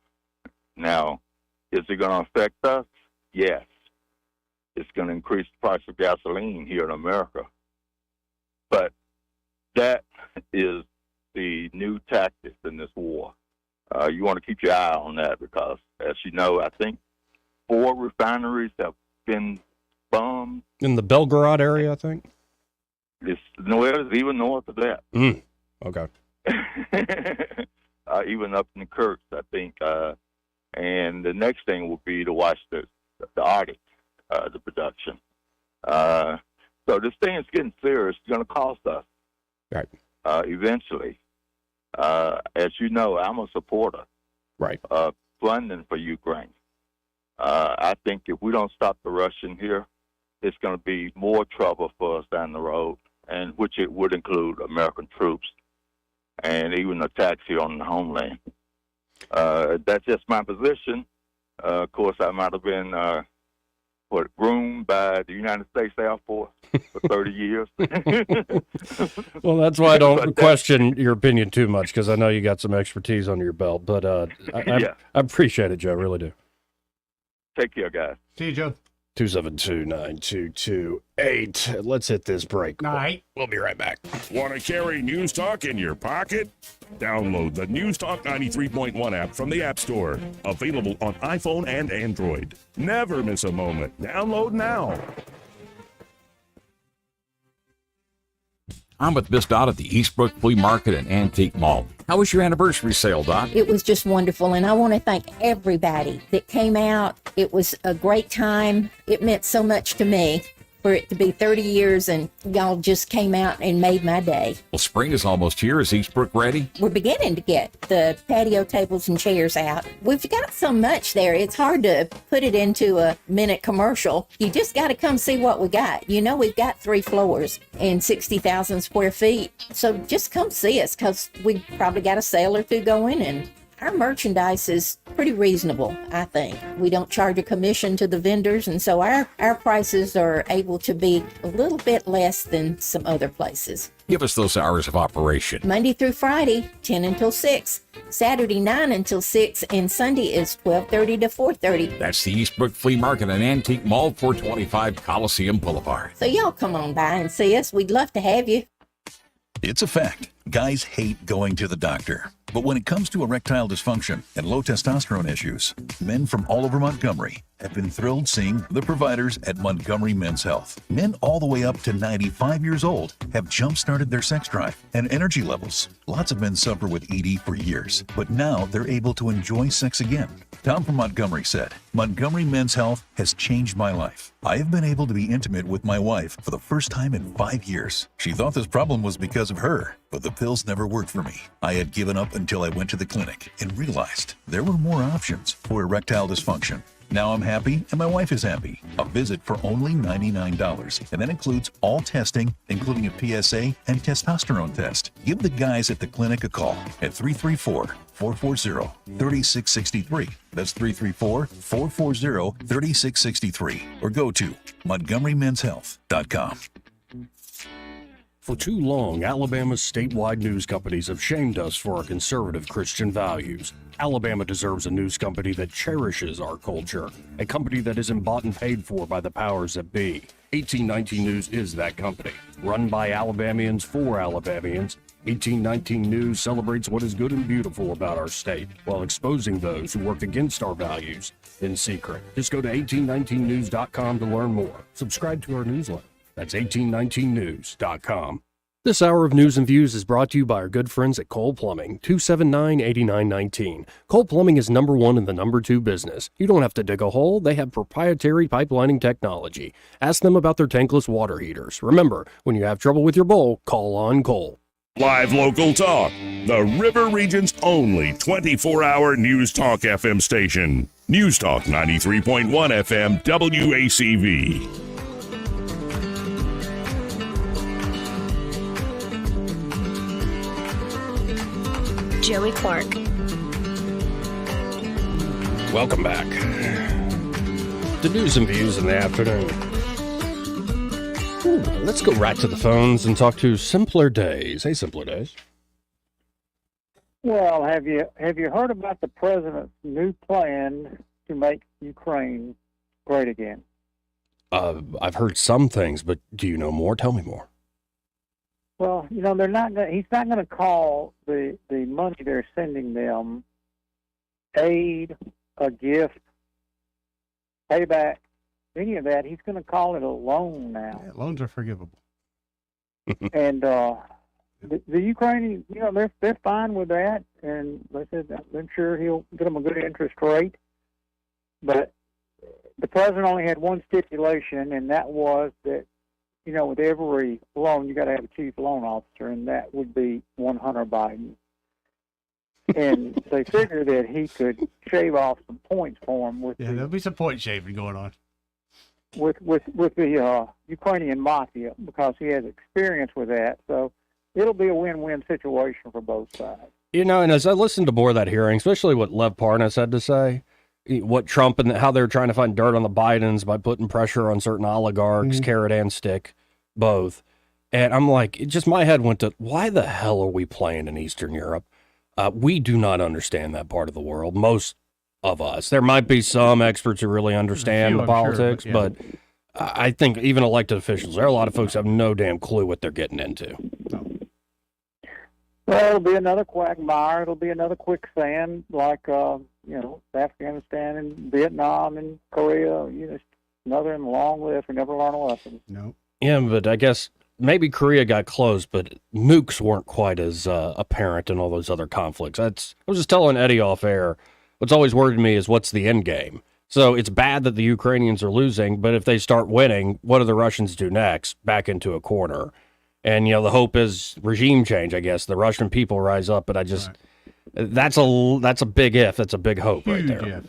Speaker 5: is it going to affect us? Yes. It's going to increase the price of gasoline here in America. But that is the new tactics in this war. You want to keep your eye on that because, as you know, I think 4 refineries have been bombed.
Speaker 3: In the Belgorod area, I think?
Speaker 5: It's even north of that.
Speaker 3: Okay.
Speaker 5: Even up in the Kurks, I think. And the next thing will be to watch the Arctic, the production. So this thing is getting serious. It's going to cost us.
Speaker 3: Right.
Speaker 5: Eventually. As you know, I'm a supporter.
Speaker 3: Right.
Speaker 5: Funding for Ukraine. I think if we don't stop the Russian here, it's going to be more trouble for us down the road, and which it would include American troops and even attacks here on the homeland. That's just my position. Of course, I might have been groomed by the United States Air Force for 30 years.
Speaker 3: Well, that's why I don't question your opinion too much, because I know you got some expertise under your belt. But I appreciate it, Joe. Really do.
Speaker 5: Take care, guys.
Speaker 4: See you, Joe.
Speaker 3: 272-9228. Let's hit this break.
Speaker 4: Night.
Speaker 3: We'll be right back.
Speaker 10: Want to carry News Talk in your pocket? Download the News Talk 93.1 app from the App Store. Available on iPhone and Android. Never miss a moment. Download now.
Speaker 9: I'm with Miss Dot at the Eastbrook Flea Market and Antique Mall. How was your anniversary sale, Dot?
Speaker 8: It was just wonderful, and I want to thank everybody that came out. It was a great time. It meant so much to me for it to be 30 years, and y'all just came out and made my day.
Speaker 9: Well, spring is almost here. Is Eastbrook ready?
Speaker 8: We're beginning to get the patio tables and chairs out. We've got so much there, it's hard to put it into a minute commercial. You just got to come see what we got. You know, we've got 3 floors and 60,000 square feet. So just come see us, because we probably got a sale or 2 going, and our merchandise is pretty reasonable, I think. We don't charge a commission to the vendors, and so our prices are able to be a little bit less than some other places.
Speaker 9: Give us those hours of operation.
Speaker 8: Monday through Friday, 10 until 6. Saturday, 9 until 6. And Sunday is 12:30 to 4:30.
Speaker 9: That's the Eastbrook Flea Market and Antique Mall, 425 Coliseum Boulevard.
Speaker 8: So y'all come on by and see us. We'd love to have you.
Speaker 13: It's a fact. Guys hate going to the doctor. But when it comes to erectile dysfunction and low testosterone issues, men from all over Montgomery have been thrilled seeing the providers at Montgomery Men's Health. Men all the way up to 95 years old have jump-started their sex drive and energy levels. Lots of men suffer with ED for years, but now they're able to enjoy sex again. Tom from Montgomery said, Montgomery Men's Health has changed my life. I have been able to be intimate with my wife for the first time in 5 years. She thought this problem was because of her, but the pills never worked for me. I had given up until I went to the clinic and realized there were more options for erectile dysfunction. Now I'm happy and my wife is happy. A visit for only $99, and that includes all testing, including a PSA and testosterone test. Give the guys at the clinic a call at 334-440-3663. That's 334-440-3663. Or go to MontgomeryMen'sHealth.com.
Speaker 3: For too long, Alabama's statewide news companies have shamed us for our conservative Christian values. Alabama deserves a news company that cherishes our culture, a company that isn't bought and paid for by the powers that be. 1819 News is that company. Run by Alabamians for Alabamians, 1819 News celebrates what is good and beautiful about our state, while exposing those who work against our values in secret. Just go to 1819news.com to learn more. Subscribe to our newsletter. That's 1819news.com. This hour of News and Views is brought to you by our good friends at Cole Plumbing, 279-8919. Cole Plumbing is number one in the number two business. You don't have to dig a hole. They have proprietary pipelining technology. Ask them about their tankless water heaters. Remember, when you have trouble with your bowl, call on Cole.
Speaker 10: Live local talk. The River Region's only 24-hour News Talk FM station. News Talk 93.1 FM WACV.
Speaker 24: Joey Clark.
Speaker 3: Welcome back to News and Views in the afternoon. Ooh, let's go right to the phones and talk to Simpler Days. Hey, Simpler Days.
Speaker 11: Well, have you heard about the president's new plan to make Ukraine great again?
Speaker 3: I've heard some things, but do you know more? Tell me more.
Speaker 11: Well, you know, he's not going to call the money they're sending them aid, a gift, payback, any of that. He's going to call it a loan now.
Speaker 4: Yeah, loans are forgivable.
Speaker 11: And the Ukrainians, you know, they're fine with that, and they said I'm sure he'll get them a good interest rate. But the president only had one stipulation, and that was that, you know, with every loan, you got to have a chief loan officer, and that would be one Hunter Biden. And they figure that he could shave off some points for him with
Speaker 4: there'll be some point shaving going on
Speaker 11: with the Ukrainian mafia, because he has experience with that. So it'll be a win-win situation for both sides.
Speaker 3: You know, and as I listened to more of that hearing, especially what Lev Parnas had to say, what Trump and how they're trying to find dirt on the Bidens by putting pressure on certain oligarchs, carrot and stick, both. And I'm like, my head went to, why the hell are we playing in Eastern Europe? We do not understand that part of the world, most of us. There might be some experts who really understand the politics, sure, but I think even elected officials, there are a lot of folks who have no damn clue what they're getting into.
Speaker 11: Well, it'll be another quagmire. It'll be another quicksand, like Afghanistan and Vietnam and Korea. You know, another in the long list. We never learn a lesson.
Speaker 4: No.
Speaker 3: Yeah, but I guess maybe Korea got close, but nukes weren't quite as apparent in all those other conflicts. I was just telling Eddie off air, what's always worried me is what's the end game. So it's bad that the Ukrainians are losing, but if they start winning, what do the Russians do next? Back into a corner. And, you know, the hope is regime change, I guess. The Russian people rise up, but that's a big if. That's a big hope right there.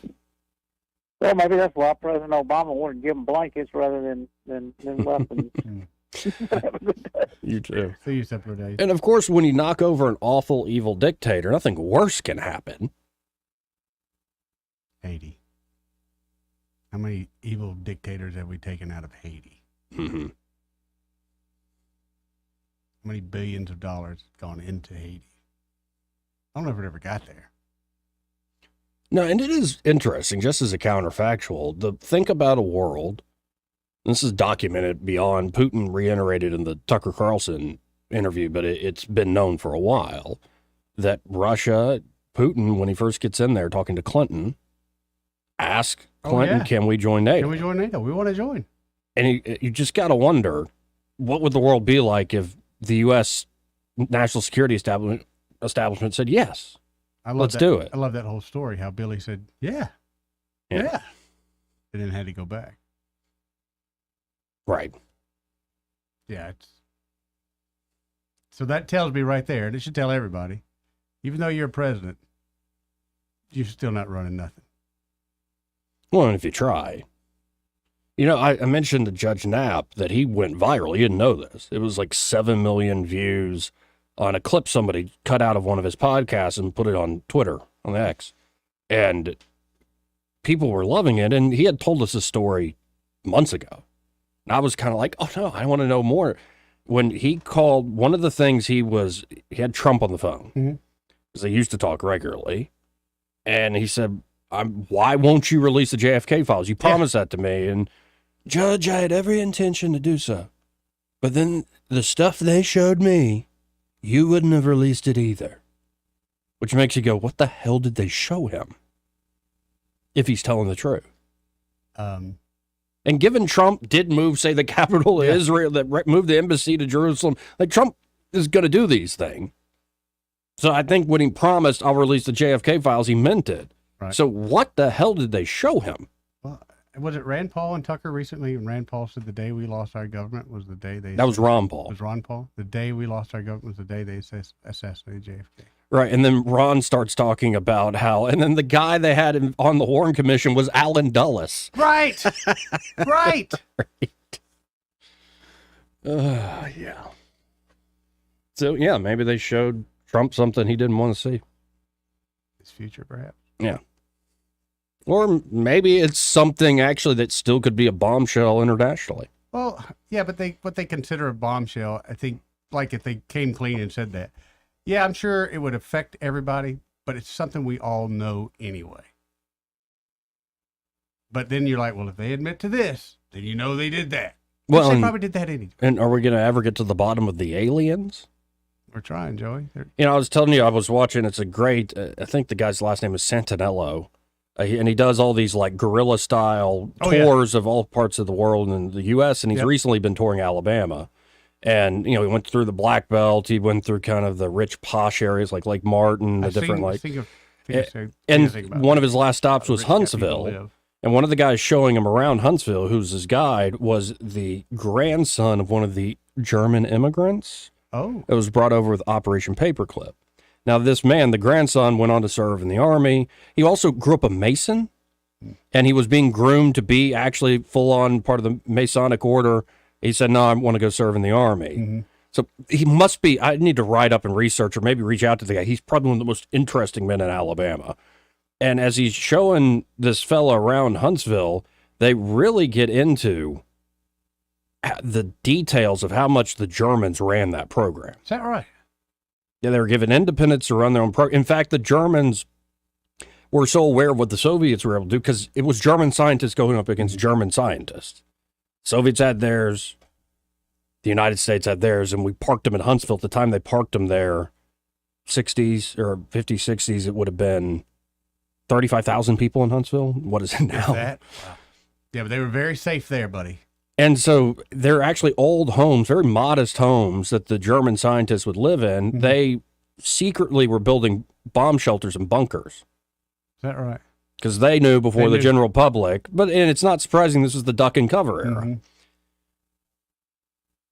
Speaker 11: Well, maybe that's why President Obama wanted to give them blankets rather than weapons.
Speaker 3: You too.
Speaker 4: See you Simpler Days.
Speaker 3: And, of course, when you knock over an awful, evil dictator, nothing worse can happen.
Speaker 4: Haiti. How many evil dictators have we taken out of Haiti?
Speaker 3: Mm-hmm.
Speaker 4: How many billions of dollars have gone into Haiti? I don't know if it ever got there.
Speaker 3: No, and it is interesting, just as a counterfactual, to think about a world, this is documented beyond, Putin reiterated in the Tucker Carlson interview, but it's been known for a while, that Russia, Putin, when he first gets in there talking to Clinton, ask Clinton, can we join NATO?
Speaker 4: Can we join NATO? We want to join.
Speaker 3: And you just got to wonder, what would the world be like if the U.S. national security establishment said yes? Let's do it.
Speaker 4: I love that whole story, how Billy said, yeah. And then had to go back.
Speaker 3: Right.
Speaker 4: Yeah. So that tells me right there, and it should tell everybody, even though you're a president, you're still not running nothing.
Speaker 3: Well, and if you try. You know, I mentioned to Judge Knapp that he went viral. He didn't know this. It was like 7 million views on a clip somebody cut out of one of his podcasts and put it on Twitter, on the X. And people were loving it. And he had told us this story months ago. And I was kind of like, oh, no, I want to know more. When he called, one of the things he had Trump on the phone, because they used to talk regularly. And he said, why won't you release the JFK files? You promised that to me. And Judge, I had every intention to do so. But then the stuff they showed me, you wouldn't have released it either. Which makes you go, what the hell did they show him? If he's telling the truth. And given Trump did move, say, the capital of Israel, that moved the embassy to Jerusalem, like Trump is going to do these things. So I think when he promised, I'll release the JFK files, he meant it.
Speaker 4: Right.
Speaker 3: So what the hell did they show him?
Speaker 4: Well, was it Rand Paul and Tucker recently? And Rand Paul said the day we lost our government was the day they...
Speaker 3: That was Ron Paul.
Speaker 4: It was Ron Paul? The day we lost our government was the day they assassinated JFK.
Speaker 3: Right, and then Ron starts talking about how, and then the guy they had on the Warren Commission was Alan Dulles.
Speaker 4: Right, right.
Speaker 3: Yeah. So, yeah, maybe they showed Trump something he didn't want to see.
Speaker 4: His future, perhaps.
Speaker 3: Yeah. Or maybe it's something actually that still could be a bombshell internationally.
Speaker 4: Well, yeah, but what they consider a bombshell, I think, like if they came clean and said that, yeah, I'm sure it would affect everybody, but it's something we all know anyway. But then you're like, well, if they admit to this, then you know they did that.
Speaker 3: Well,
Speaker 4: they probably did that anyway.
Speaker 3: And are we going to ever get to the bottom of the aliens?
Speaker 4: We're trying, Joey.
Speaker 3: I was telling you, I was watching, it's a great, I think the guy's last name is Santinello. And he does all these like guerrilla style tours of all parts of the world and the U.S. And he's recently been touring Alabama. And, he went through the Black Belt. He went through kind of the rich, posh areas like Lake Martin, the different and one of his last stops was Huntsville. And one of the guys showing him around Huntsville, who's his guide, was the grandson of one of the German immigrants.
Speaker 4: Oh.
Speaker 3: It was brought over with Operation Paperclip. Now, this man, the grandson, went on to serve in the Army. He also grew up a Mason, and he was being groomed to be actually full-on part of the Masonic order. He said, no, I want to go serve in the Army.
Speaker 4: Mm-hmm.
Speaker 3: So he must be, I need to write up and research or maybe reach out to the guy. He's probably one of the most interesting men in Alabama. And as he's showing this fella around Huntsville, they really get into the details of how much the Germans ran that program.
Speaker 4: Is that right?
Speaker 3: Yeah, they were given independence to run their own program. In fact, the Germans were so aware of what the Soviets were able to do because it was German scientists going up against German scientists. Soviets had theirs, the United States had theirs, and we parked them in Huntsville. At the time they parked them there, 60s or 50s, 60s, it would have been 35,000 people in Huntsville. What is it now?
Speaker 4: Wow. Yeah, but they were very safe there, buddy.
Speaker 3: And so they're actually old homes, very modest homes that the German scientists would live in. Mm-hmm. They secretly were building bomb shelters and bunkers.
Speaker 4: Is that right?
Speaker 3: Because they knew before the general public. And it's not surprising this is the duck and cover era.
Speaker 4: Mm-hmm.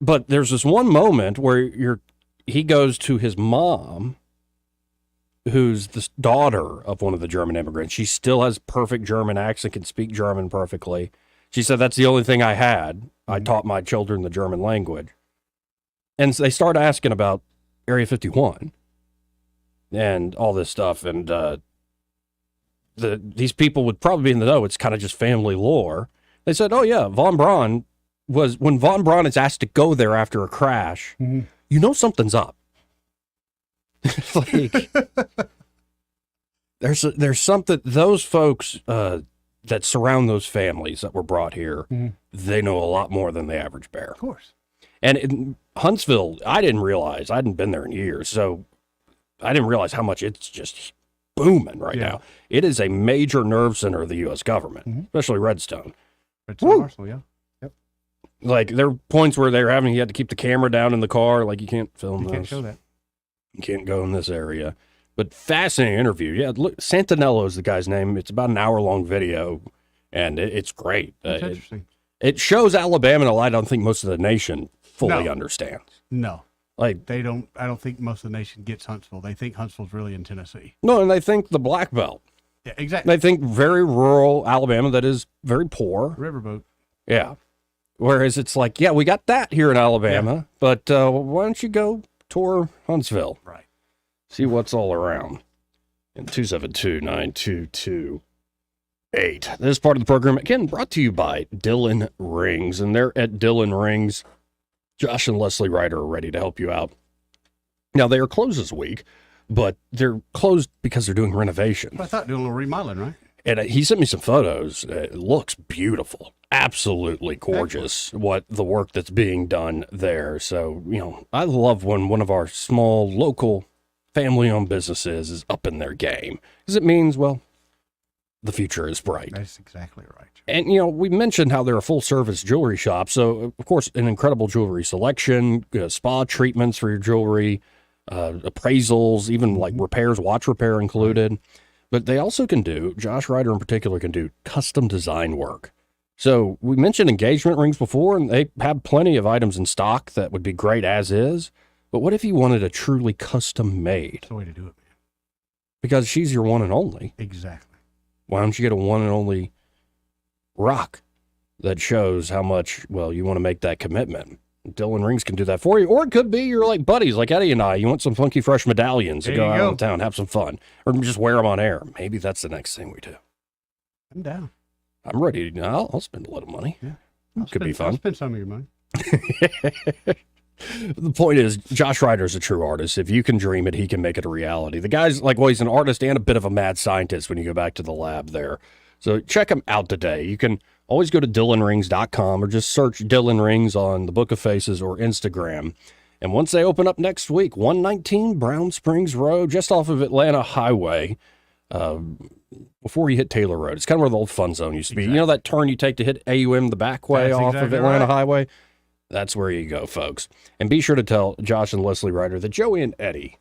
Speaker 3: But there's this one moment where he goes to his mom, who's the daughter of one of the German immigrants. She still has perfect German accent, can speak German perfectly. She said, that's the only thing I had. I taught my children the German language. And so they start asking about Area 51 and all this stuff. And these people would probably be in the know. It's kind of just family lore. They said, oh, yeah, von Braun when von Braun is asked to go there after a crash, you know something's up. Like, there's something, those folks that surround those families that were brought here, they know a lot more than the average bear.
Speaker 4: Of course.
Speaker 3: And in Huntsville, I didn't realize, I hadn't been there in years, so I didn't realize how much it's just booming right now. It is a major nerve center of the U.S. government, especially Redstone.
Speaker 4: Redstone Arsenal, yeah. Yep.
Speaker 3: Like, there are points where you had to keep the camera down in the car, like you can't film
Speaker 4: You
Speaker 3: those.
Speaker 4: can't show that.
Speaker 3: You can't go in this area. But fascinating interview. Yeah, look, Santinello is the guy's name. It's about an hour-long video, and it's great.
Speaker 4: That's interesting.
Speaker 3: It shows Alabama in a light I don't think most of the nation fully understands.
Speaker 4: No.
Speaker 3: Like,
Speaker 4: I don't think most of the nation gets Huntsville. They think Huntsville's really in Tennessee.
Speaker 3: No, and they think the Black Belt.
Speaker 4: Yeah, exactly.
Speaker 3: They think very rural Alabama that is very poor.
Speaker 4: Riverboat.
Speaker 3: Yeah. Whereas it's like, yeah, we got that here in Alabama, but why don't you go tour Huntsville?
Speaker 4: Right.
Speaker 3: See what's all around. And 272-9228. This part of the program, again, brought to you by Dylan Rings. And they're at Dylan Rings. Josh and Leslie Ryder are ready to help you out. Now, they are closed this week, but they're closed because they're doing renovation.
Speaker 4: I thought doing a little remodeling, right?
Speaker 3: And he sent me some photos. It looks beautiful. Absolutely gorgeous. What the work that's being done there. So, I love when one of our small, local, family-owned businesses is up in their game. Because it means, well, the future is bright.
Speaker 4: That's exactly right.
Speaker 3: And, we mentioned how they're a full-service jewelry shop. So, of course, an incredible jewelry selection, spa treatments for your jewelry, appraisals, even like repairs, watch repair included. But they also can do, Josh Ryder in particular, can do custom design work. So we mentioned engagement rings before, and they have plenty of items in stock that would be great as is. But what if you wanted a truly custom made?
Speaker 4: That's the way to do it, man.
Speaker 3: Because she's your one and only.
Speaker 4: Exactly.
Speaker 3: Why don't you get a one and only rock that shows how much, you want to make that commitment? Dylan Rings can do that for you. Or it could be you're like buddies, like Eddie and I. You want some funky, fresh medallions to go out of town, have some fun, or just wear them on air. Maybe that's the next thing we do.
Speaker 4: I'm down.
Speaker 3: I'm ready. I'll spend a little money.
Speaker 4: Yeah.
Speaker 3: Could be fun.
Speaker 4: I'll spend some of your money.
Speaker 3: The point is, Josh Ryder's a true artist. If you can dream it, he can make it a reality. The guy's he's an artist and a bit of a mad scientist when you go back to the lab there. So check him out today. You can always go to DylanRings.com or just search Dylan Rings on the Book of Faces or Instagram. And once they open up next week, 119 Brown Springs Road, just off of Atlanta Highway, before you hit Taylor Road. It's kind of where the old Fun Zone used to be.
Speaker 4: Exactly.
Speaker 3: You know that turn you take to hit AUM the back way
Speaker 4: That's
Speaker 3: off
Speaker 4: exactly
Speaker 3: of Atlanta
Speaker 4: right.
Speaker 3: Highway? That's where you go, folks. And be sure to tell Josh and Leslie Ryder that Joey and Eddie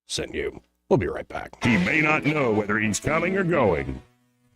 Speaker 3: sent you. We'll be right back.
Speaker 10: He may not know whether he's coming or going,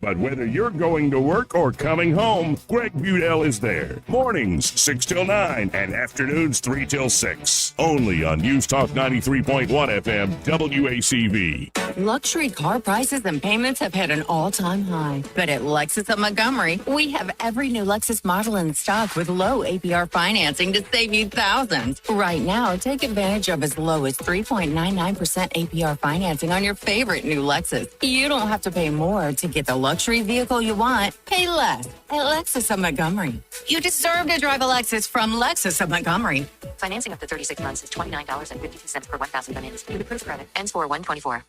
Speaker 10: but whether you're going to work or coming home, Greg Budell is there. Mornings 6 till 9 and afternoons 3 till 6. Only on News Talk 93.1 FM WACV.
Speaker 14: Luxury car prices and payments have hit an all-time high. But at Lexus of Montgomery, we have every new Lexus model in stock with low APR financing to save you thousands. Right now, take advantage of as low as 3.99% APR financing on your favorite new Lexus. You don't have to pay more to get the luxury vehicle you want. Pay less at Lexus of Montgomery. You deserve to drive a Lexus from Lexus of Montgomery.
Speaker 17: Financing up to 36 months is $29.52 per 1,000 financed. With approved credit. Ends for 124.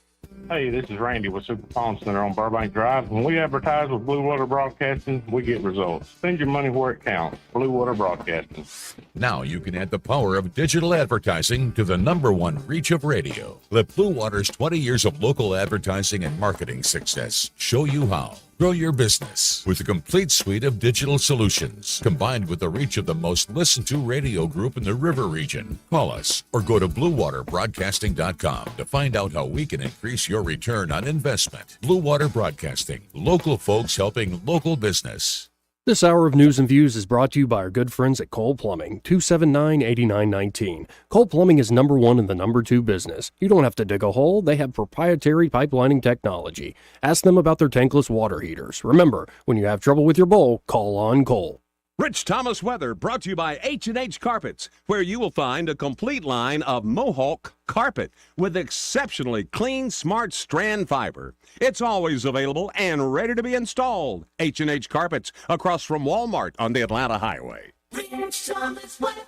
Speaker 18: Hey, this is Randy with Super Palm Center on Burbank Drive. When we advertise with Blue Water Broadcasting, we get results. Spend your money where it counts. Blue Water Broadcasting.
Speaker 19: Now you can add the power of digital advertising to the #1 reach of radio. Let Blue Water's 20 years of local advertising and marketing success show you how. Grow your business with a complete suite of digital solutions, combined with the reach of the most listened to radio group in the river region. Call us or go to BlueWaterBroadcasting.com to find out how we can increase your return on investment. Blue Water Broadcasting, local folks helping local business.
Speaker 3: This hour of News and Views is brought to you by our good friends at Cole Plumbing, 279-8919. Cole Plumbing is #1 in the #2 business. You don't have to dig a hole. They have proprietary pipelining technology. Ask them about their tankless water heaters. Remember, when you have trouble with your bowl, call on Cole.
Speaker 20: Rich Thomas Weather brought to you by H&H Carpets, where you will find a complete line of Mohawk carpet with exceptionally clean, smart strand fiber. It's always available and ready to be installed. H&H Carpets, across from Walmart on the Atlanta Highway.
Speaker 21: Rich Thomas Weather.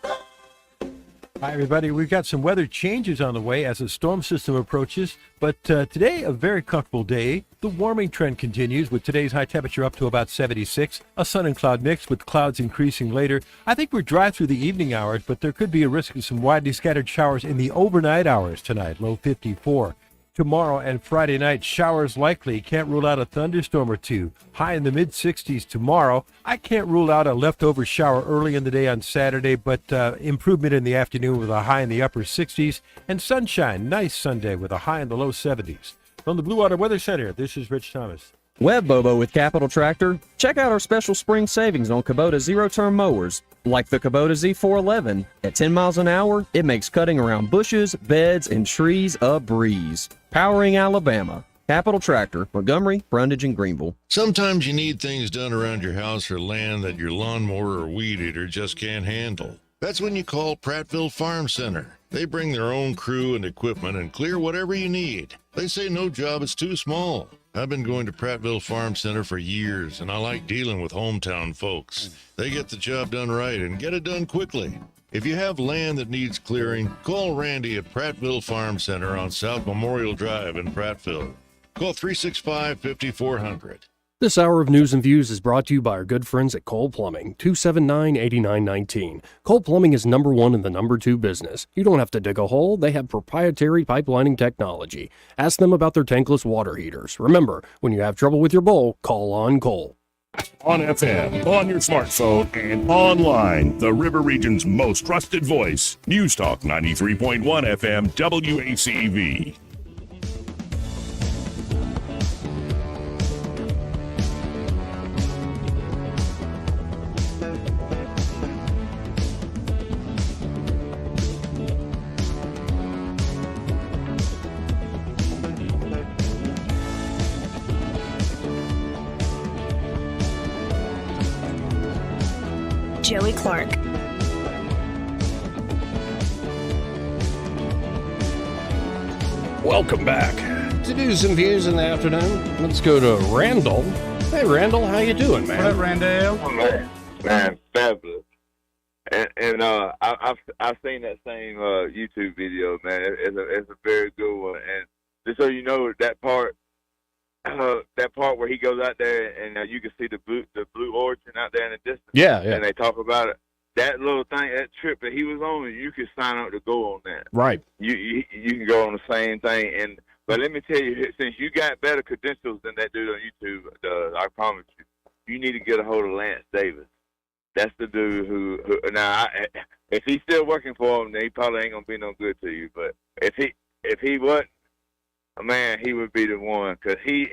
Speaker 22: Hi, everybody. We've got some weather changes on the way as a storm system approaches, but today, a very comfortable day. The warming trend continues with today's high temperature up to about 76, a sun and cloud mix with clouds increasing later. I think we're dry through the evening hours, but there could be a risk of some widely scattered showers in the overnight hours tonight, low 54. Tomorrow and Friday night, showers likely. Can't rule out a thunderstorm or two. High in the mid-60s tomorrow. I can't rule out a leftover shower early in the day on Saturday, but improvement in the afternoon with a high in the upper 60s. And sunshine, nice Sunday with a high in the low 70s. From the Blue Water Weather Center, this is Rich Thomas.
Speaker 23: Web Bobo with Capital Tractor. Check out our special spring savings on Kubota zero-turn mowers, like the Kubota Z411. At 10 miles an hour, it makes cutting around bushes, beds, and trees a breeze. Powering Alabama. Capital Tractor, Montgomery, Brundage, and Greenville.
Speaker 29: Sometimes you need things done around your house or land that your lawnmower or weed eater just can't handle. That's when you call Prattville Farm Center. They bring their own crew and equipment and clear whatever you need. They say no job is too small. I've been going to Prattville Farm Center for years, and I like dealing with hometown folks. They get the job done right and get it done quickly. If you have land that needs clearing, call Randy at Prattville Farm Center on South Memorial Drive in Prattville. Call 365-5400.
Speaker 3: This hour of News and Views is brought to you by our good friends at Cole Plumbing, 279-8919. Cole Plumbing is #1 in the #2 business. You don't have to dig a hole. They have proprietary pipelining technology. Ask them about their tankless water heaters. Remember, when you have trouble with your bowl, call on Cole.
Speaker 10: On FM, on your smartphone, and online. The River Region's most trusted voice. News Talk 93.1 FM WACV.
Speaker 24: Joey Clark.
Speaker 3: Welcome back to News and Views in the afternoon. Let's go to Randall. Hey, Randall, how you doing, man?
Speaker 4: What up, Randall?
Speaker 1: Man, fabulous. And I've seen that same YouTube video, man. It's a very good one. And just so you know, that part where he goes out there and you can see the Blue Origin out there in the distance.
Speaker 3: Yeah.
Speaker 1: And they talk about it. That little thing, that trip that he was on, you could sign up to go on that.
Speaker 3: Right.
Speaker 1: You can go on the same thing. But let me tell you, since you got better credentials than that dude on YouTube does, I promise you, you need to get a hold of Lance Davis. That's the dude who now, if he's still working for him, then he probably ain't gonna be no good to you. But if he wasn't, man, he would be the one, because he's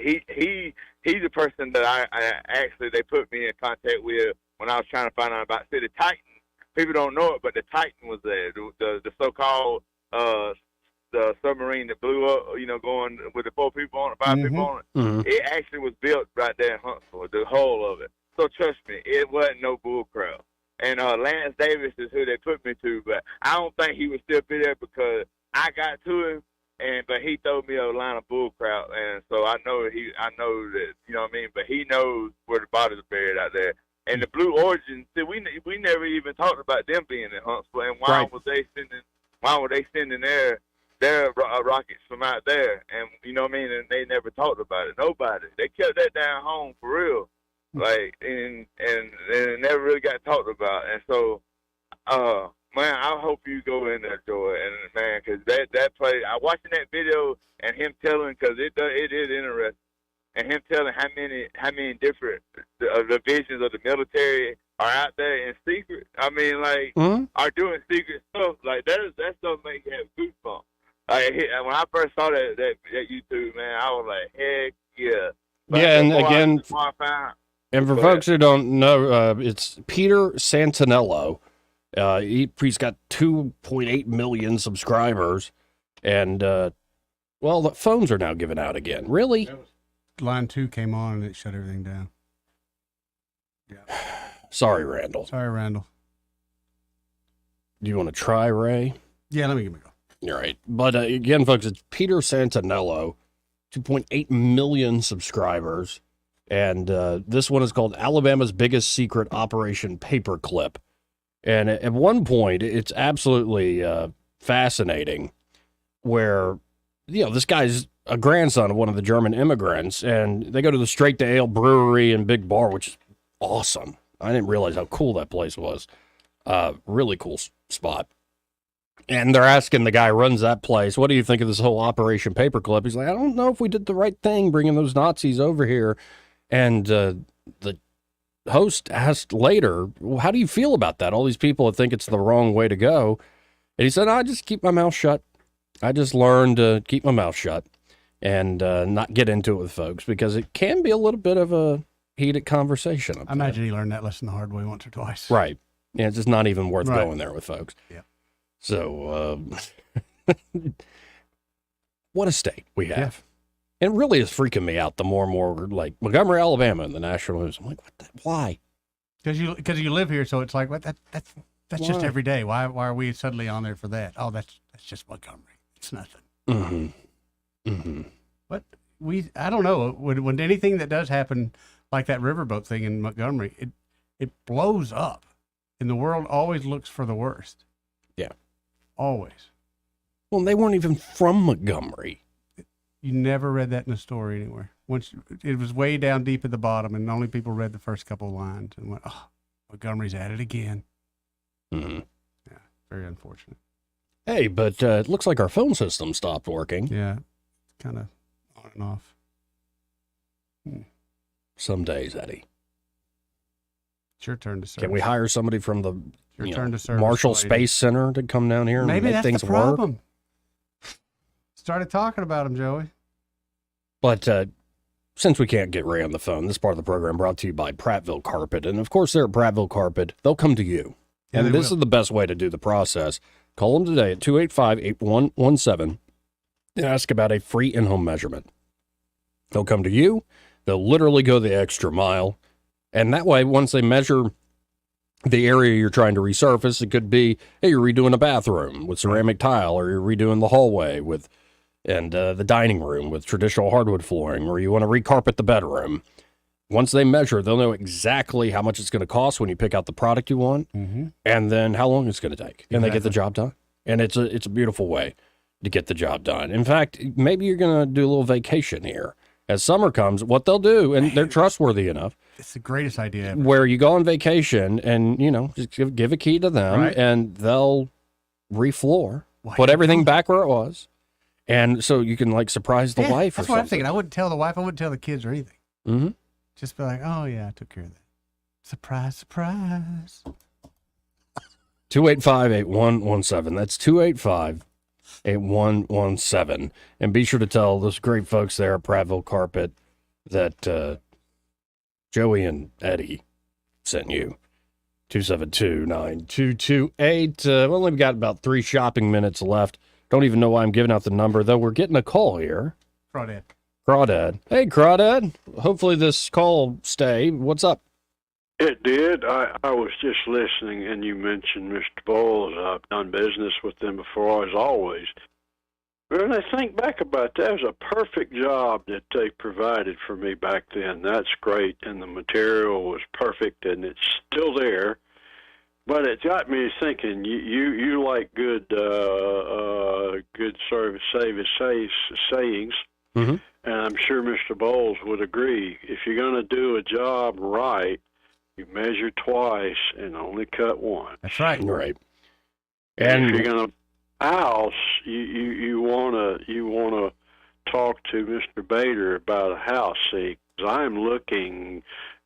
Speaker 1: the person that I actually they put me in contact with when I was trying to find out about City Titan. People don't know it, but the Titan was there, the so-called the submarine that blew up, going with the 4 people on it, 5 people on it.
Speaker 3: Mm-hmm.
Speaker 1: It actually was built right there in Huntsville, the whole of it. So trust me, it wasn't no bull crap. And Lance Davis is who they put me to, but I don't think he would still be there because I got to him, but he threw me a line of bull crap, and so I know that, you know what I mean. But he knows where the bodies are buried out there. And the Blue Origin, see, we never even talked about them being in Huntsville, and why were they sending their rockets from out there? And you know what I mean. And they never talked about it. Nobody. They kept that down home for real. Like, and it never really got talked about. And so, man, I hope you go in there, Joy, and man, because that play, I watching that video and him telling, because it is interesting, and him telling how many different divisions of the military are out there in secret. I mean, like, are doing secret stuff. Like that stuff make you have goosebumps. Like, when I first saw that YouTube, man, I was like, heck yeah. But
Speaker 3: yeah, and again. And for folks who don't know, it's Peter Santinello. He's got 2.8 million subscribers, and the phones are now giving out again. Really?
Speaker 4: Line 2 came on and it shut everything down. Yeah.
Speaker 3: Sorry, Randall.
Speaker 4: Do
Speaker 3: you want to try, Ray?
Speaker 4: Yeah, let me give it a go.
Speaker 3: All right. But again, folks, it's Peter Santinello, 2.8 million subscribers. And this one is called Alabama's Biggest Secret Operation Paperclip. And at one point, it's absolutely fascinating where, this guy's a grandson of one of the German immigrants, and they go to the Straight to Ale Brewery and Big Bar, which is awesome. I didn't realize how cool that place was. Really cool spot. And they're asking the guy who runs that place, what do you think of this whole Operation Paperclip? He's like, I don't know if we did the right thing bringing those Nazis over here. And the host asked later, well, how do you feel about that? All these people that think it's the wrong way to go. And he said, I just keep my mouth shut. I just learned to keep my mouth shut and not get into it with folks, because it can be a little bit of a heated conversation.
Speaker 4: I imagine he learned that lesson the hard way once or twice.
Speaker 3: Right. Yeah, it's just not even worth going there with folks.
Speaker 4: Yeah.
Speaker 3: So, what a state we have. Yeah. It really is freaking me out the more and more, like Montgomery, Alabama, in the national news. I'm like, why?
Speaker 4: Because you live here, so it's like, what? That's just every day. Why are we suddenly on there for that? Oh, that's just Montgomery. It's nothing.
Speaker 3: Mm-hmm. Mm-hmm.
Speaker 4: But I don't know. When anything that does happen, like that riverboat thing in Montgomery, it blows up, and the world always looks for the worst.
Speaker 3: Yeah.
Speaker 4: Always.
Speaker 3: Well, they weren't even from Montgomery.
Speaker 4: You never read that in a story anywhere. Once it was way down deep at the bottom, and only people read the first couple of lines and went, "Oh, Montgomery's at it again."
Speaker 3: Mm-hmm.
Speaker 4: Yeah, very unfortunate.
Speaker 3: Hey, but it looks like our phone system stopped working.
Speaker 4: Yeah, kind of on and off.
Speaker 3: Some days, Eddie.
Speaker 4: It's your turn to serve.
Speaker 3: Can we hire somebody from the
Speaker 4: Your turn to serve,
Speaker 3: Marshall
Speaker 4: lady.
Speaker 3: Space Center to come down here and
Speaker 4: Maybe
Speaker 3: make
Speaker 4: that's
Speaker 3: things
Speaker 4: the
Speaker 3: work?
Speaker 4: problem. Started talking about him, Joey.
Speaker 3: But since we can't get Ray on the phone, this part of the program brought to you by Prattville Carpet. And of course, they're at Prattville Carpet. They'll come to you.
Speaker 4: Yeah,
Speaker 3: And
Speaker 4: they
Speaker 3: this
Speaker 4: will.
Speaker 3: is the best way to do the process. Call them today at 285-8117 and ask about a free in-home measurement. They'll come to you. They'll literally go the extra mile. And that way, once they measure the area you're trying to resurface, it could be, hey, you're redoing a bathroom with ceramic tile, or you're redoing the hallway and the dining room with traditional hardwood flooring, or you want to recarpet the bedroom. Once they measure, they'll know exactly how much it's going to cost when you pick out the product you want, and then how long it's going to take, and they get the job done. And it's a beautiful way to get the job done. In fact, maybe you're going to do a little vacation here. As summer comes, what they'll do, and they're trustworthy enough,
Speaker 4: It's the greatest idea ever.
Speaker 3: where you go on vacation and, just give a key to them,
Speaker 4: Right.
Speaker 3: and they'll refloor, put everything back where it was. And so you can surprise the
Speaker 4: Yeah,
Speaker 3: wife or
Speaker 4: that's what I'm
Speaker 3: something.
Speaker 4: thinking. I wouldn't tell the wife. I wouldn't tell the kids or anything.
Speaker 3: Mm-hmm.
Speaker 4: Just be like, oh, yeah, I took care of that. Surprise, surprise.
Speaker 3: 285-8117. That's 285-8117. And be sure to tell those great folks there at Prattville Carpet that Joey and Eddie sent you. 272-9228. We've only got about 3 shopping minutes left. Don't even know why I'm giving out the number, though. We're getting a call here.
Speaker 4: Crawdad.
Speaker 3: Crawdad. Hey, Crawdad. Hopefully this call will stay. What's up?
Speaker 6: It did. I was just listening, and you mentioned Mr. Bowles. I've done business with them before, as always. When I think back about that, it was a perfect job that they provided for me back then. That's great, and the material was perfect, and it's still there. But it got me thinking. You like good service sayings.
Speaker 3: Mm-hmm.
Speaker 6: And I'm sure Mr. Bowles would agree. If you're going to do a job right, you measure twice and only cut once.
Speaker 4: That's right.
Speaker 3: Right.
Speaker 6: And if you're going to house, you wanna talk to Mr. Bader about a house. See, 'cause I'm looking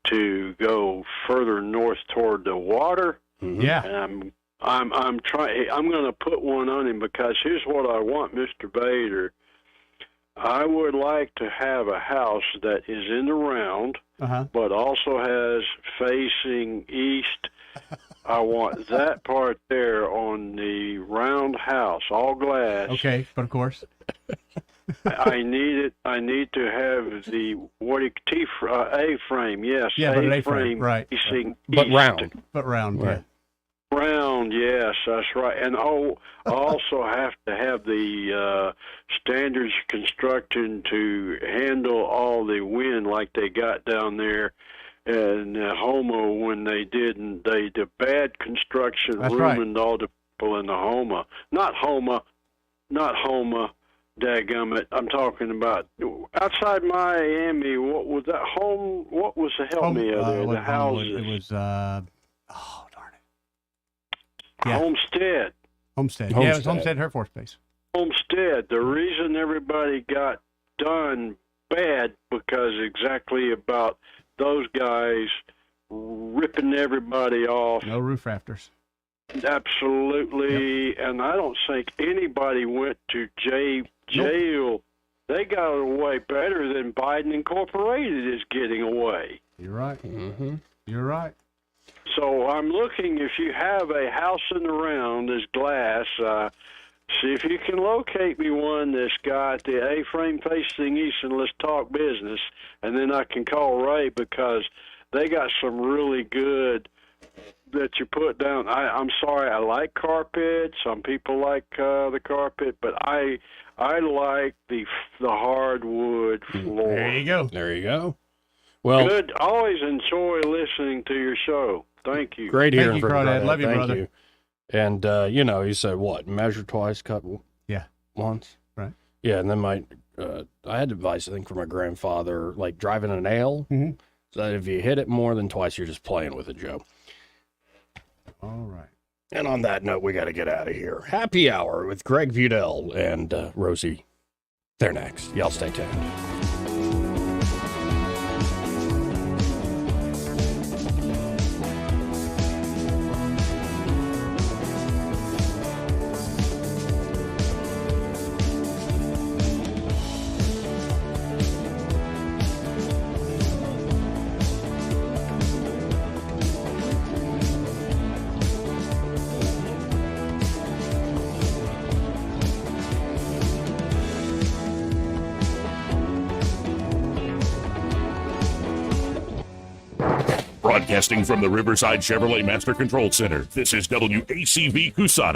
Speaker 6: to go further north toward the water.
Speaker 4: Yeah.
Speaker 6: And I'm trying. I'm going to put one on him because here's what I want, Mr. Bader. I would like to have a house that is in the round, but also has facing east. I want that part there on the round house, all glass.
Speaker 4: Okay, but of course.
Speaker 6: I need it. I need to have the A-frame. Yes,
Speaker 4: Yeah, but an A-frame, right.
Speaker 6: Facing
Speaker 3: But
Speaker 6: east.
Speaker 3: round.
Speaker 4: But round,
Speaker 3: Right.
Speaker 4: yeah.
Speaker 6: Round, yes, that's right. And I also have to have the standards construction to handle all the wind like they got down there in Houma when they did the bad construction
Speaker 4: That's right.
Speaker 6: ruined all the people in the Houma. Not Houma, dadgummit. I'm talking about outside Miami. What was that home? What was the help me out there? The houses.
Speaker 4: It was,
Speaker 6: Homestead.
Speaker 4: Homestead. Yeah, it was Homestead Air Force Base.
Speaker 6: Homestead. The reason everybody got done bad because exactly about those guys ripping everybody off.
Speaker 4: No roof rafters.
Speaker 6: Absolutely. And I don't think anybody went to jail. They got away better than Biden Incorporated is getting away.
Speaker 4: You're right. Mm-hmm. You're right.
Speaker 6: So I'm looking, if you have a house in the round that's glass, see if you can locate me one that's got the A-frame facing east, and let's talk business. And then I can call Ray because they got some really good that you put down. I'm sorry, I like carpet. Some people like the carpet, but I like the hardwood floor.
Speaker 4: There you go.
Speaker 3: There you go. Well,
Speaker 6: Good. Always enjoy listening to your show. Thank you.
Speaker 3: great hearing from you,
Speaker 4: Crawdad. Love you,
Speaker 3: Thank
Speaker 4: brother.
Speaker 3: you. And, you said what? Measure twice, cut once?
Speaker 4: Right.
Speaker 3: Yeah, and then I had advice, I think, from my grandfather, like driving a nail.
Speaker 4: Mm-hmm.
Speaker 3: So that if you hit it more than twice, you're just playing with it, Joe.
Speaker 4: All right.
Speaker 3: And on that note, we got to get out of here. Happy Hour with Greg Budell and Rosie. They're next. Y'all stay tuned.
Speaker 10: Broadcasting from the Riverside Chevrolet Master Control Center, this is WACV Cusana.